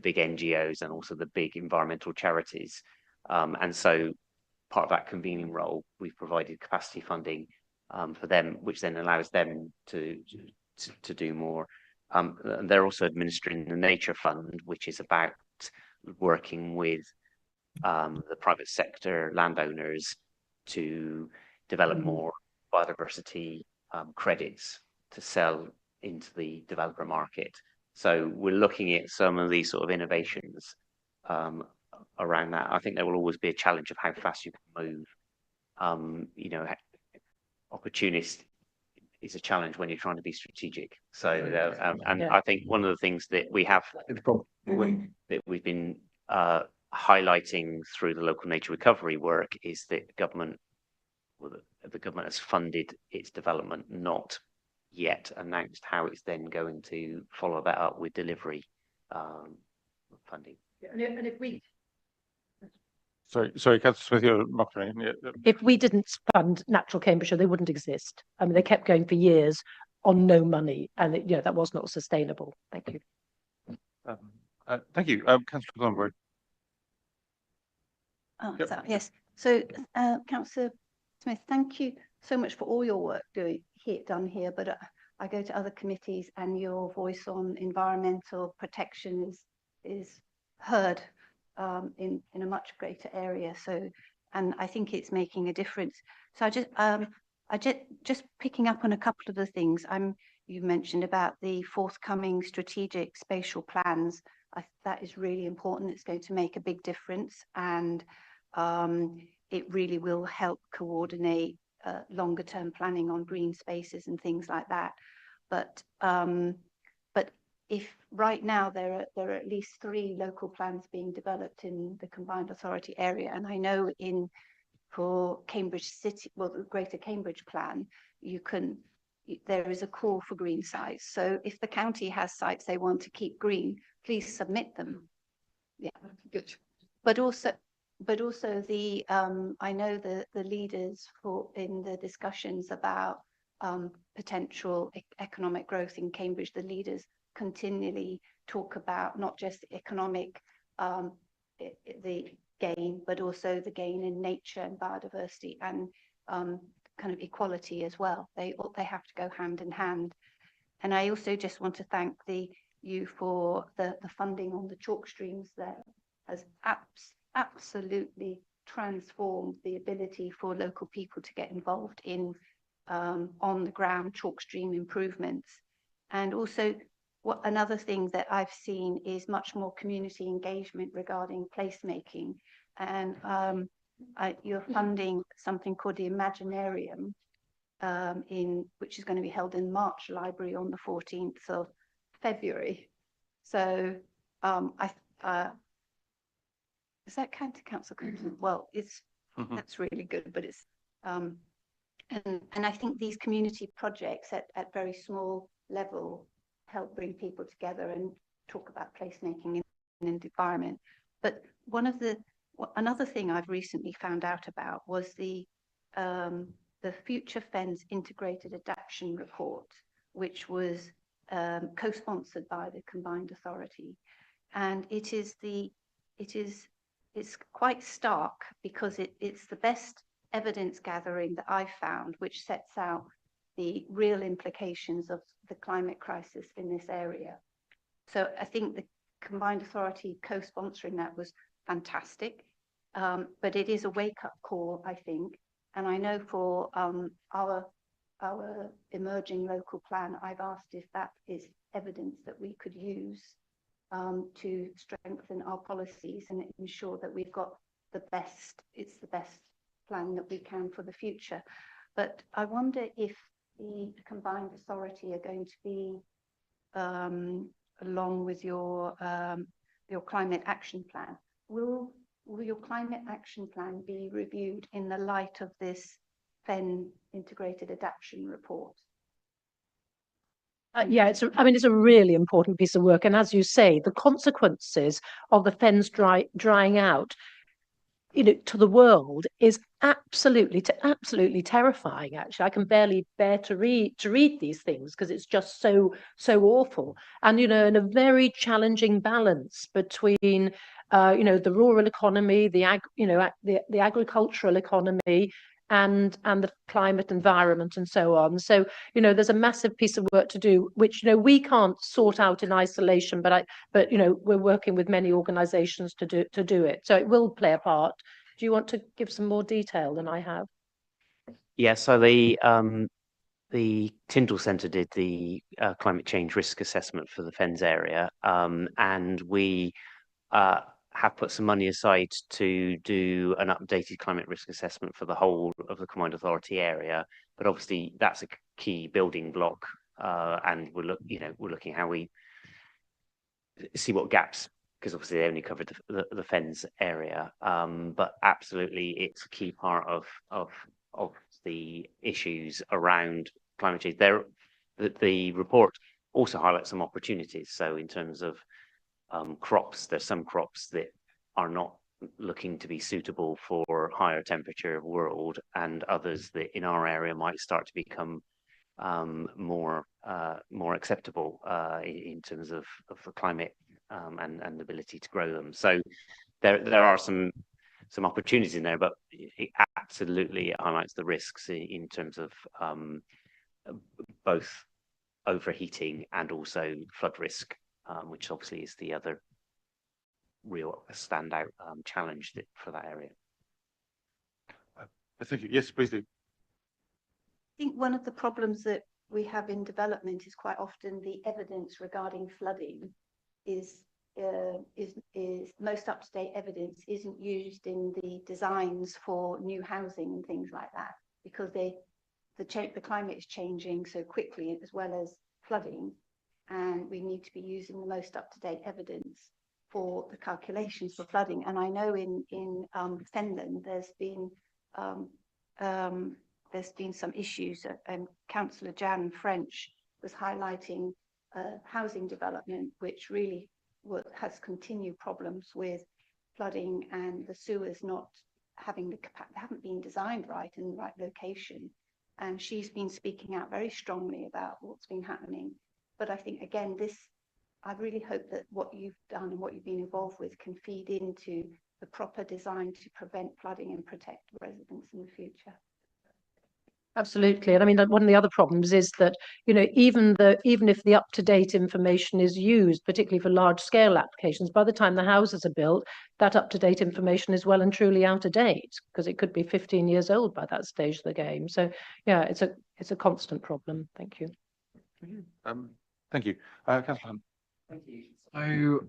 big NGOs and also the big environmental charities. And so part of that convening role, we've provided capacity funding for them, which then allows them to do more. They're also administering the Nature Fund, which is about working with the private sector landowners to develop more biodiversity credits to sell into the developer market. So we're looking at some of these sort of innovations around that. I think there will always be a challenge of how fast you can move. Opportunist is a challenge when you're trying to be strategic. So, I think one of the things that we have that we've been highlighting through the local nature recovery work is that the government has funded its development, not yet announced how it's then going to follow that up with delivery funding. And if we Sorry, Councillor Smith, you're mocking me. Yeah. If we didn't fund Natural Cambridgeshire, they wouldn't exist. I mean, they kept going for years on no money, and that was not sustainable. Thank you. Thank you, Councillor Thornbury. Yes. So, Councillor Smith, thank you so much for all your work done here. But I go to other committees, and your voice on environmental protection is heard in a much greater area. So, and I think it's making a difference. So I just picking up on a couple of the things you mentioned about the forthcoming strategic spatial plans. That is really important. It's going to make a big difference, and it really will help coordinate longer term planning on green spaces and things like that. But if right now there are at least 3 local plans being developed in the combined authority area, and I know for Cambridge City, well, the Greater Cambridge Plan, there is a call for green sites. So if the county has sites they want to keep green, please submit them. Yeah, good. But also the I know the leaders in the discussions about potential economic growth in Cambridge, the leaders continually talk about not just economic the gain, but also the gain in nature and biodiversity and kind of equality as well. They have to go hand in hand. And I also just want to thank you for the funding on the chalk streams that has absolutely transformed the ability for local people to get involved in on the ground chalk stream improvements. And also another thing that I've seen is much more community engagement regarding placemaking. And you're funding something called the Imaginarium, which is going to be held in March Library on the 14th of February. So is that county council? Well, that's really good, but it's and I think these community projects at very small level help bring people together and talk about placemaking in the environment. But another thing I've recently found out about was the Future Fens Integrated Adaptation Report, which was co-sponsored by the Combined Authority, and it's quite stark because it's the best evidence gathering that I've found, which sets out the real implications of the climate crisis in this area. So I think the Combined Authority co-sponsoring that was fantastic, but it is a wake-up call, I think. And I know for our emerging local plan, I've asked if that is evidence that we could use to strengthen our policies and ensure that we've got it's the best plan that we can for the future. But I wonder if the Combined Authority are going to be along with your climate action plan. Will your climate action plan be reviewed in the light of this FEN Integrated Adaptation Report? Yeah, it's a really important piece of work, and as you say, the consequences of the fens drying out, to the world is absolutely terrifying. Actually, I can barely bear to read these things because it's just so awful. And in a very challenging balance between the rural economy, the agricultural economy, and the climate environment and so on. So there's a massive piece of work to do, which we can't sort out in isolation, but we're working with many organizations to do it, so it will play a part. Do you want to give some more detail than I have? Yeah, so the Tyndall Centre did the climate change risk assessment for the Fens area, and we have put some money aside to do an updated climate risk assessment for the whole of the Combined Authority area. But obviously that's a key building block, and we're looking how we see what gaps, because obviously they only covered the Fens area. But absolutely, it's a key part of the issues around climate change. The report also highlights some opportunities. So in terms of crops, there's some crops that are not looking to be suitable for higher temperature world, and others that in our area might start to become more acceptable in terms of the climate and the ability to grow them. So there are some opportunities in there, but it absolutely highlights the risks in terms of both overheating and also flood risk, which obviously is the other real standout challenge for that area. Thank you. Yes, please do. I think one of the problems that we have in development is quite often the evidence regarding flooding is most up-to-date evidence isn't used in the designs for new housing and things like that, because the climate is changing so quickly, as well as flooding, and we need to be using the most up-to-date evidence for the calculations for flooding. And I know in Finland there's been there's been some issues, and Councillor Jan French was highlighting housing development, which really has continued problems with flooding and the sewers not having the capacity, haven't been designed right in the right location. And she's been speaking out very strongly about what's been happening. But I think, again, I really hope that what you've done and what you've been involved with can feed into the proper design to prevent flooding and protect residents in the future. Absolutely. And I mean, one of the other problems is that, even if the up-to-date information is used, particularly for large-scale applications, by the time the houses are built, that up-to-date information is well and truly out of date, because it could be 15 years old by that stage of the game. So, yeah, it's a constant problem. Thank you. Thank you. Councillor Hunt. Thank you.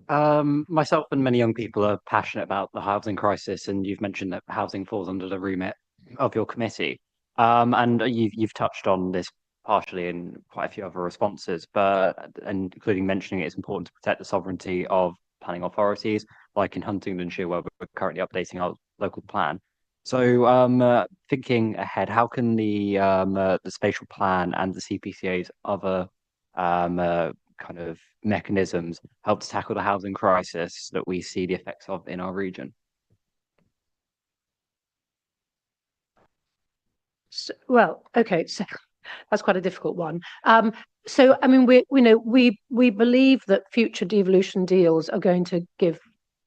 So, myself and many young people are passionate about the housing crisis, and you've mentioned that housing falls under the remit of your committee. And you've touched on this partially in quite a few other responses, and including mentioning it's important to protect the sovereignty of planning authorities, like in Huntingdonshire, where we're currently updating our local plan. So, thinking ahead, how can the spatial plan and the CPCA's other kind of mechanisms help to tackle the housing crisis that we see the effects of in our region? So, well, okay, so that's quite a difficult one. So, I mean, we believe that future devolution deals are going to give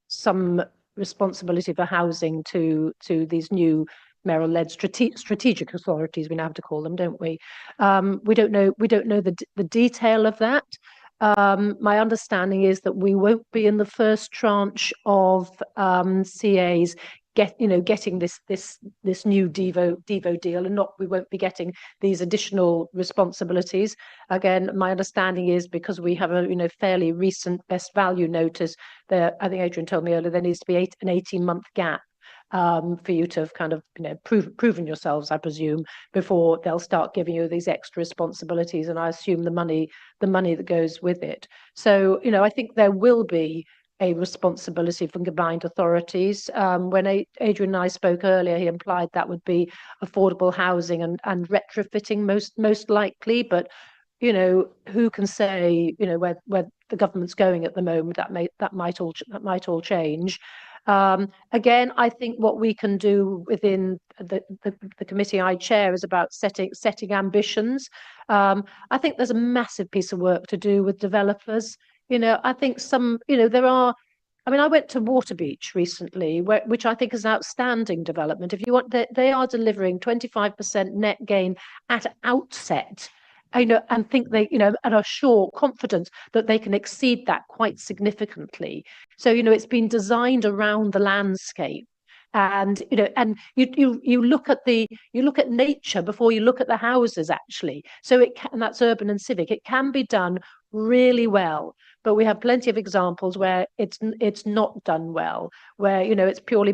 some responsibility for housing to these new mayoral-led strategic authorities. We now have to call them, don't we? We don't know the detail of that. My understanding is that we won't be in the first tranche of CAs getting this new Devo deal, and we won't be getting these additional responsibilities. Again, my understanding is because we have a fairly recent best value notice there. I think Adrian told me earlier there needs to be an 18-month gap for you to have kind of proven yourselves, I presume, before they'll start giving you these extra responsibilities, and I assume the money that goes with it. So I think there will be a responsibility for combined authorities. When Adrian and I spoke earlier, he implied that would be affordable housing and retrofitting most likely. But who can say where the government's going at the moment? That might all change. Again, I think what we can do within the committee I chair is about setting ambitions. I think there's a massive piece of work to do with developers. I think there are. I mean, I went to Waterbeach recently, which I think is an outstanding development. If you want, they are delivering 25% net gain at outset. And think and are sure, confident that they can exceed that quite significantly. So it's been designed around the landscape. And you look at nature before you look at the houses, actually. So and that's urban and civic. It can be done really well, but we have plenty of examples where it's not done well, where it's purely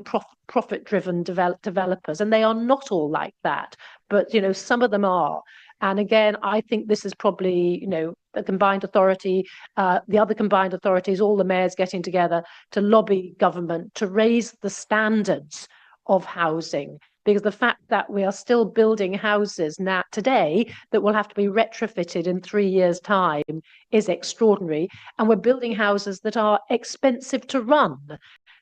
profit-driven developers, and they are not all like that, but some of them are. And again, I think this is probably, the combined authority, the other combined authorities, all the mayors getting together to lobby government to raise the standards of housing. Because the fact that we are still building houses now today that will have to be retrofitted in 3 years' time is extraordinary. And we're building houses that are expensive to run.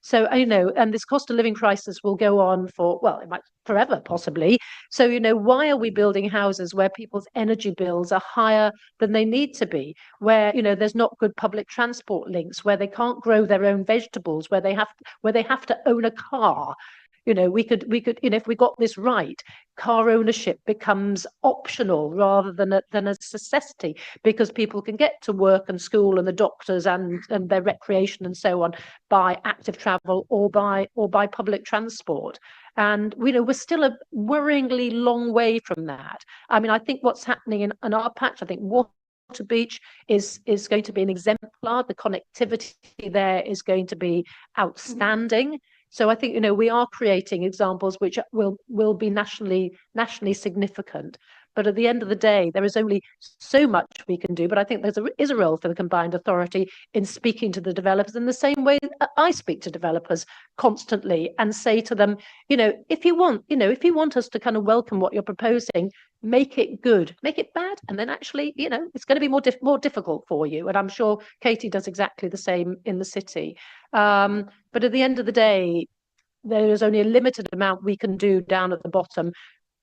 So, and this cost of living crisis will go on for, well, it might forever, possibly. So, why are we building houses where people's energy bills are higher than they need to be, where, there's not good public transport links, where they can't grow their own vegetables, where they have to own a car? We could, if we got this right, car ownership becomes optional rather than a necessity, because people can get to work and school and the doctors and their recreation and so on by active travel or by public transport. And we're still a worryingly long way from that. I mean, I think what's happening in our patch, I think Waterbeach is going to be an exemplar. The connectivity there is going to be outstanding. So I think we are creating examples which will be nationally significant. But at the end of the day, there is only so much we can do. But I think is a role for the combined authority in speaking to the developers in the same way I speak to developers constantly and say to them, if you want us to kind of welcome what you're proposing, make it good, make it bad, and then actually, it's going to be more difficult for you. And I'm sure Katie does exactly the same in the city. But at the end of the day, there is only a limited amount we can do down at the bottom.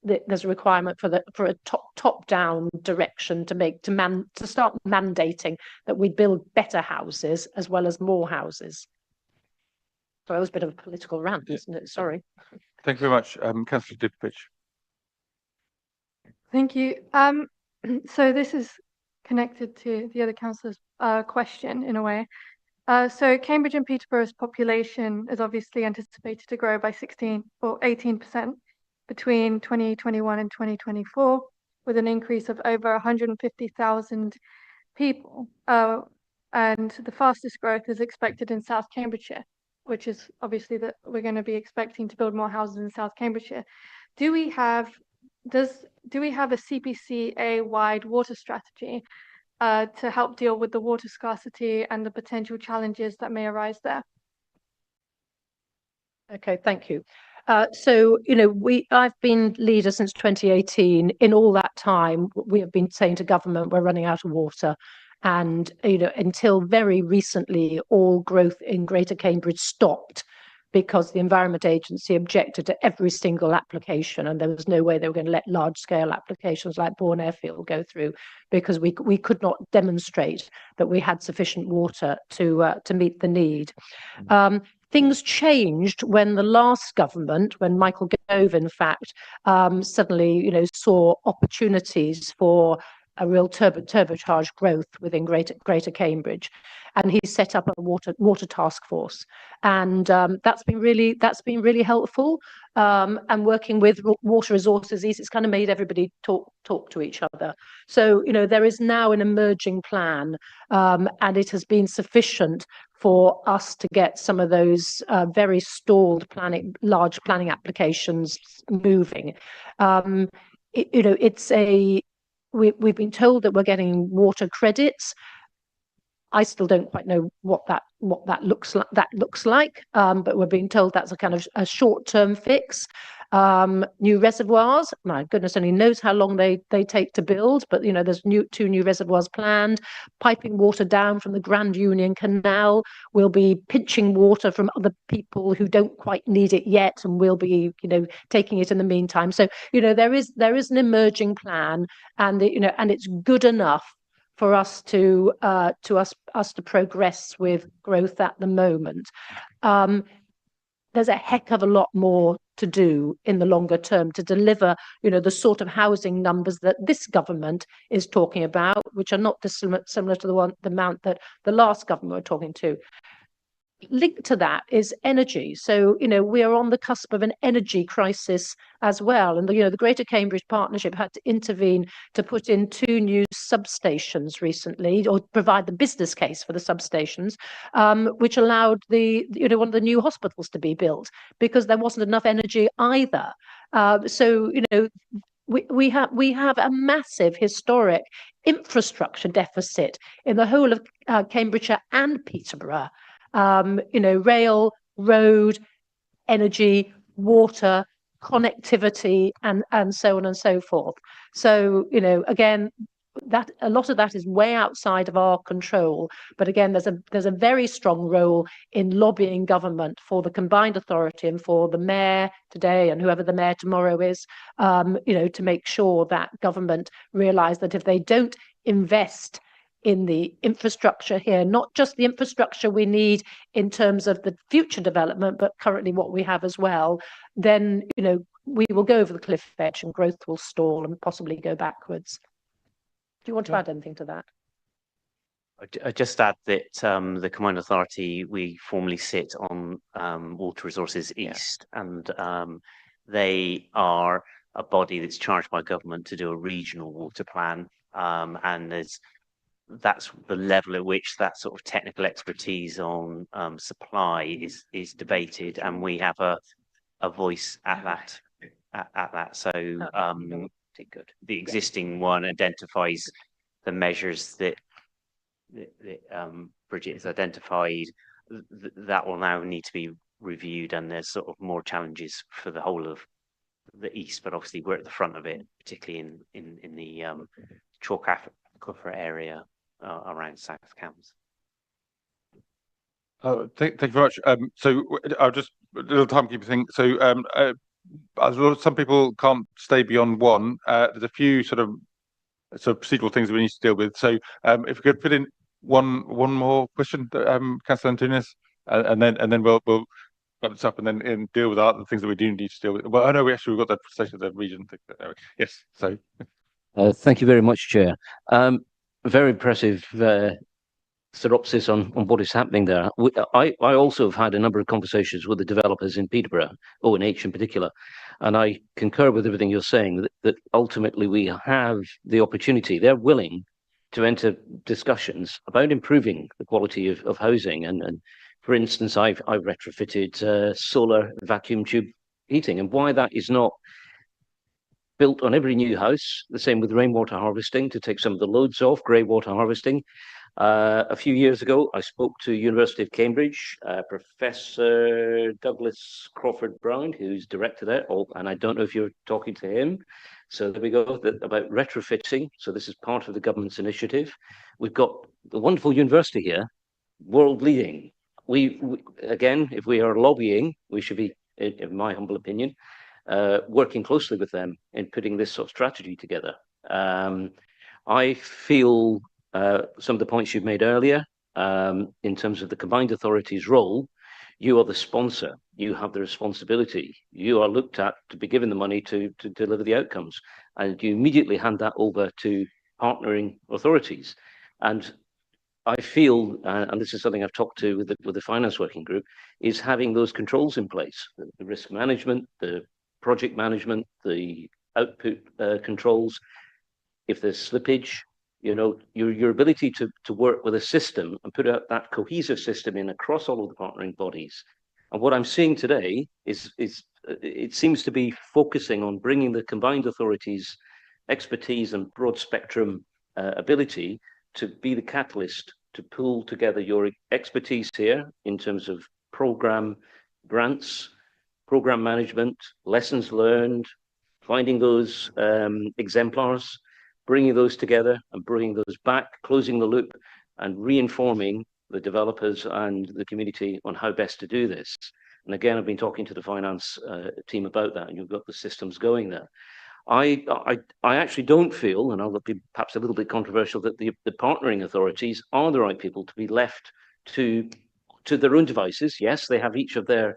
There's a requirement for a top down direction to start mandating that we build better houses as well as more houses. So that was a bit of a political rant, isn't it? Sorry. Thank you very much, Councillor Dippich. Thank you. So this is connected to the other councillor's question in a way. So Cambridge and Peterborough's population is obviously anticipated to grow by 16 or 18% between 2021 and 2024, with an increase of over 150,000 people. And the fastest growth is expected in South Cambridgeshire, which is obviously that we're going to be expecting to build more houses in South Cambridgeshire. Do we have a CPCA-wide water strategy to help deal with the water scarcity and the potential challenges that may arise there? Okay, thank you. So, I've been leader since 2018. In all that time, we have been saying to government, we're running out of water. And, until very recently, all growth in Greater Cambridge stopped because the Environment Agency objected to every single application, and there was no way they were going to let large-scale applications like Bourne Airfield go through, because we could not demonstrate that we had sufficient water to meet the need. Things changed when the last government, when Michael Gove, in fact, suddenly, saw opportunities for a real turbocharged growth within Greater Cambridge, and he set up a water task force, and that's been really helpful. And working with water resources, it's kind of made everybody talk to each other. So there is now an emerging plan, and it has been sufficient for us to get some of those very stalled large planning applications moving. We've been told that we're getting water credits. I still don't quite know what that looks like. But we're being told that's a kind of a short-term fix. New reservoirs, my goodness only knows how long they take to build, but there's two new reservoirs planned. Piping water down from the Grand Union Canal. We'll be pinching water from other people who don't quite need it yet, and we'll be taking it in the meantime. So there is an emerging plan, and and it's good enough for us to progress with growth at the moment. There's a heck of a lot more to do in the longer term to deliver, the sort of housing numbers that this government is talking about, which are not dissimilar to the amount that the last government were talking to. Linked to that is energy. So, we are on the cusp of an energy crisis as well. And, the Greater Cambridge Partnership had to intervene to put in 2 new substations recently, or provide the business case for the substations, which allowed one of the new hospitals to be built, because there wasn't enough energy either. So, we have a massive historic infrastructure deficit in the whole of Cambridgeshire and Peterborough. Rail, road, energy, water, connectivity, and so on and so forth. So, again, that a lot of that is way outside of our control. But again, there's a very strong role in lobbying government for the combined authority and for the mayor today and whoever the mayor tomorrow is, to make sure that government realise that if they don't invest in the infrastructure here, not just the infrastructure we need in terms of the future development, but currently what we have as well, then we will go over the cliff edge and growth will stall and possibly go backwards. Do you want to add anything to that? I just add that the Combined Authority, we formally sit on Water Resources East, and they are a body that's charged by government to do a regional water plan, and that's the level at which that sort of technical expertise on supply is debated, and we have a voice at that. So fantastic, good. The existing one identifies the measures that Bridget has identified. That will now need to be reviewed, and there's sort of more challenges for the whole of the east, but obviously we're at the front of it, particularly in the chalk aquifer area around South Cambs. Thank you very much. So I'll just a little timekeeping thing. So as some people can't stay beyond one. There's a few sort of procedural things that we need to deal with. So if we could fit in one more question, Councillor Antunes, and then we'll wrap this up and then deal with the things that we do need to deal with. Well, I know we've got the presentation of the region thing. Yes. So thank you very much, Chair. Very impressive synopsis on what is happening there. I also have had a number of conversations with the developers in Peterborough, O&H in particular, and I concur with everything you're saying, that ultimately we have the opportunity, they're willing to enter discussions about improving the quality of housing. And for instance, I've retrofitted solar vacuum tube heating, and why that is not built on every new house, the same with rainwater harvesting to take some of the loads off, grey water harvesting. A few years ago, I spoke to University of Cambridge, Professor Douglas Crawford Brown, who's director there, and I don't know if you're talking to him. So there we go, about retrofitting. So this is part of the government's initiative. We've got a wonderful university here, world leading. We again, if we are lobbying, we should be, in my humble opinion, working closely with them in putting this sort of strategy together. I feel some of the points you've made earlier, in terms of the combined authority's role, you are the sponsor, you have the responsibility, you are looked at to be given the money to deliver the outcomes, and you immediately hand that over to partnering authorities. And I feel, and this is something I've talked to with the finance working group, is having those controls in place, the risk management, the project management, the output controls. If there's slippage, you know, your ability to work with a system and put out that cohesive system in across all of the partnering bodies. And what I'm seeing today is it seems to be focusing on bringing the combined authorities' expertise and broad spectrum ability to be the catalyst to pull together your expertise here in terms of program grants, program management, lessons learned, finding those exemplars, bringing those together and bringing those back, closing the loop and reinforming the developers and the community on how best to do this. And again, I've been talking to the finance team about that, and you've got the systems going there. I actually don't feel, and I'll be perhaps a little bit controversial, that the partnering authorities are the right people to be left to their own devices. Yes, they have each of their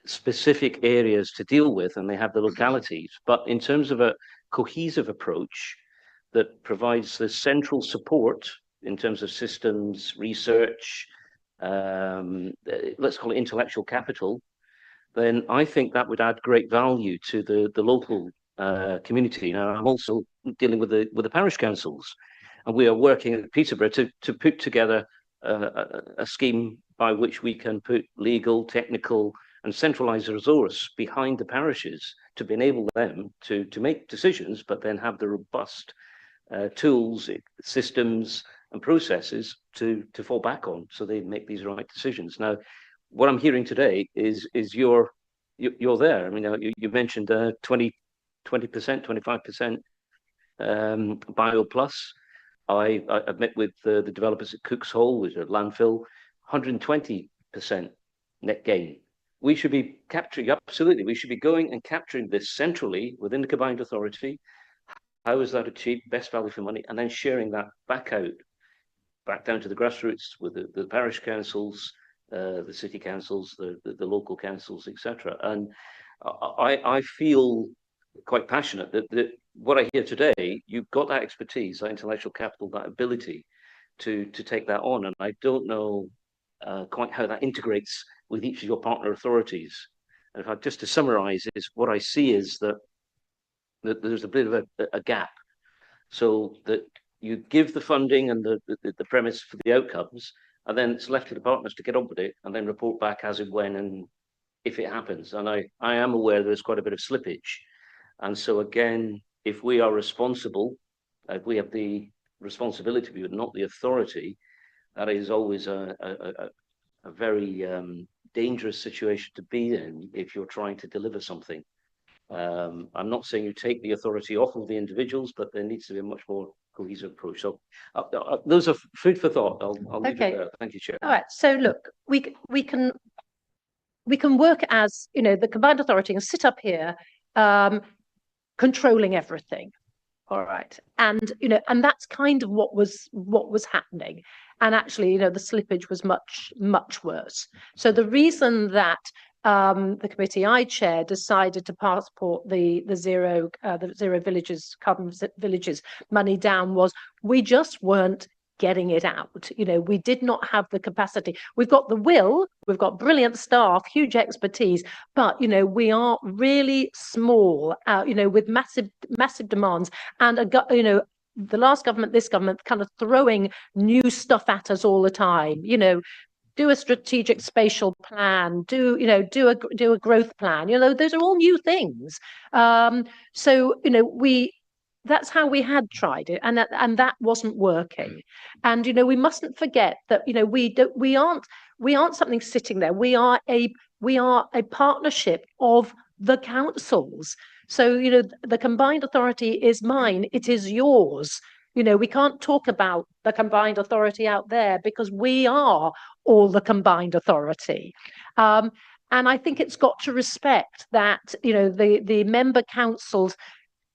specific areas to deal with, and they have the localities. But in terms of a cohesive approach that provides the central support in terms of systems, research, let's call it intellectual capital, then I think that would add great value to the local community. Now, I'm also dealing with the parish councils, and we are working at Peterborough to put together a scheme by which we can put legal, technical, and centralise the resource behind the parishes to enable them to make decisions, but then have the robust tools, systems, and processes to fall back on, so they make these right decisions. Now, what I'm hearing today is you're there. I mean, you mentioned 20%, 25% bio plus. I've met with the developers at Cook's Hole, which are landfill, 120% net gain. We should be capturing, absolutely, we should be going and capturing this centrally within the combined authority. How is that achieved? Best value for money, and then sharing that back out, back down to the grassroots with the parish councils, the city councils, the local councils, etc. And I feel quite passionate that what I hear today, you've got that expertise, that intellectual capital, that ability to take that on. And I don't know quite how that integrates with each of your partner authorities. And if I just to summarize, is what I see is that there's a bit of a gap, so that you give the funding and the premise for the outcomes, and then it's left to the partners to get on with it and then report back as and when and if it happens. And I am aware there's quite a bit of slippage. And so again, if we are responsible, if we have the responsibility, but not the authority, that is always a very dangerous situation to be in if you're trying to deliver something. I'm not saying you take the authority off of the individuals, but there needs to be a much more cohesive approach. So those are food for thought. I'll leave it there. Thank you, Chair. All right. So look, we can work as, you know, the combined authority and sit up here controlling everything. All right. And, you know, and that's kind of what was happening. And actually, you know, the slippage was much worse. So the reason that the committee I chair decided to passport the zero villages, carbon villages money down was we just weren't getting it out. You know, we did not have the capacity. We've got the will, we've got brilliant staff, huge expertise, but, you know, we are really small, you know, with massive demands. And, you know, the last government, this government kind of throwing new stuff at us all the time, you know, do a strategic spatial plan, do a growth plan, you know, those are all new things. So, you know, that's how we had tried it, and that wasn't working. And, you know, we mustn't forget that, you know, we aren't something sitting there. We are a partnership of the councils. So, you know, the combined authority is mine, it is yours. You know, we can't talk about the combined authority out there because we are all the combined authority. And I think it's got to respect that, you know, the member councils,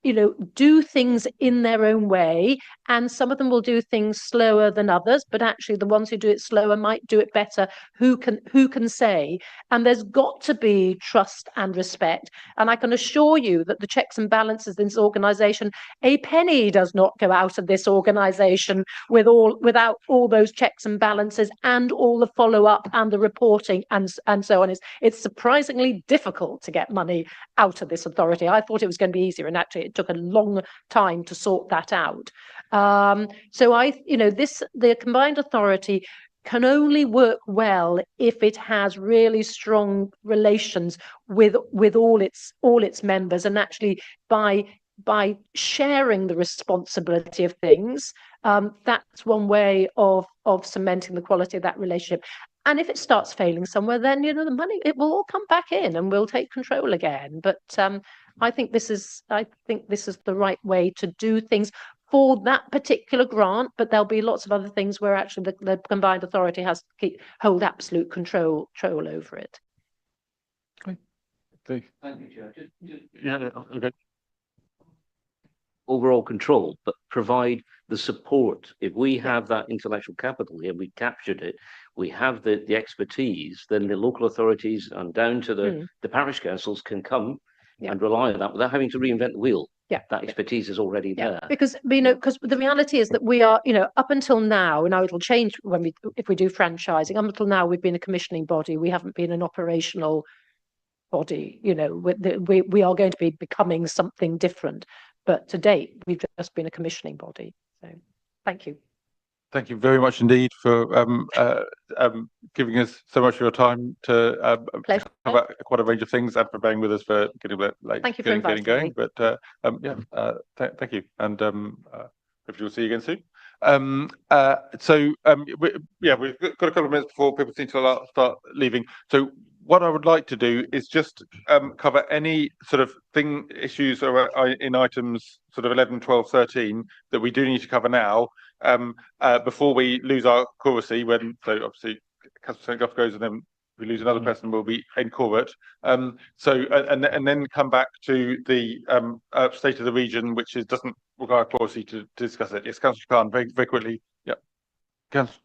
you know, do things in their own way, and some of them will do things slower than others, but actually the ones who do it slower might do it better. Who can say? And there's got to be trust and respect. And I can assure you that the checks and balances in this organisation, a penny does not go out of this organisation without all those checks and balances and all the follow-up and the reporting and so on. It's surprisingly difficult to get money out of this authority. I thought it was going to be easier, and actually it took a long time to sort that out. So the combined authority can only work well if it has really strong relations with all its members, and actually by sharing the responsibility of things. That's one way of cementing the quality of that relationship. And if it starts failing somewhere, then, you know, the money, it will all come back in and we'll take control again. But I think this is the right way to do things for that particular grant. But there'll be lots of other things where actually the combined authority has to hold absolute control over it. Thank you, Chair. Yeah, okay. Overall control, but provide the support. If we have that intellectual capital here, we captured it, we have the expertise, then the local authorities and down to the parish councils can come and rely on that without having to reinvent the wheel. Yeah, that expertise is already there. Because, you know, because the reality is that we are, you know, up until now, and now it'll change if we do franchising. Up until now, we've been a commissioning body. We haven't been an operational body. You know, we are going to be becoming something different. But to date, we've just been a commissioning body. So, thank you. Thank you very much indeed for giving us so much of your time to cover quite a range of things, and for being with us for getting late. Thank you for inviting me. But thank you, and hopefully we'll see you again soon. We've got a couple of minutes before people seem to start leaving. So what I would like to do is just cover any sort of issues in items sort of 11, 12, 13 that we do need to cover now, before we lose our accuracy. So obviously Councillor St Goff goes, and then we lose another person, we'll be in court. And then come back to the state of the region, which doesn't require accuracy to discuss it. Yes, Councillor Khan, very, very quickly. Yeah. Councillor.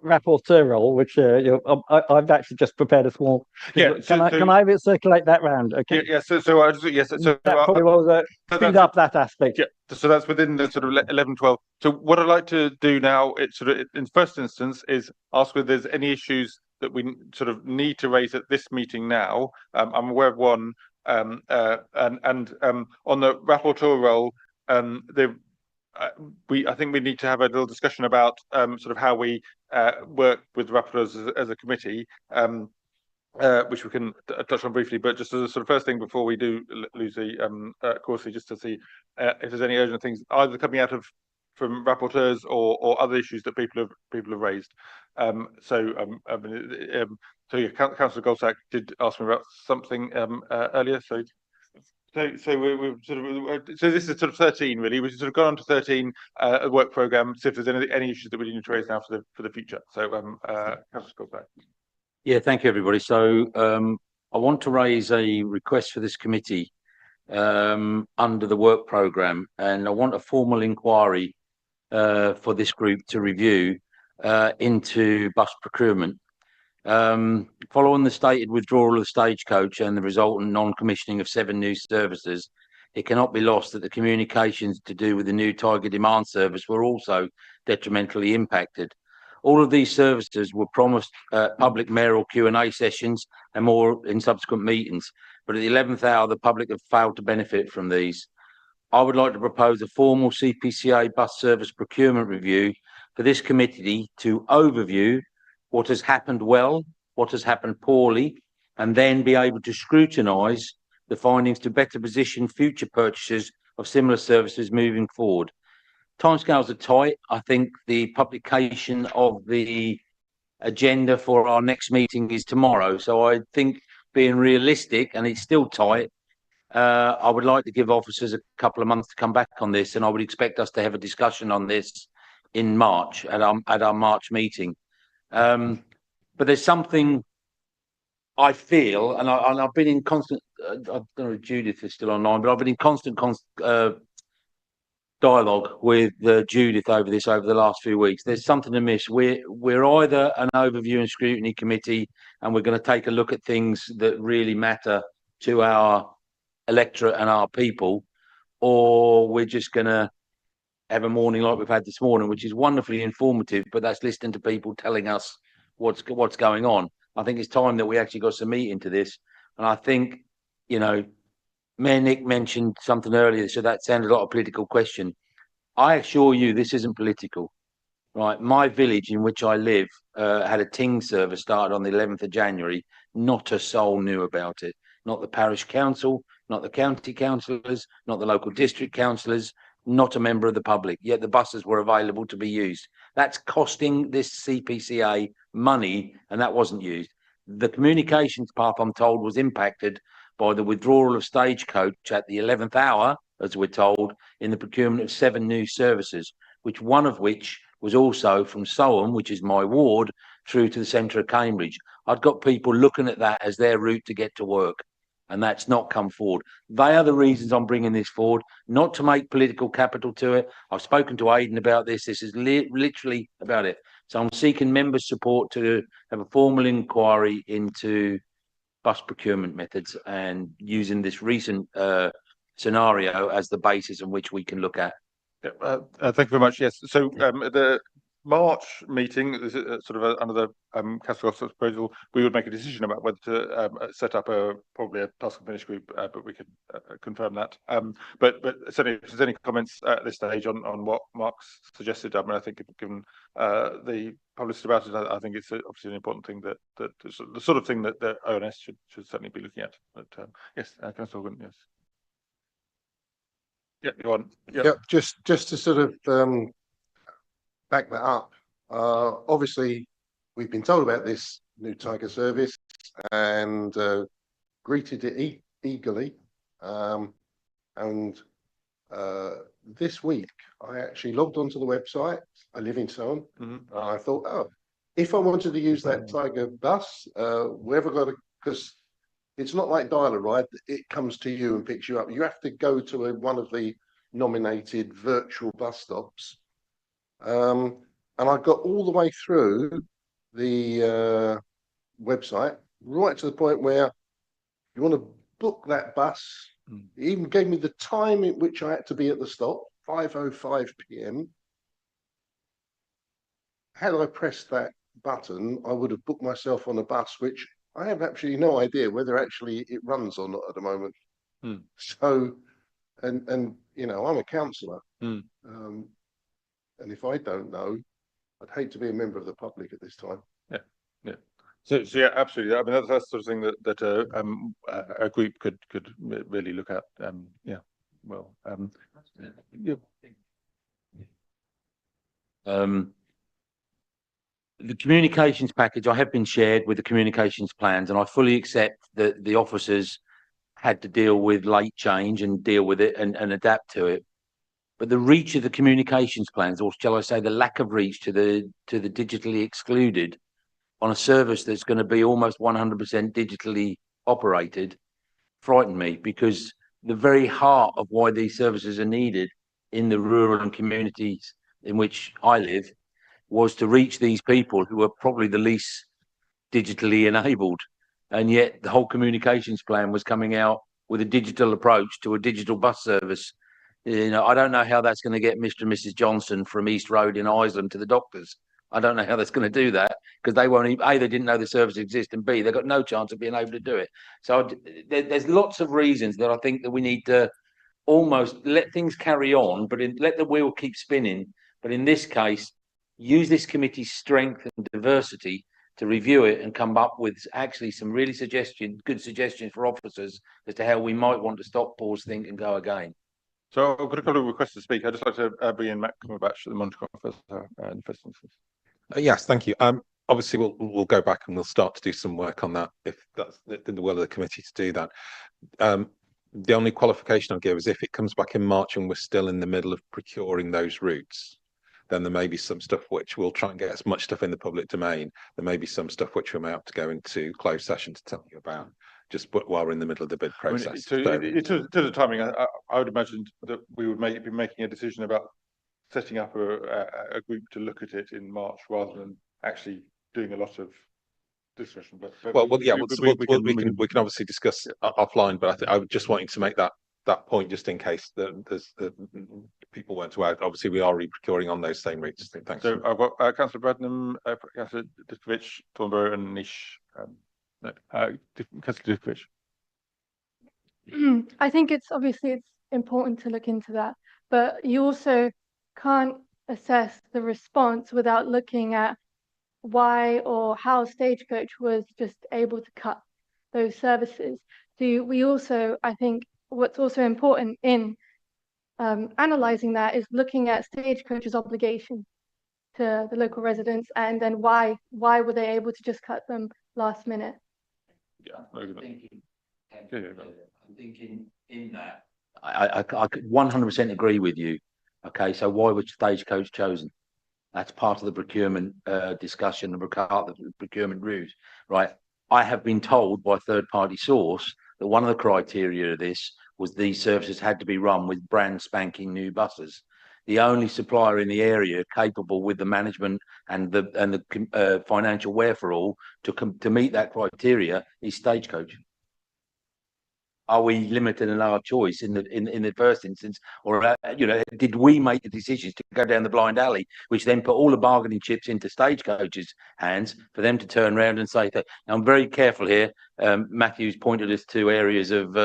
Rapporteur role, which I've actually just prepared a small. Can I circulate that round? Okay. That probably will speed up that aspect. Yeah. So that's within the sort of 11, 12. So what I'd like to do now, in first instance, is ask whether there's any issues that we sort of need to raise at this meeting now. I'm aware of one, and on the rapporteur role, I think we need to have a little discussion about sort of how we work with rapporteurs as a committee. which we can touch on briefly, but just as a sort of first thing before we do lose the course, just to see if there's any urgent things either coming out of from rapporteurs or other issues that people have raised. So yeah, Councillor Goldsack did ask me about something earlier. So we've sort of so this is sort of 13 really. We've sort of gone on to 13 a work programme. See if there's any issues that we need to raise now for the future. So Councillor Goldsack. Yeah, thank you, everybody. So I want to raise a request for this committee under the work programme, and I want a formal inquiry for this group to review into bus procurement. Following the stated withdrawal of Stagecoach and the resultant non-commissioning of 7 new services, it cannot be lost that the communications to do with the new Tiger Demand service were also detrimentally impacted. All of these services were promised public mayoral Q&A sessions and more in subsequent meetings, but at the 11th hour, the public have failed to benefit from these. I would like to propose a formal CPCA bus service procurement review for this committee to overview what has happened well, what has happened poorly, and then be able to scrutinise the findings to better position future purchases of similar services moving forward. Timescales are tight. I think the publication of the agenda for our next meeting is tomorrow. So I think, being realistic, and it's still tight, I would like to give officers a couple of months to come back on this, and I would expect us to have a discussion on this in March at our March meeting. But there's something I feel, and I've been in constant. I don't know if Judith is still online, but I've been in constant dialogue with Judith over the last few weeks. There's something amiss. We're either an overview and scrutiny committee, and we're going to take a look at things that really matter to our electorate and our people, or we're just going to have a morning like we've had this morning, which is wonderfully informative, but that's listening to people telling us what's going on. I think it's time that we actually got some meat into this, and I think, Mayor Nick mentioned something earlier, so that sounded like a political question. I assure you this isn't political, right? My village in which I live had a ting service started on the 11th of January. Not a soul knew about it. Not the parish council, not the county councillors, not the local district councillors, not a member of the public, yet the buses were available to be used. That's costing this CPCA money, and that wasn't used. The communications path, I'm told, was impacted by the withdrawal of Stagecoach at the 11th hour, as we're told, in the procurement of 7 new services, one of which was also from Soham, which is my ward, through to the centre of Cambridge. I've got people looking at that as their route to get to work, and that's not come forward. They are the reasons I'm bringing this forward, not to make political capital to it. I've spoken to Aidan about this. This is literally about it. So I'm seeking members' support to have a formal inquiry into bus procurement methods and using this recent scenario as the basis on which we can look at. Thank you very much. Yes. So the March meeting is sort of another Councillor Goldsack's proposal. We would make a decision about whether to set up probably a task and finish group, but we could confirm that. But certainly, if there's any comments at this stage on what Mark's suggested, I mean, I think given the publicity about it, I think it's obviously an important thing that the sort of thing that the ONS should certainly be looking at. But yes, Councillor Organ, yes. Yeah, go on. Yeah, just to sort of back that up. Obviously, we've been told about this new Tiger service and greeted it eagerly. And this week, I actually logged onto the website. I live in Soham. I thought, oh, if I wanted to use that Tiger bus, wherever I got because it's not like dial-a-ride. It comes to you and picks you up. You have to go to one of the nominated virtual bus stops. And I got all the way through the website, right to the point where you want to book that bus. It even gave me the time at which I had to be at the stop, 5:05 p.m. Had I pressed that button, I would have booked myself on a bus, which I have absolutely no idea whether actually it runs or not at the moment. So, and I'm a councillor, and if I don't know, I'd hate to be a member of the public at this time. Yeah. So yeah, absolutely. I mean, that's the sort of thing that a group could really look at. Yeah. Well. Yeah. The communications package I have been shared with the communications plans, and I fully accept that the officers had to deal with late change and deal with it and adapt to it. But the reach of the communications plans, or shall I say, the lack of reach to the digitally excluded on a service that's going to be almost 100% digitally operated, frightened me, because the very heart of why these services are needed in the rural and communities in which I live was to reach these people who are probably the least digitally enabled. And yet the whole communications plan was coming out with a digital approach to a digital bus service. You know, I don't know how that's going to get Mr. and Mrs. Johnson from East Road in Iceland to the doctors. I don't know how that's going to do that, because they won't even, A, they didn't know the service exists, and B, they've got no chance of being able to do it. So there's lots of reasons that I think that we need to almost let things carry on, but let the wheel keep spinning. But in this case, use this committee's strength and diversity to review it and come up with actually some really good suggestions for officers as to how we might want to stop, pause, think, and go again. So I've got a couple of requests to speak. I'd just like to bring in Matt Cumberbatch at the Monochrome first, in the first instance. Yes, thank you. Obviously, we'll go back and we'll start to do some work on that if that's in the will of the committee to do that. The only qualification I'll give is if it comes back in March and we're still in the middle of procuring those routes, then there may be some stuff which we'll try and get as much stuff in the public domain. There may be some stuff which we may have to go into closed session to tell you about, just while we're in the middle of the bid process. I mean, to the timing, I would imagine that we would be making a decision about setting up a group to look at it in March rather than actually doing a lot of discussion. But yeah, we can obviously discuss offline, but I was just wanting to make that point just in case that people weren't aware. Obviously, we are re-procuring on those same routes. Thanks. So I've got Councillor Bradnam, Councillor Dutkovich, Thornborough, and Nish. Councillor Dutkovich. I think it's important to look into that, but you also can't assess the response without looking at why or how Stagecoach was just able to cut those services. So we also, I think, what's also important in analysing that is looking at Stagecoach's obligation to the local residents, and then why were they able to just cut them last minute? Yeah, I'm thinking in that. I could 100% agree with you. Okay, so why was Stagecoach chosen? That's part of the procurement discussion, the procurement route, right? I have been told by third-party source that one of the criteria of this was these services had to be run with brand spanking new buses. The only supplier in the area capable with the management and the financial wherewithal to meet that criteria is Stagecoach. Are we limited in our choice in the first instance, or did we make the decisions to go down the blind alley, which then put all the bargaining chips into Stagecoach's hands for them to turn around and say that? Now, I'm very careful here. Matthew's pointed us to areas of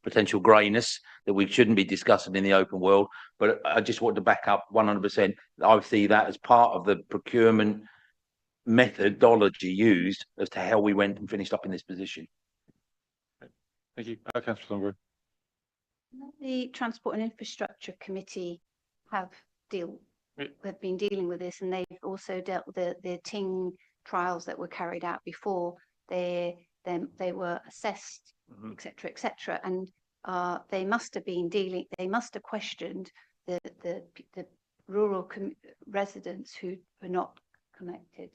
potential greyness that we shouldn't be discussing in the open world, but I just want to back up 100%. I see that as part of the procurement methodology used as to how we went and finished up in this position. Thank you. Councillor Thornborough. The Transport and Infrastructure Committee have been dealing with this, and they've also dealt with the Ting trials that were carried out before. They were assessed, etc., etc., and they must have been dealing. They must have questioned the rural residents who were not connected.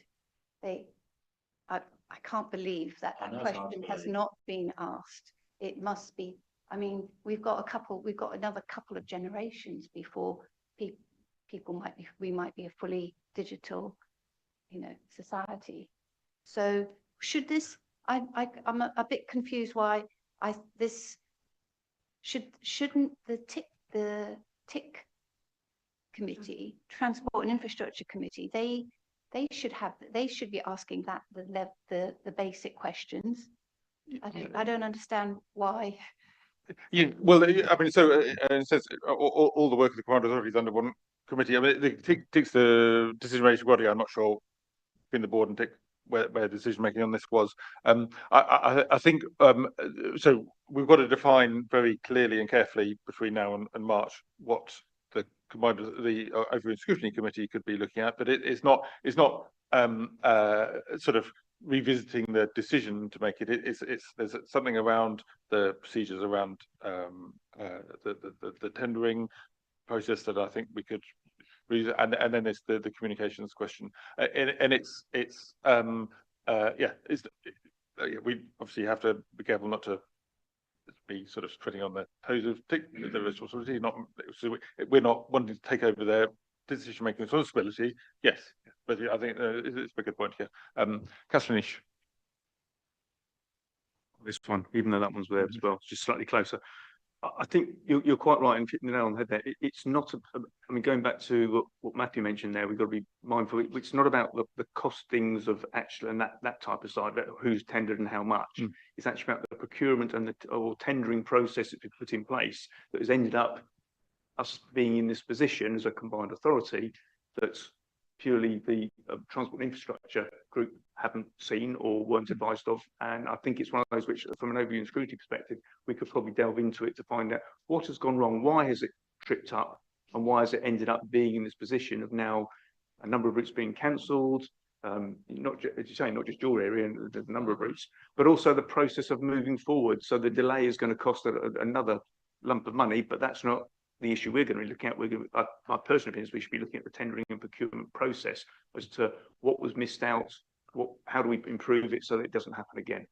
I can't believe that question has not been asked. It must be. I mean, we've got another couple of generations before we might be a fully digital, society. So should this? I'm a bit confused why shouldn't the TIC committee, Transport and Infrastructure Committee, they should be asking the basic questions. I don't understand why. Yeah, well, I mean, so it says all the work of the command authorities under one committee. I mean, TIC's the decision-making body. I'm not sure between the board and TIC where decision making on this was. I think so. We've got to define very clearly and carefully between now and March what the combined Overview and Scrutiny Committee could be looking at, but it's not sort of revisiting the decision to make it. There's something around the procedures around the tendering process that I think we could. And then there's the communications question, and we obviously have to be careful not to be sort of treading on the toes of the responsibility. We're not wanting to take over their decision making responsibility. Yes, but I think it's a good point here. Catherine Nish. This one, even though that one's there as well, just slightly closer. I think you're quite right in hitting the nail on the head there. It's not, I mean, going back to what Matthew mentioned there, we've got to be mindful. It's not about the costings of actually and that type of side, who's tendered and how much. It's actually about the procurement and or tendering process that we put in place that has ended up us being in this position as a combined authority that's purely the transport infrastructure group haven't seen or weren't advised of. And I think it's one of those which, from an overview and scrutiny perspective, we could probably delve into it to find out what has gone wrong, why has it tripped up, and why has it ended up being in this position of now a number of routes being cancelled, not as you say, not just your area, and there's a number of routes, but also the process of moving forward. So the delay is going to cost another lump of money, but that's not the issue we're going to be looking at. My personal opinion is we should be looking at the tendering and procurement process as to what was missed out, how do we improve it so that it doesn't happen again.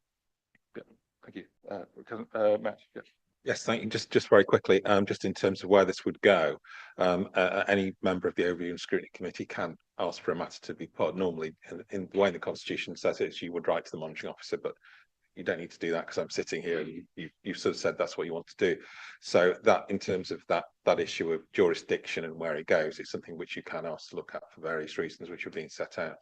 Yeah, thank you. Matt, yes. Yes, thank you. Just very quickly, just in terms of where this would go, any member of the Overview and Scrutiny Committee can ask for a matter to be put. Normally, in the way the Constitution says it, you would write to the monitoring officer, but you don't need to do that because I'm sitting here and you've sort of said that's what you want to do. So that, in terms of that issue of jurisdiction and where it goes, it's something which you can ask to look at for various reasons which are being set out.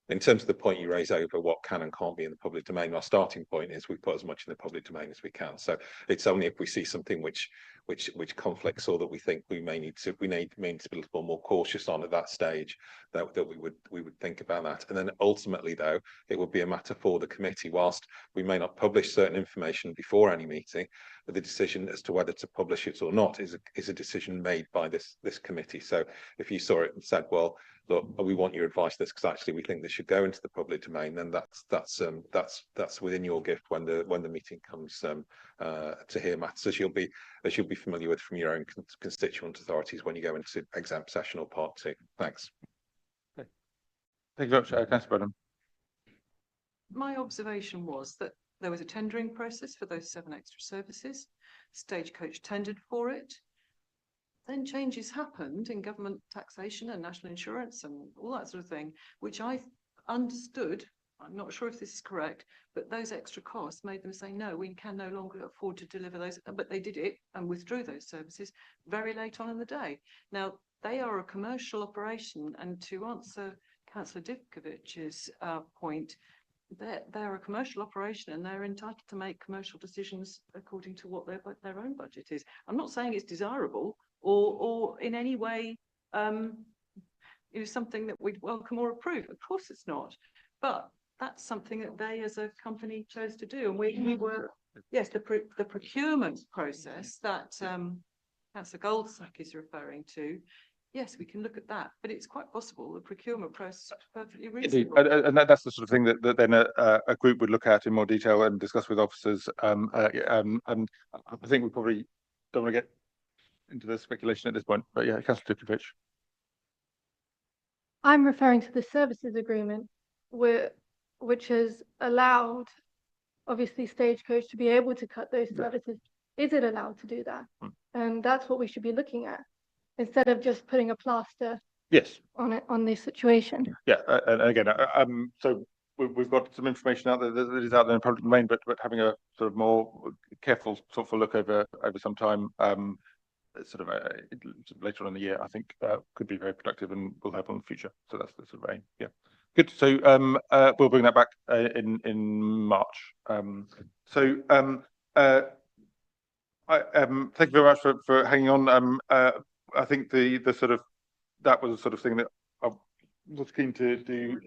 In terms of the point you raise over what can and can't be in the public domain, our starting point is we put as much in the public domain as we can. So it's only if we see something which conflicts or that we think we may need to be a little more cautious on at that stage that we would think about that. And then ultimately, though, it would be a matter for the committee. Whilst we may not publish certain information before any meeting, but the decision as to whether to publish it or not is a decision made by this committee. So if you saw it and said, well, look, we want your advice this because actually we think this should go into the public domain, then that's within your gift when the meeting comes to hear matters, as you'll be familiar with from your own constituent authorities when you go into exempt session or part 2. Thanks. Okay. Thank you very much, Councillor Brennan. My observation was that there was a tendering process for those 7 extra services. Stagecoach tendered for it. Then changes happened in government taxation and national insurance and all that sort of thing, which I understood. I'm not sure if this is correct, but those extra costs made them say, no, we can no longer afford to deliver those. But they did it and withdrew those services very late on in the day. Now, they are a commercial operation. And to answer Councillor Divkovich's point, they're a commercial operation and they're entitled to make commercial decisions according to what their own budget is. I'm not saying it's desirable or in any way something that we'd welcome or approve. Of course it's not. But that's something that they as a company chose to do. And we were, yes, the procurement process that Councillor Goldsack is referring to. Yes, we can look at that, but it's quite possible the procurement process is perfectly reasonable. And that's the sort of thing that then a group would look at in more detail and discuss with officers. And I think we probably don't want to get into the speculation at this point. But yeah, Councillor Divkovic. I'm referring to the services agreement, which has allowed, obviously, Stagecoach to be able to cut those services. Is it allowed to do that? And that's what we should be looking at, instead of just putting a plaster on it, on this situation. Yeah, and again, so we've got some information out there that is out there in the public domain, but having a sort of more careful, thoughtful look over some time, sort of later on in the year, I think could be very productive and will help in the future. So that's the sort of aim. Yeah, good. So we'll bring that back in March. Thank you very much for hanging on. I think the sort of that was the sort of thing that I was keen to do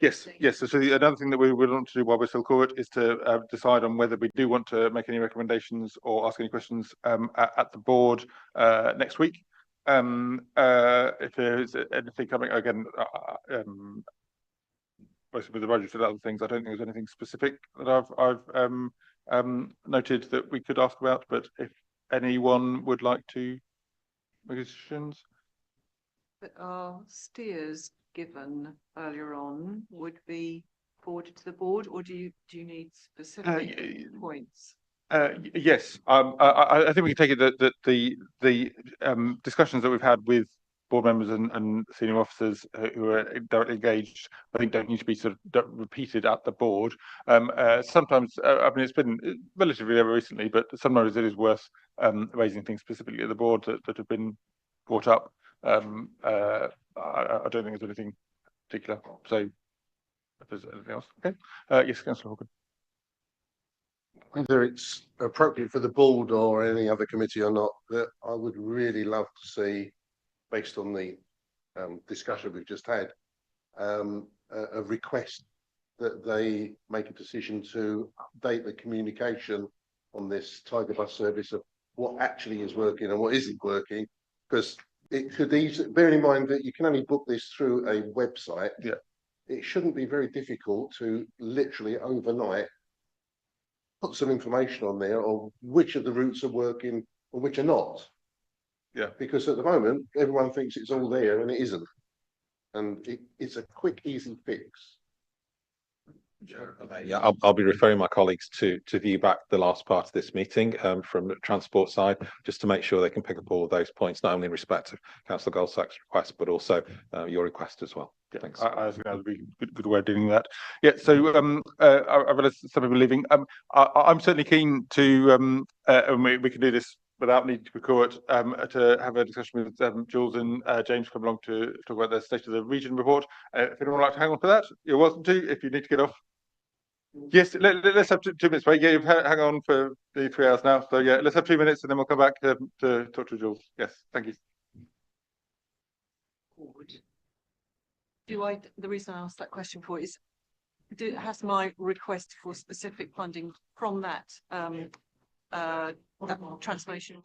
Yes. So another thing that we would want to do while we're still court is to decide on whether we do want to make any recommendations or ask any questions at the board next week. If there is anything coming again, with the budget and other things, I don't think there's anything specific that I've noted that we could ask about. But if anyone would like to make suggestions. Our steers given earlier on would be forwarded to the board, or do you need specific points? Yes, I think we can take it that the discussions that we've had with board members and senior officers who are directly engaged, I think don't need to be sort of repeated at the board. Sometimes, I mean, it's been relatively ever recently, but sometimes it is worth raising things specifically at the board that have been brought up. I don't think there's anything particular. So, if there's anything else, okay. Yes, Councillor Hawken. Whether it's appropriate for the board or any other committee or not, that I would really love to see, based on the discussion we've just had, a request that they make a decision to update the communication on this Tiger bus service of what actually is working and what isn't working, because it could easily, bearing in mind that you can only book this through a website. Yeah, it shouldn't be very difficult to literally overnight put some information on there of which of the routes are working and which are not. Yeah, because at the moment everyone thinks it's all there and it isn't, and it's a quick, easy fix. Yeah, I'll be referring my colleagues to view back the last part of this meeting from the transport side, just to make sure they can pick up all of those points, not only in respect of Councillor Goldsack's request, but also your request as well. Yeah, thanks. I think that would be a good way of doing that. Yeah, so I realize some people are leaving. I'm certainly keen to, and we can do this without needing to record, to have a discussion with Jules and James come along to talk about the state of the region report. If anyone would like to hang on for that, you're welcome to. If you need to get off. Yes, let's have 2 minutes break. Yeah, you've hang on for the 3 hours now. So yeah, let's have 2 minutes and then we'll come back to talk to Jules. Yes, thank you. The reason I asked that question for is, has my request for specific funding from that transformation